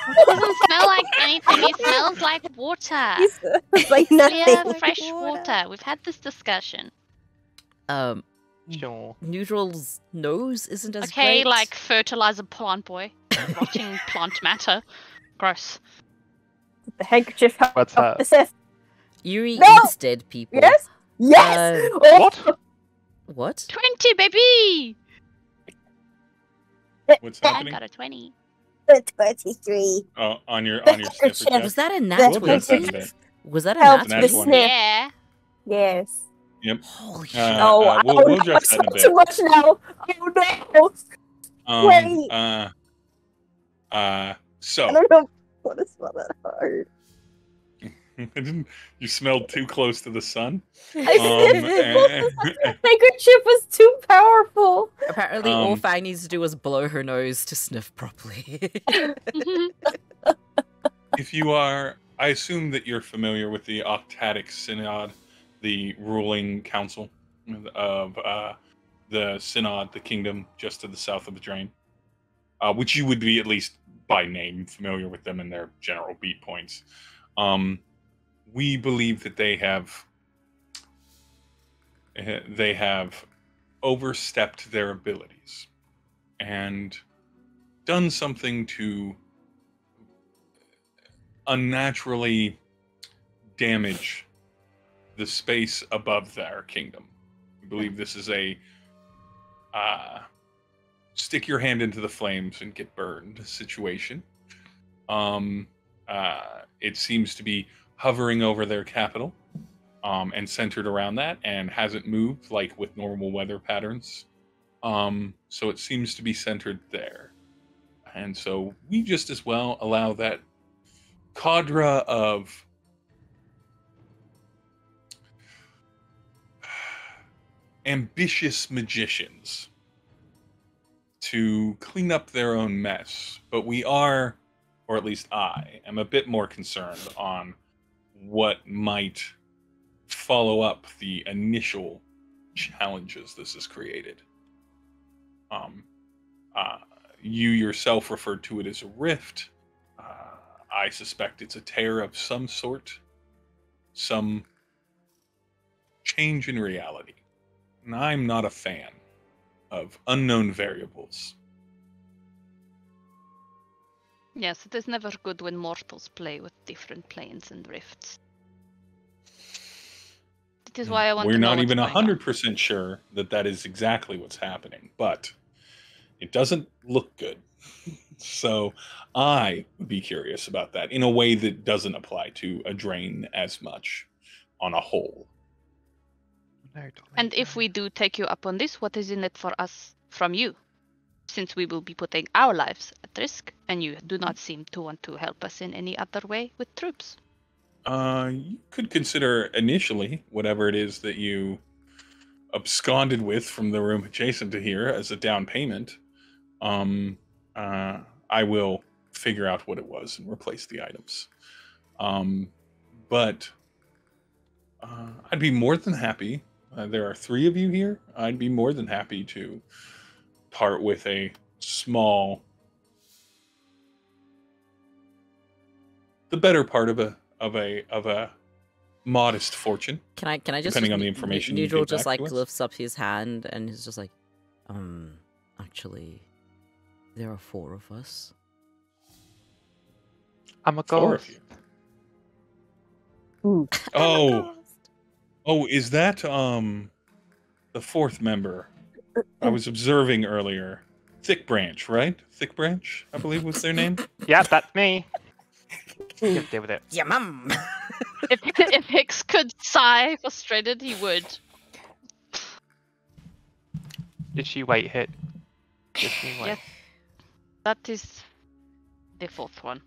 It doesn't smell like anything. It smells like water. It's like nothing. Clear, fresh water. We've had this discussion. Sure. Nhudrel's nose isn't as Okay, great. like fertilizer plant boy, rotting plant matter. Gross. The handkerchief What's that? the sniff. Yuri No! eats dead people. Yes? Yes! What? What? 20, baby! What's I happening? got a 20. 23. Oh, on your sniffer handkerchief. test? Was that a nat We'll address that in a 20? bit. Was that a Help nat the 20? sniff. Yeah. Yes. Yep. Holy shit. We'll address that in a bit. Too much now. Oh no. Wait. So I don't know what to smell that hard. you smelled too close to the sun. I sniffed. The handkerchief was too powerful. Apparently, all Fang needs to do is blow her nose to sniff properly. If you are, I assume that you're familiar with the Octatic Synod, the ruling council of the Synod, the kingdom just to the south of the Drain, which you would be at least by name familiar with them and their general beat points. We believe that they have overstepped their abilities and done something to unnaturally damage the space above their kingdom. We believe this is a stick your hand into the flames and get burned situation. It seems to be hovering over their capital and centered around that and hasn't moved like with normal weather patterns. So it seems to be centered there. And so we just as well allow that cadre of ambitious magicians to clean up their own mess. But we are, or at least I, am a bit more concerned on what might follow up the initial challenges this has created. You yourself referred to it as a rift. I suspect it's a tear of some sort, some change in reality. And I'm not a fan of unknown variables. Yes, it is never good when mortals play with different planes and rifts. That is why I want We're to know not what's even going on. 100% sure that that is exactly what's happening, but it doesn't look good. So I would be curious about that in a way that doesn't apply to a drain as much on a whole. No, darling, And if no. we do take you up on this, what is in it for us from you? since we will be putting our lives at risk, and you do not seem to want to help us in any other way with troops. You could consider initially whatever it is that you absconded with from the room adjacent to here as a down payment. I will figure out what it was and replace the items. But I'd be more than happy. There are 3 of you here. I'd be more than happy to part with a small, the better part of a modest fortune. Can I just depending on the information you Nhudrel get just back like to us? lifts up his hand and he's just like, actually, there are 4 of us. I'm a 4 ghost. of you. Oh, is that the 4th member? I was observing earlier. Thick Branch, right? Thick Branch, I believe was their name. Yeah, that's me. Just deal with it. Yeah, mum. If Hicks could sigh frustrated, he would. Did she wait hit? Did she wait? Yes. That is the 4th one.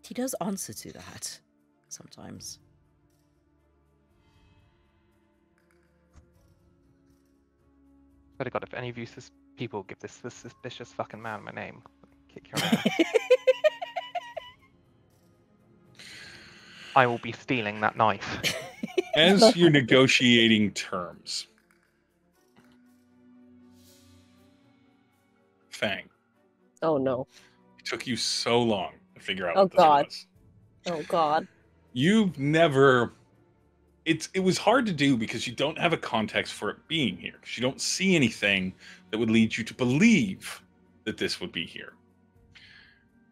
He does answer to that sometimes. Swear to God, if any of you people give this suspicious fucking man my name, kick your ass. I will be stealing that knife. As you're negotiating terms, Fang, Oh no. it took you so long to figure out Oh, what this God. was. Oh god. You've never. It was hard to do because you don't have a context for it being here. Because you don't see anything that would lead you to believe that this would be here.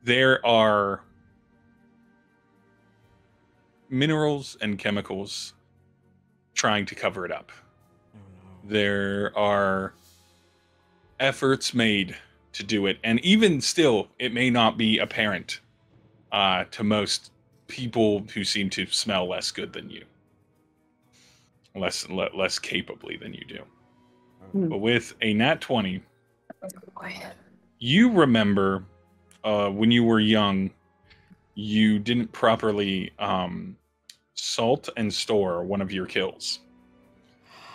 There are minerals and chemicals trying to cover it up. There are efforts made to do it, and even still, it may not be apparent to most people who seem to smell less good than you, less capably than you do. But with a nat 20, you remember when you were young, you didn't properly salt and store one of your kills.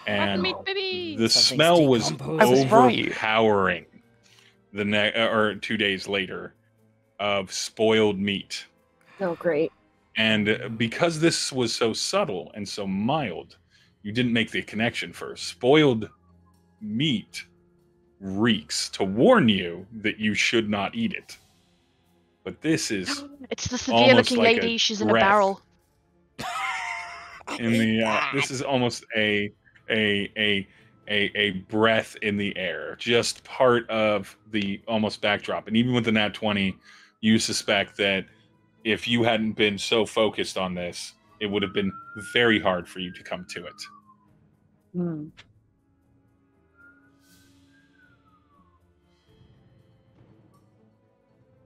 And Meat baby. the Something's smell was decomposed. I was right. overpowering or 2 days later of spoiled meat. Oh great. And because this was so subtle and so mild, you didn't make the connection first. Spoiled meat reeks to warn you that you should not eat it. But this is It's the severe-looking like a lady. She's in a breath. barrel. in the this is almost a breath in the air, just part of the almost backdrop. And even with the nat 20, you suspect that if you hadn't been so focused on this, it would have been very hard for you to come to it.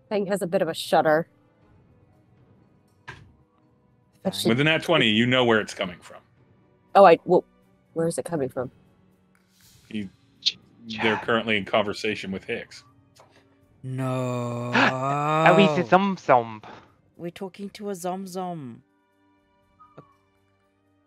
Fang has a bit of a shudder. With the nat 20, you know where it's coming from. Oh, well, where is it coming from? They're currently in conversation with Hicks. No. Oh, he's a zomb. We're talking to a zom.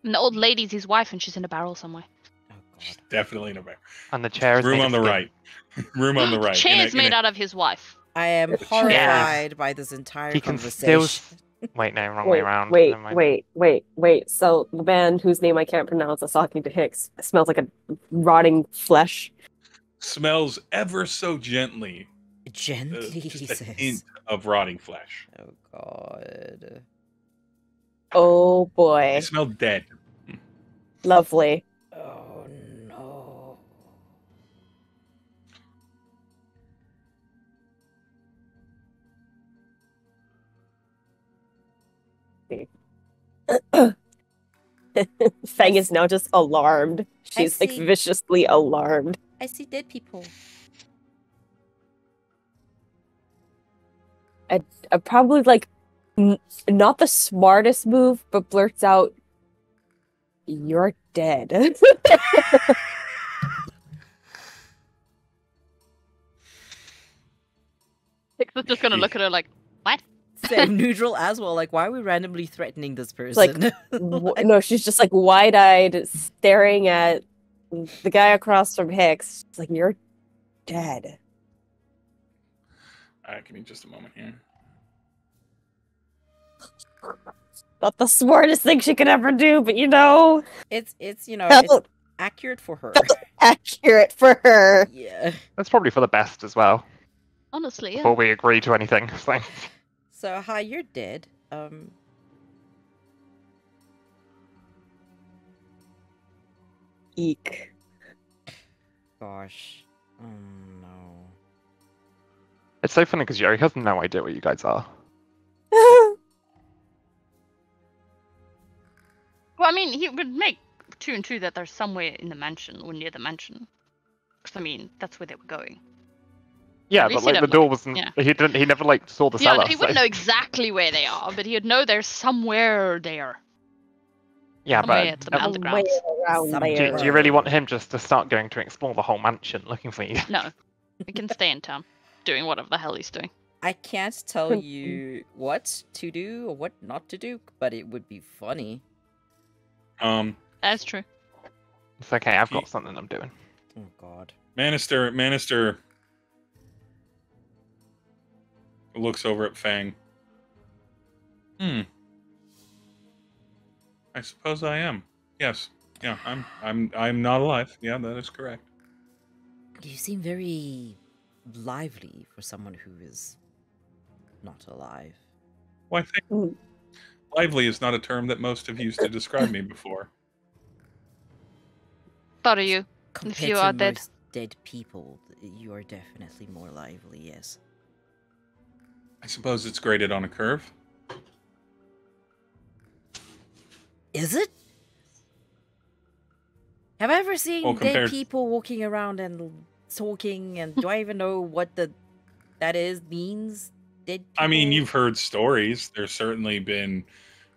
And the old lady's his wife, and she's in a barrel somewhere. Oh She's god. definitely in a bear. And the chair is Room made on of the skin. right. Room on the right. Chair's made out of his wife. I am horrified by this entire He can still. conversation. Wait, no, wrong way around. Wait, Never mind. wait. So the man whose name I can't pronounce is talking to Hicks. Smells like a rotting flesh. Smells ever so gently. Gently, he Just a says. hint of rotting flesh. Oh god. Oh boy. They smell dead. Lovely. Oh no. Fang is now just alarmed. She's like see. viciously alarmed. I see dead people. I probably like not the smartest move, but blurts out, You're dead. Hicks is just gonna look at her like, what? Same Nhudrel as well. Like, why are we randomly threatening this Like, person? No, she's just like wide-eyed, staring at the guy across from Hicks. She's like, you're dead. Give me just a moment here. Not the smartest thing she could ever do, but you know, it's you know, Hell- it's accurate for her. accurate for her. Yeah. That's probably for the best as well. Honestly, yeah. Before we agree to anything. So. So, hi, you're dead. Eek. Gosh. Oh no. It's so funny because Yuri has no idea where you guys are. Well, I mean, he would make 2 and 2 that they're somewhere in the mansion or near the mansion. Because, I mean, that's where they were going. Yeah, At least but like he'd the have, door like- wasn't. yeah. He didn't. He never like saw the Yeah, cellar. he so- wouldn't know exactly where they are, but he'd know they're somewhere there. Yeah, Somewhere but to the underground. Around Somewhere. there. do you really want him just to start going to explore the whole mansion looking for you? No, he can stay in town, doing whatever the hell he's doing. I can't tell you what to do or what not to do, but it would be funny. That's true. It's okay. I've got something I'm doing. Oh god. Manister looks over at Fang. I suppose I am. Yes. Yeah, I'm not alive. Yeah, that is correct. You seem very lively for someone who is not alive. Well, I think Mm. lively is not a term that most have used to describe me before. Thought of you. Compared you to are dead. most dead people, you are definitely more lively, yes. I suppose it's graded on a curve. Is it? Have I ever seen Well, dead compared- people walking around and talking, and do I even know what that means? Dead people? I mean, you've heard stories. There's certainly been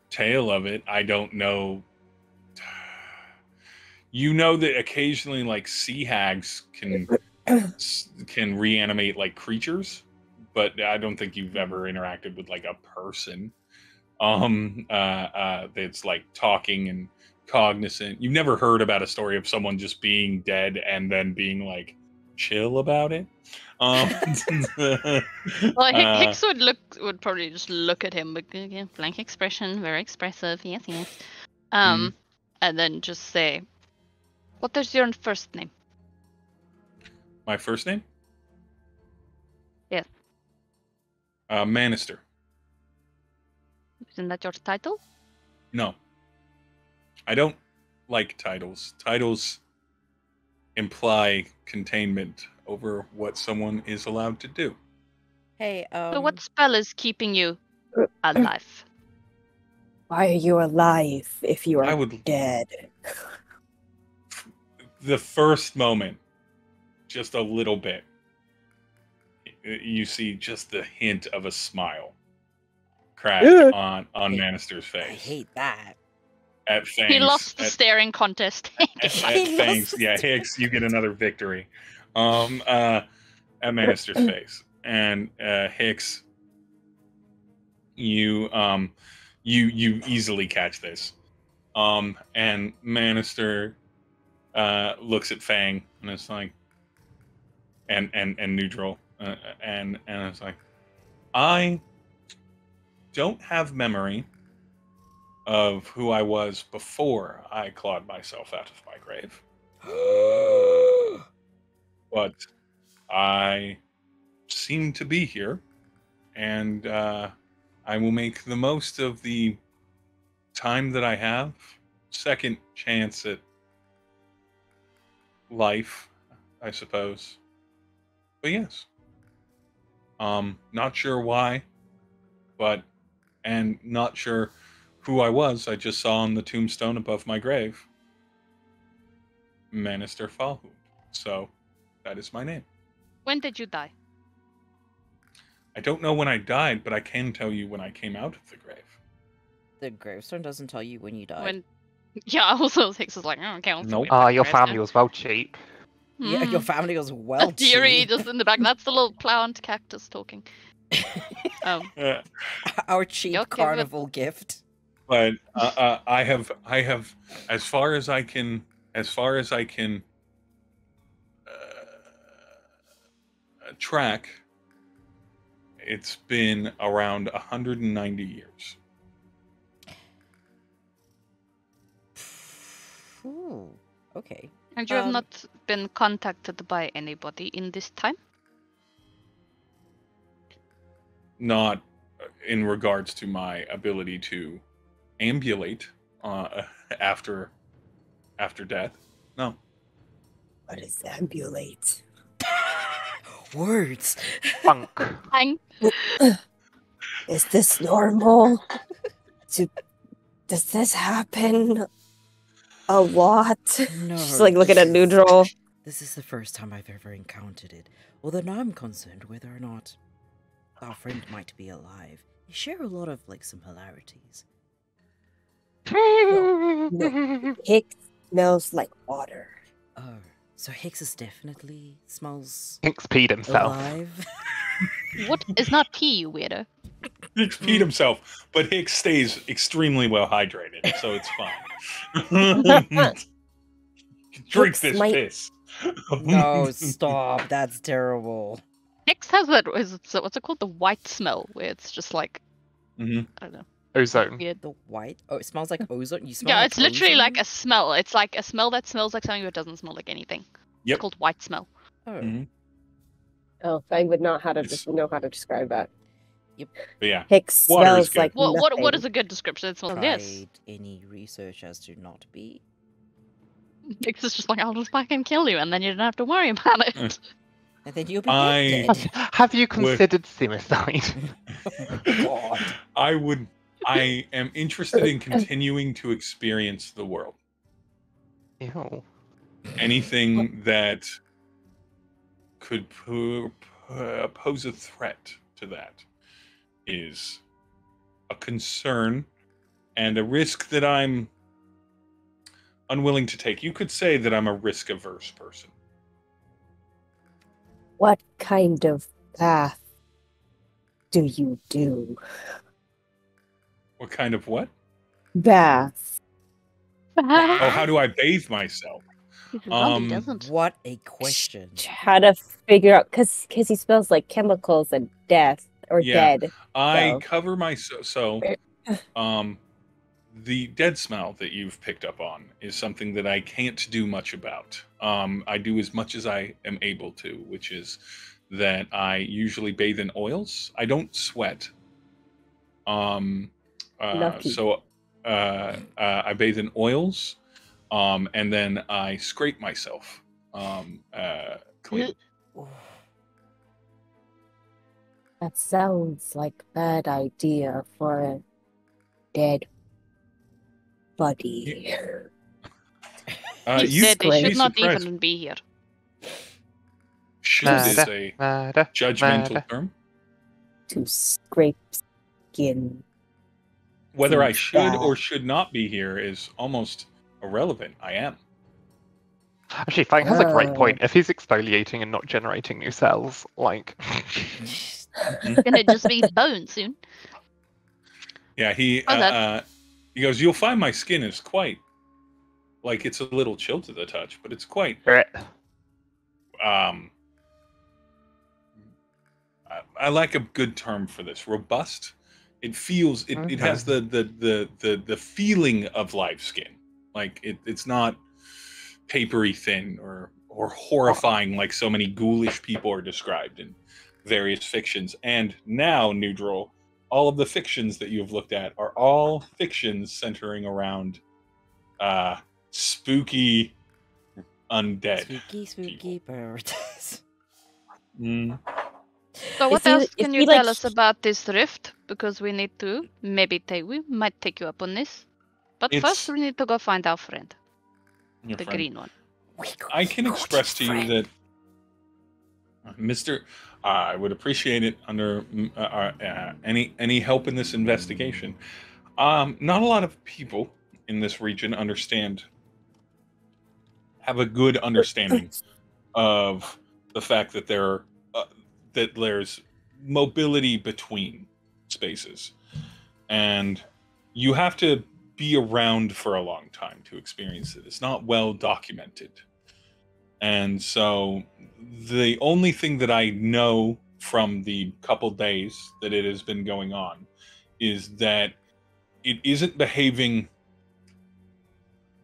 tale of it. I don't know. You know that occasionally, like, sea hags can reanimate like creatures, but I don't think you've ever interacted with like a person. That's like talking and cognizant. You've never heard about a story of someone just being dead and then being like chill about it. Well, Hicks would probably just look at him, but yeah, blank expression, very expressive. Yes, yes. And then just say, "What is your first name?" My first name? Yes. Manister. Isn't that your title? No. I don't like titles. Titles imply containment over what someone is allowed to do. Hey, So what spell is keeping you alive? Why are you alive if you I are would dead? the first moment, just a little bit, you see just the hint of a smile crack on Manister's face. I hate that. At Fangs, He lost the staring contest. at Fangs, yeah, Hicks, you get another victory. At Manister's face, and Hicks, you easily catch this. And Manister looks at Fang and it's like, and Nhudrel, and it's like, I don't have memory of who I was before I clawed myself out of my grave, but I seem to be here, and I will make the most of the time that I have. Second chance at life, I suppose. But yes. Not sure why, and not sure who I was. I just saw on the tombstone above my grave, Manister Falhood. So that is my name. When did you die? I don't know when I died, but I can tell you when I came out of the grave. The gravestone doesn't tell you when you died. When Yeah, also Hicks is like, oh, okay, Nope. Your family was well cheap. Yeah, your family was well Theory cheap. just in the back. That's the little plant cactus talking. Our cheap You'll give it- carnival gift. But I have, as far as I can track, it's been around 190 years. Ooh, okay. And you have not been contacted by anybody in this time? Not in regards to my ability to ambulate after death. No. What is ambulate? Words. Funk. Fang. Is this normal? Does this happen a lot? No. She's like looking at Nhudrel. This is the first time I've ever encountered it. Although now I'm concerned whether or not our friend might be alive. They share a lot of similarities. No. Hick smells like water. Oh, so Hicks is definitely smells Hicks peed himself. alive. What is not pee, you weirdo? Hicks peed himself, but Hicks stays extremely well hydrated, so it's fine. Drink Hicks this might- piss. No, stop. That's terrible. Hicks has that, what's it called? The white smell, where it's just like, Mhm. I don't know. Ozone. Weird. The white. Oh, it smells like ozone. You smell. Yeah, like it's literally ozone? like a smell. It's like a smell that smells like something but doesn't smell like anything. Yep. It's called white smell. Oh, Mhm. Oh, Fang would not It's- know how to describe that. But yeah, Hicks Water is smells good. like What nothing. is a good description? It smells tried yes. any research as to not be? Hicks is just like, I'll just fucking kill you, and then you don't have to worry about it. Mm. And then you'll be I- dead. Have you considered suicide? Oh my God. I am interested in continuing to experience the world. Ew. Anything that could pose a threat to that is a concern and a risk that I'm unwilling to take. You could say that I'm a risk-averse person. What kind of bath do you do? What kind of what? Bath. Oh, how do I bathe myself? Well, he doesn't. What a question. How to figure out, because he smells like chemicals and death or Yeah. dead. I So- cover my the dead smell that you've picked up on is something that I can't do much about. I do as much as I am able to, which is that I usually bathe in oils. I don't sweat. Lucky. So I bathe in oils, and then I scrape myself clean. Ooh. That sounds like a bad idea for a dead buddy. He You said they be should not surprised. even be here. Should is a Murder. judgmental Murder. term. To scrape skin. Whether I Seems should bad. or should not be here is almost irrelevant. I am. Actually, Fang has a great Oh. point. If he's exfoliating and not generating new cells, like, Gonna just be bone soon. Yeah, he Oh, that- he goes, "You'll find my skin is quite like it's a little chill to the touch, but it's quite um I like a good term for this. Robust. It feels it has the feeling of live skin. Like it's not papery thin or horrifying like so many ghoulish people are described in various fictions. And now, Nhudrel, all of the fictions that you've looked at are all fictions centering around spooky undead. Spooky birds. Mm. So what If you- else if can you you like- tell us about this rift? Because we need to we might take you up on this. But It's- first we need to go find our friend, Your the friend. green one. I can express to you that, Mr. I would appreciate it under any help in this investigation. Not a lot of people in this region have a good understanding of the fact that there's mobility between spaces, and you have to be around for a long time to experience it. It's not well documented. And so the only thing that I know from the couple days that it has been going on is that it isn't behaving.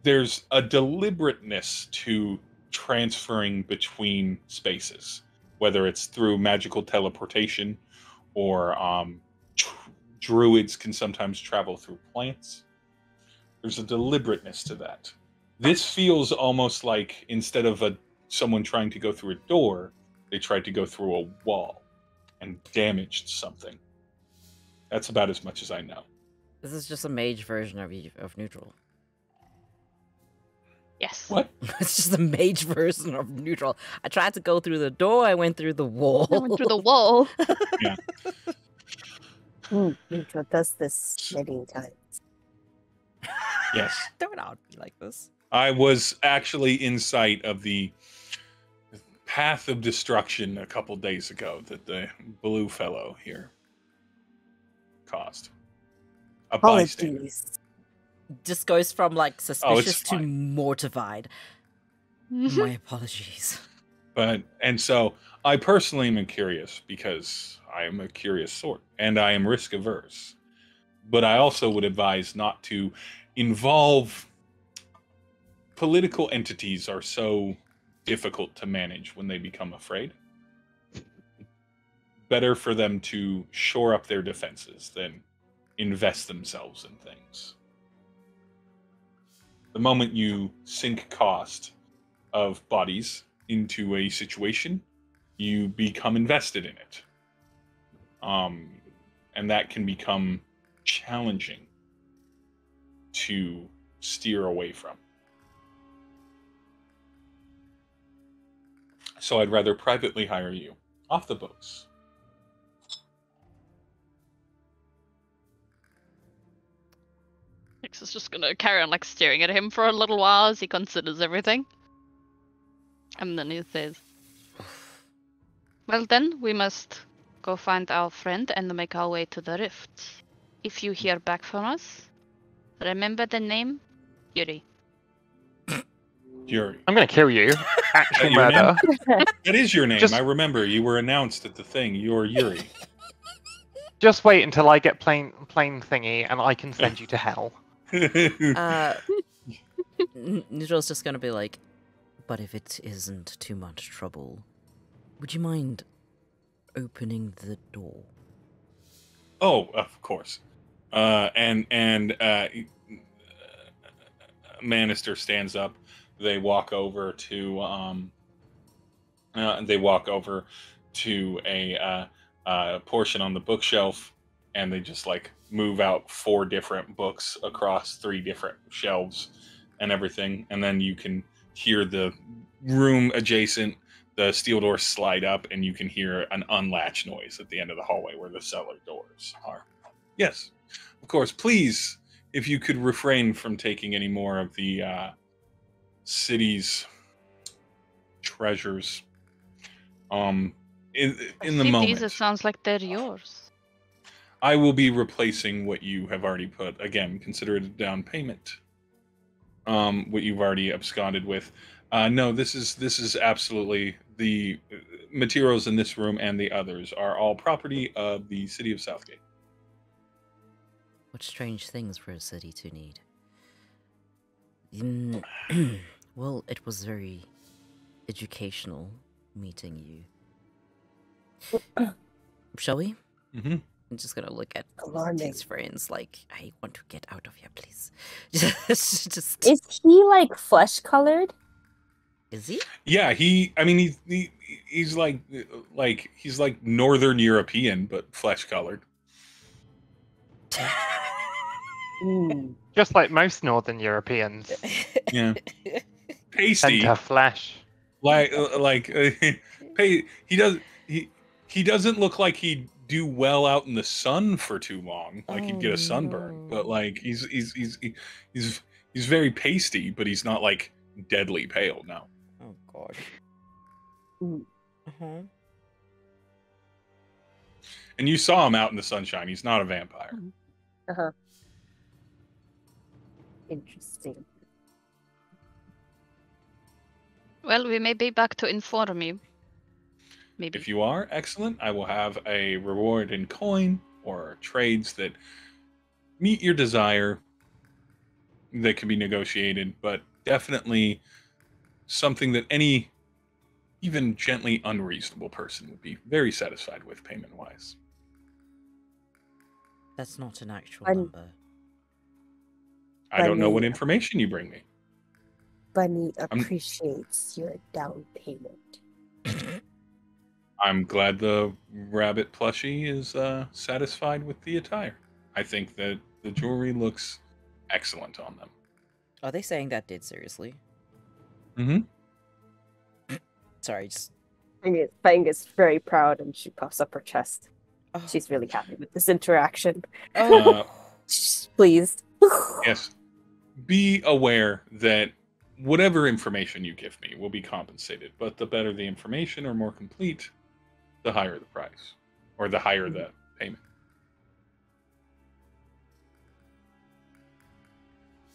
There's a deliberateness to transferring between spaces, whether it's through magical teleportation or druids can sometimes travel through plants. There's a deliberateness to that. This feels almost like instead of someone trying to go through a door, they tried to go through a wall and damaged something. That's about as much as I know. This is just a mage version of Nhudrel. Yes. What? It's just a mage version of Nhudrel. I tried to go through the door, I went through the wall. I went through the wall. Yeah. Nhudrel does this many times. Yes. Don't not be like this. I was actually in sight of the path of destruction a couple days ago that the blue fellow here caused. A bystander. Apologies. Just goes from like suspicious to fine. mortified. My apologies. And so I personally am curious because I am a curious sort and I am risk averse. But I also would advise not to involve. Political entities are so difficult to manage when they become afraid. Better for them to shore up their defenses than invest themselves in things. The moment you sink cost of bodies into a situation, you become invested in it. And that can become challenging to steer away from. So I'd rather privately hire you off the books. Nix is just gonna carry on like staring at him for a little while as he considers everything. And then he says, well then, we must go find our friend and make our way to the rift. If you hear back from us, remember the name? Yuri. Yuri. I'm gonna kill you. Actual your murder. That is your name. Just- I remember. You were announced at the thing. You're Yuri. Just wait until I get plain thingy and I can send you to hell. Nhudrel's just gonna be like, but if it isn't too much trouble, would you mind opening the door? Oh, of course. And Manister stands up. They walk over to a portion on the bookshelf, and they just like move out 4 different books across 3 different shelves and everything, and then you can hear the room adjacent, the steel doors slide up, and you can hear an unlatch noise at the end of the hallway where the cellar doors are. Yes, of course. Please, if you could refrain from taking any more of the city's treasures. In the moment, These, it sounds like they're yours. I will be replacing what you have already put. Again, consider it a down payment. What you've already absconded with. No, this is absolutely the materials in this room, and the others are all property of the city of Southgate. What strange things for a city to need. Well, it was very educational meeting you. Shall we? Mm-hmm. I'm just gonna look at Alarming. his friends like, I want to get out of here, please. just Is he like flesh colored? Is he? Yeah, he's like Northern European, but flesh colored. Just like most Northern Europeans. Yeah, pasty. Tend to flesh. He doesn't look like he'd do well out in the sun for too long. Like he'd get a sunburn, but like he's He's very pasty, but he's not like deadly pale. No. Oh god. Mm. Uh-huh. And you saw him out in the sunshine. He's not a vampire. Uh-huh. Interesting. Well, we may be back to inform you. Maybe. If you are, excellent. I will have a reward in coin or trades that meet your desire that can be negotiated, but definitely something that any even gently unreasonable person would be very satisfied with payment-wise. That's not an actual I'm- number. I don't know what Bunny. information you bring me. Bunny appreciates your down payment. I'm glad the rabbit plushie is satisfied with the attire. I think that the jewelry looks excellent on them. Are they saying that dead seriously? Mm-hmm. Sorry, just... Fang is very proud and she puffs up her chest. Oh. She's really happy with this interaction. Oh. She's pleased. Yes. Be aware that whatever information you give me will be compensated, but the better the information or more complete, the higher the price, or the higher the payment.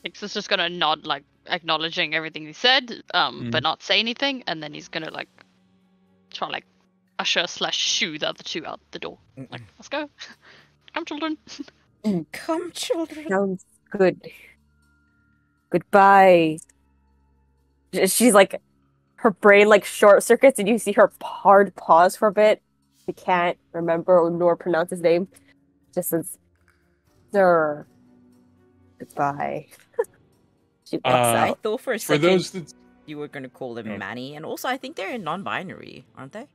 Hicks is just gonna nod, like acknowledging everything he said, but not say anything, and then he's gonna like try like usher/shoo the other two out the door. Like, let's go. Come, children. Come, children. Sounds good. Goodbye. She's like, her brain like short circuits, and you see her hard pause for a bit. She can't remember nor pronounce his name. Just says, "Sir, goodbye." She walks I out. thought for a For second those that you were going to call them Oh. Manny, and also I think they're non-binary, aren't they?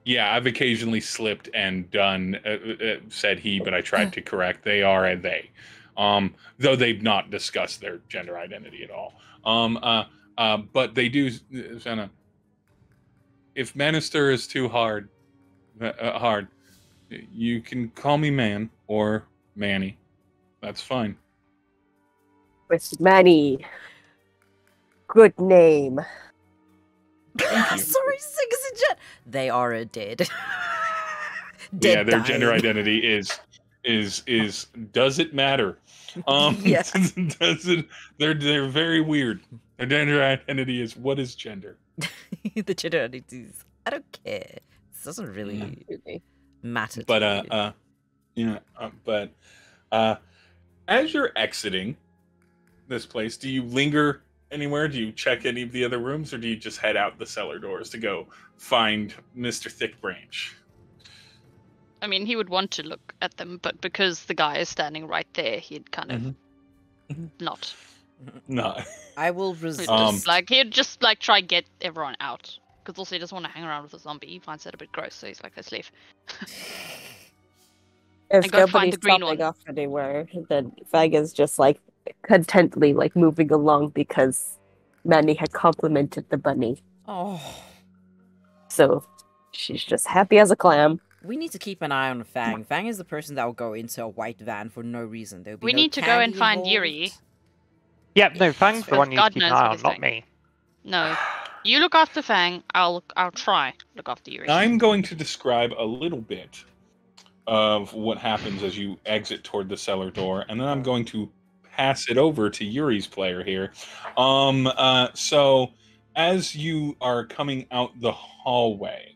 yeah, I've occasionally slipped and done said he, but I tried to correct. They are a they. Though they've not discussed their gender identity at all. But they do. If Manister is too hard, you can call me Man or Manny. That's fine. With Manny. Good name. Thank you. Sorry, Citizen. They are a dead. Yeah, their dying. gender identity is does it matter? Yeah. Does it? They're very weird. Their gender identity is what is gender? The gender identities. I don't care. This doesn't really matter. But to me. as you're exiting this place, do you linger anywhere? Do you check any of the other rooms, or do you just head out the cellar doors to go find Mr. Thickbranch? I mean, he would want to look at them, but because the guy is standing right there, he'd kind of not. No. I will He'd resist. he'd just like try get everyone out. Because also he doesn't want to hang around with a zombie. He finds that a bit gross, so he's like, let's leave. If And go find nobody's the green stopping one. off anywhere, then Fang is just like contently like moving along because Manny had complimented the bunny. Oh, So she's just happy as a clam. we need to keep an eye on Fang. Fang is the person that will go into a white van for no reason. There'll be We no need to go and candy find involved. Yuri. Yeah, no, Fang's the Because one you need God to keep an knows eye what on, he's not doing. me. No, you look after Fang. I'll try look after Yuri. I'm going to describe a little bit of what happens as you exit toward the cellar door, and then I'm going to pass it over to Yuri's player here. So as you are coming out the hallway,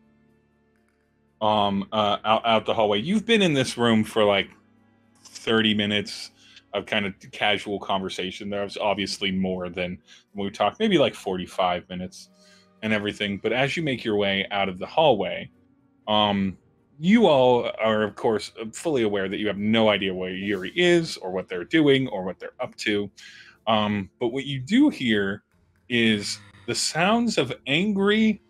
out the hallway, you've been in this room for like 30 minutes of kind of casual conversation. There's obviously more than when we talked, maybe like 45 minutes and everything. But as you make your way out of the hallway, you all are, of course, fully aware that you have no idea where Yuri is or what they're doing or what they're up to. But what you do hear is the sounds of angry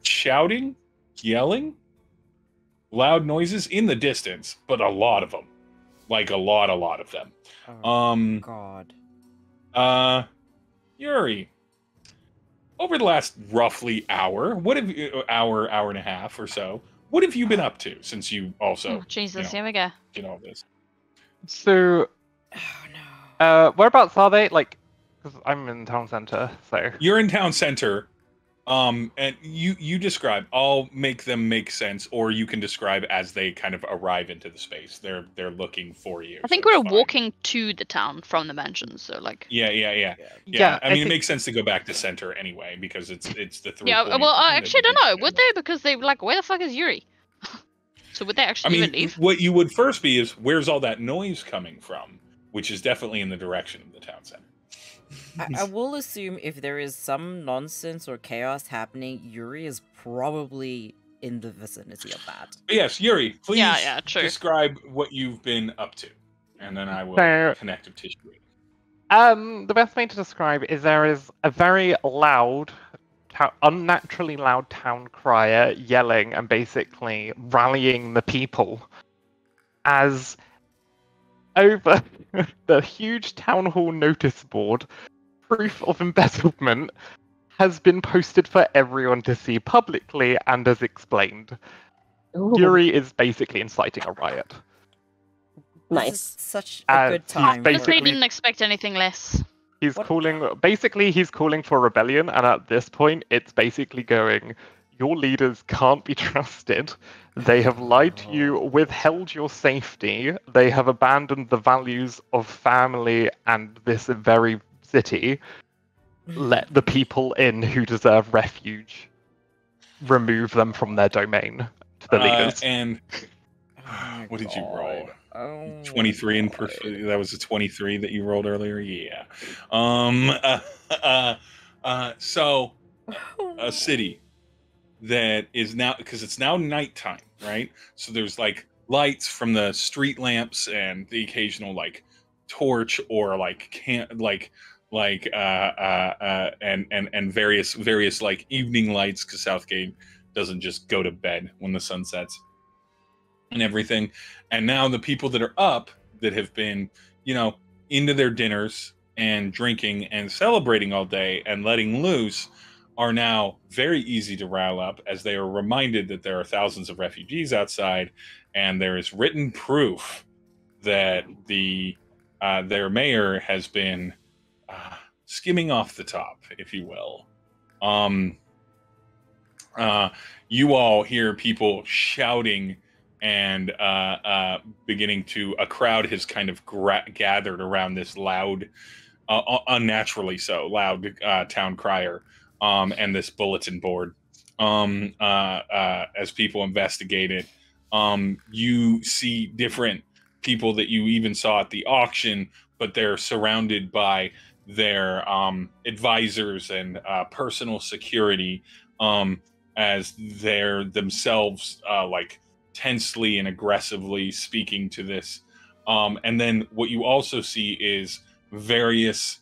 shouting, yelling, loud noises in the distance, but a lot of them. Like a lot of them. Oh, God. Yuri, over the last roughly hour, what have you, hour and a half or so, what have you been up to since you also Oh, Jesus, you here we go. did all this? So, Oh, no. Whereabouts are they? Like, because I'm in town center, so. You're in town center. And you describe. I'll make them make sense, or you can describe as they kind of arrive into the space. They're looking for you. I think so we're it's fine. walking to the town from the mansion, so like. Yeah. Yeah, I mean, it think- makes sense to go back to center anyway because it's the through. Yeah, point well, I that actually you don't know. can Would do. they? Because they were like, where the fuck is Yuri? So would they I actually even mean, leave? what you would first be is where's all that noise coming from, which is definitely in the direction of the town center. I will assume if there is some nonsense or chaos happening, Yuri is probably in the vicinity of that. But yes, Yuri, please Yeah, true. describe what you've been up to, and then I will So- connective tissue it. The best way to describe it is there is a very loud, unnaturally loud town crier yelling and basically rallying the people as over the huge town hall notice board, proof of embezzlement has been posted for everyone to see publicly and as explained. Ooh, Yuri is basically inciting a riot. This nice. is such a good he's time. basically- Honestly, didn't expect anything less. He's What- he's calling for rebellion, and at this point, it's basically going, your leaders can't be trusted. They have lied to you, withheld your safety. They have abandoned the values of family and this very city. Let the people in who deserve refuge. Remove them from their domain to the leaders. And Oh my what did you roll? God. Oh 23 in God. that was a 23 that you rolled earlier. Yeah. So a city that is now, because it's now nighttime, right? So there's like lights from the street lamps and the occasional like torch or like and various like evening lights, because Southgate doesn't just go to bed when the sun sets and everything. And now the people that are up, that have been, into their dinners and drinking and celebrating all day and letting loose, are now very easy to rile up, as they are reminded that there are thousands of refugees outside, and there is written proof that their mayor has been skimming off the top, if you will. You all hear people shouting, and beginning to, a crowd has kind of gathered around this loud, unnaturally so loud town crier, and this bulletin board. As people investigate it, you see different people that you even saw at the auction, but they're surrounded by their advisors and personal security, as they're themselves like tensely and aggressively speaking to this. And then what you also see is various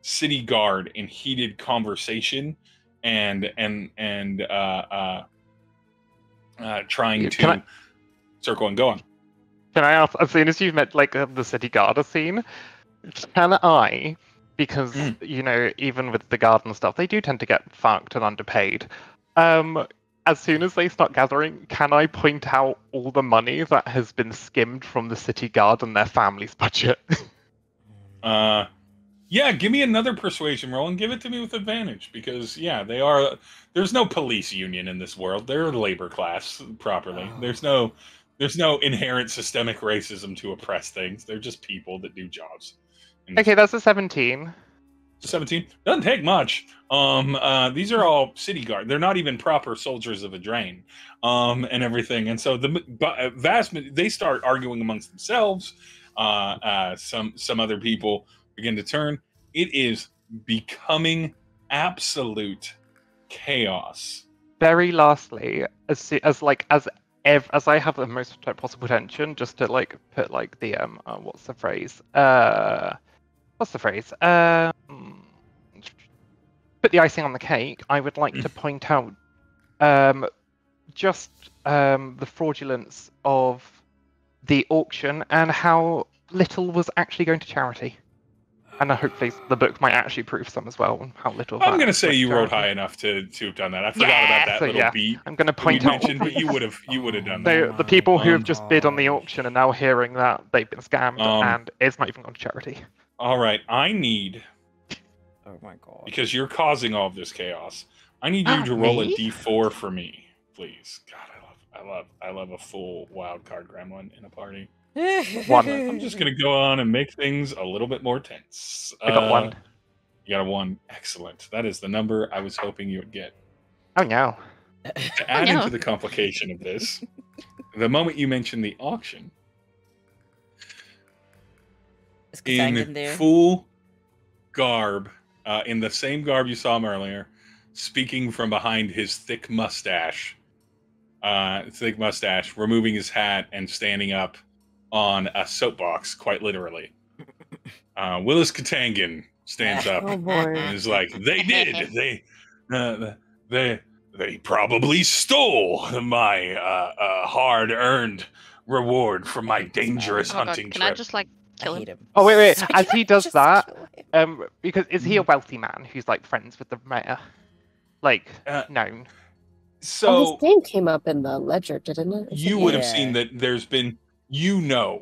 city guard in heated conversation and trying to circle and go on. Can I ask, as soon as you've met like the city guard scene, can I, because even with the guard and stuff, they do tend to get fucked and underpaid. As soon as they start gathering, can I point out all the money that has been skimmed from the city guard and their family's budget? Yeah, give me another persuasion roll and give it to me with advantage, because they are. There's no police union in this world. They're a labor class properly. There's no inherent systemic racism to oppress things. They're just people that do jobs. Okay, that's a 17. 17 doesn't take much. These are all city guard. They're not even proper soldiers of a drain, and everything. And so they start arguing amongst themselves. Some other people begin to turn. It is becoming absolute chaos. Very lastly, as I have the most possible tension, just to like put like the what's the phrase? Put the icing on the cake. I would like to point out just the fraudulence of the auction and how little was actually going to charity. And hopefully the book might actually prove some as well, how little. I'm going to that say you rolled character. high enough to have done that. I forgot about that so little beat I'm going to that we point out. mentioned, but you would have done that. So the people who have Um, just bid on the auction are now hearing that they've been scammed, and it's not even gone to charity. All right, I need, Oh my god. because you're causing all of this chaos, I need you to roll a Me? d4 for me, please. God, I love a full wild card gremlin in a party. One. I'm just gonna go on and make things a little bit more tense. I got 1. You got a 1. Excellent. That is the number I was hoping you would get. Oh no. To add into the complication of this, the moment you mentioned the auction, in full garb, in the same garb you saw him earlier, speaking from behind his thick mustache, removing his hat and standing up on a soapbox, quite literally. Willis Katangan stands up and is like, "They did. They probably stole my hard-earned reward from my dangerous hunting Can trip." I just like kill him? Oh wait. As he does that, because is he a wealthy man who's like friends with the mayor? Like known. So his name came up in the ledger, didn't it? You would have seen that there's been, Yuri,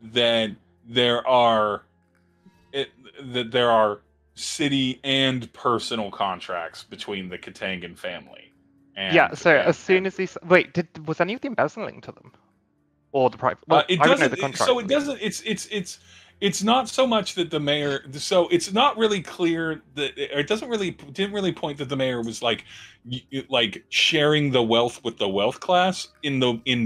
that there are city and personal contracts between the Katangan family. And, so as soon as he was any of the embezzling to them, or the private? Well, it I would know doesn't. the contract. So it doesn't. It's not so much that the mayor. So it's not really clear that it didn't really point that the mayor was like sharing the wealth with the wealth class in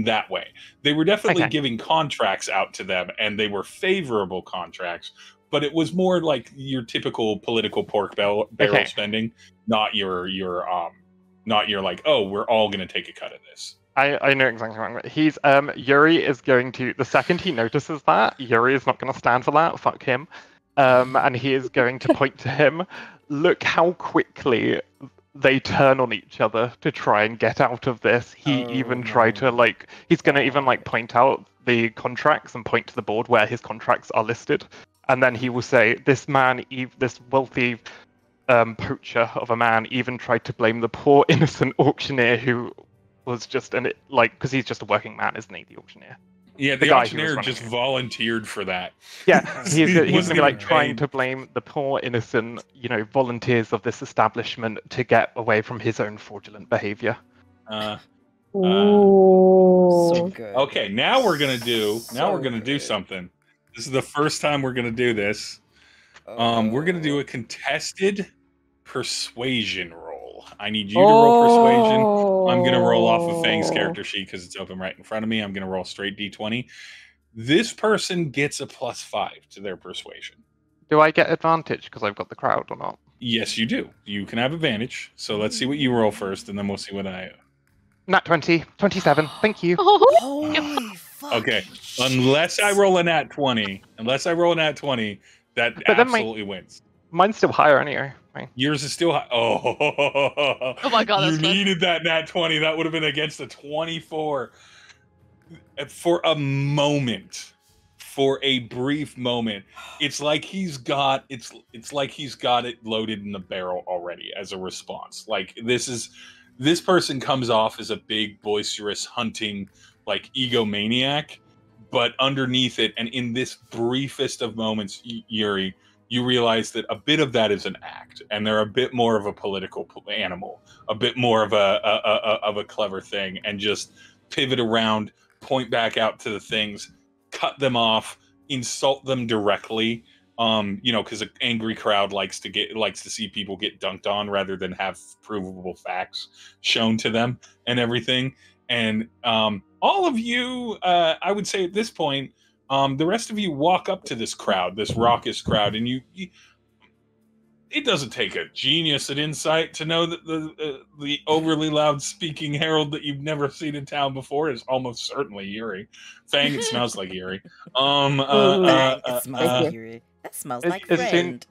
that way. They were definitely giving contracts out to them, and they were favorable contracts. But it was more like your typical political pork barrel spending, not your like, oh, we're all going to take a cut of this. I know exactly what he's Yuri is going to, the second he notices that, Yuri is not going to stand for that, fuck him. And he is going to point to him. Look how quickly they turn on each other to try and get out of this. He even tried to he's going to even point out the contracts and point to the board where his contracts are listed. And then he will say, this wealthy poacher of a man even tried to blame the poor innocent auctioneer who was just because he's just a working man, isn't he, the auctioneer? Yeah, the auctioneer just volunteered for that. Yeah, he's going to be trying to blame the poor innocent, volunteers of this establishment to get away from his own fraudulent behavior. So good. Okay, now we're gonna do something. This is the first time we're gonna do this. We're gonna do a contested persuasion roll. I need you to roll persuasion. I'm going to roll off of Fang's character sheet because it's open right in front of me. I'm going to roll straight D20. This person gets a +5 to their persuasion. Do I get advantage because I've got the crowd or not? Yes, you do. You can have advantage. So let's see what you roll first, and then we'll see what I... Nat 20, 27. Thank you. Holy fuck. Okay. Unless I roll a nat 20, that absolutely wins. Mine's still higher anyway. Right. Yours is still high. Oh my god, you needed that nat 20. That would have been against a 24. For a moment, for a brief moment, it's like he's got it loaded in the barrel already as a response. Like this person comes off as a big, boisterous, hunting, egomaniac, but underneath it, and in this briefest of moments, Yuri, you realize that a bit of that is an act, and they're a bit more of a political animal, a bit more of a clever thing, and just pivot around, point back out to the things, cut them off, insult them directly. Because an angry crowd likes to see people get dunked on rather than have provable facts shown to them and everything. And all of you, I would say at this point, the rest of you walk up to this crowd, this raucous crowd, and you it doesn't take a genius at insight to know that the overly loud speaking herald that you've never seen in town before is almost certainly Yuri. Fang, it smells like Yuri. It smells like Yuri. That smells like friend.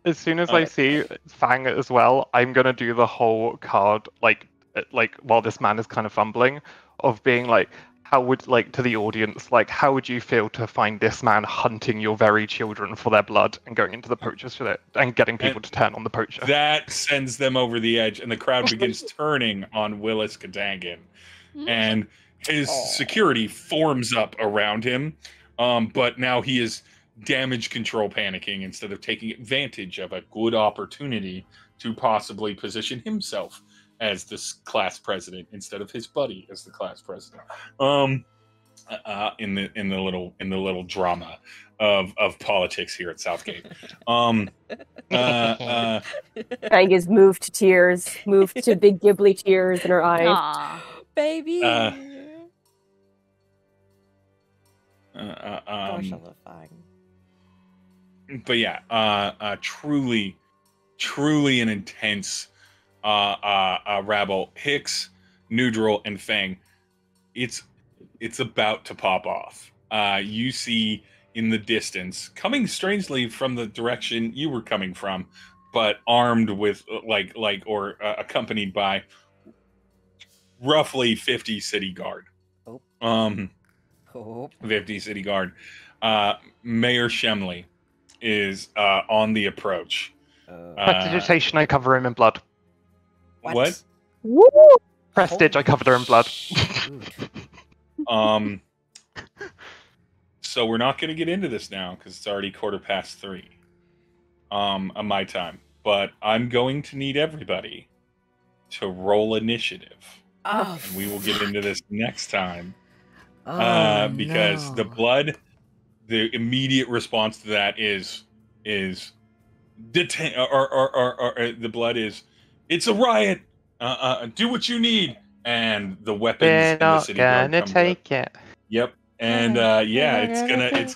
As soon as I see Fang as well, I'm gonna do the whole card while this man is kind of fumbling, of being like, how would, like, to the audience, like, how would you feel to find this man hunting your very children for their blood and going into the poachers for it and getting people to turn on the poacher? That sends them over the edge, and the crowd begins turning on Willis Kadangan. And his security forms up around him, but now he is damage control panicking instead of taking advantage of a good opportunity to possibly position himself as this class president instead of his buddy as the class president. In the little drama of politics here at Southgate. Fang is moved to tears, moved to big gibbly tears in her eyes. Aw. Baby. Uh, Gosh, I love Fang. but yeah, truly an intense rabble. Hicks, Nhudrel, and Fang. It's about to pop off. You see in the distance, coming strangely from the direction you were coming from, but armed with or accompanied by roughly 50 city guard. 50 city guard. Mayor Shemley is on the approach. Prestidigitation, I cover him in blood. What? Woo! Prestige, I covered her in blood. So we're not going to get into this now because it's already 3:15 on my time. But I'm going to need everybody to roll initiative. Oh, And we will get into this next time. Because no. the immediate response to that is detain or the blood is, it's a riot. Do what you need. And the weapons We're in the not city guard gonna comes take up. it. Yep. And it's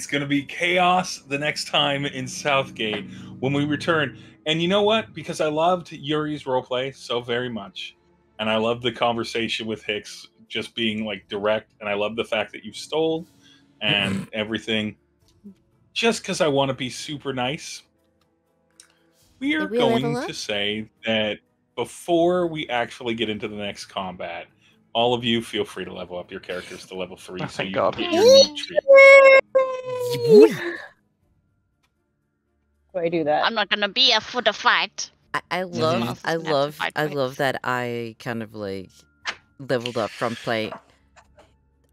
gonna be chaos the next time in Southgate when we return. And you know what? Because I loved Yuri's roleplay so very much, and I loved the conversation with Hicks just being like direct, and I love the fact that you stole and everything. Just because I want to be super nice, we are going to say that before we actually get into the next combat, all of you feel free to level up your characters to level 3 Oh, so thank you God. can get your neat treat. Do I do that? I'm not gonna be a for the fight. I Someone else is gonna have to fight me. love that I kind of like leveled up from playing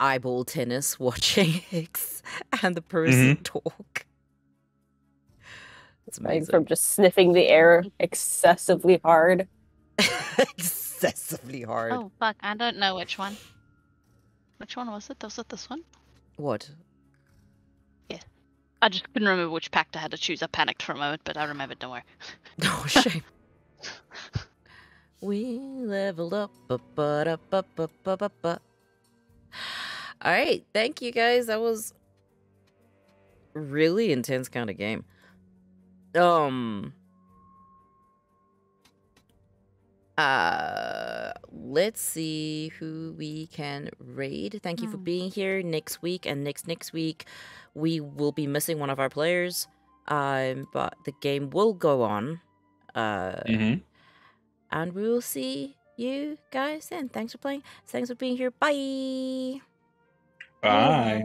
eyeball tennis, watching Hicks and the person talk. It's Like amazing. from just sniffing the air excessively hard. Excessively hard. Oh fuck! I don't know which one. Which one was it? Was it this one? What? I just couldn't remember which pact I had to choose. I panicked for a moment, but I remembered. Don't worry. Oh, shame. We leveled up. All right, thank you guys. That was really intense kind of game. Let's see who we can raid. Thank you for being here. Next week and next week, we will be missing one of our players. But the game will go on. And we will see you guys then. Thanks for playing. Thanks for being here. Bye. Bye.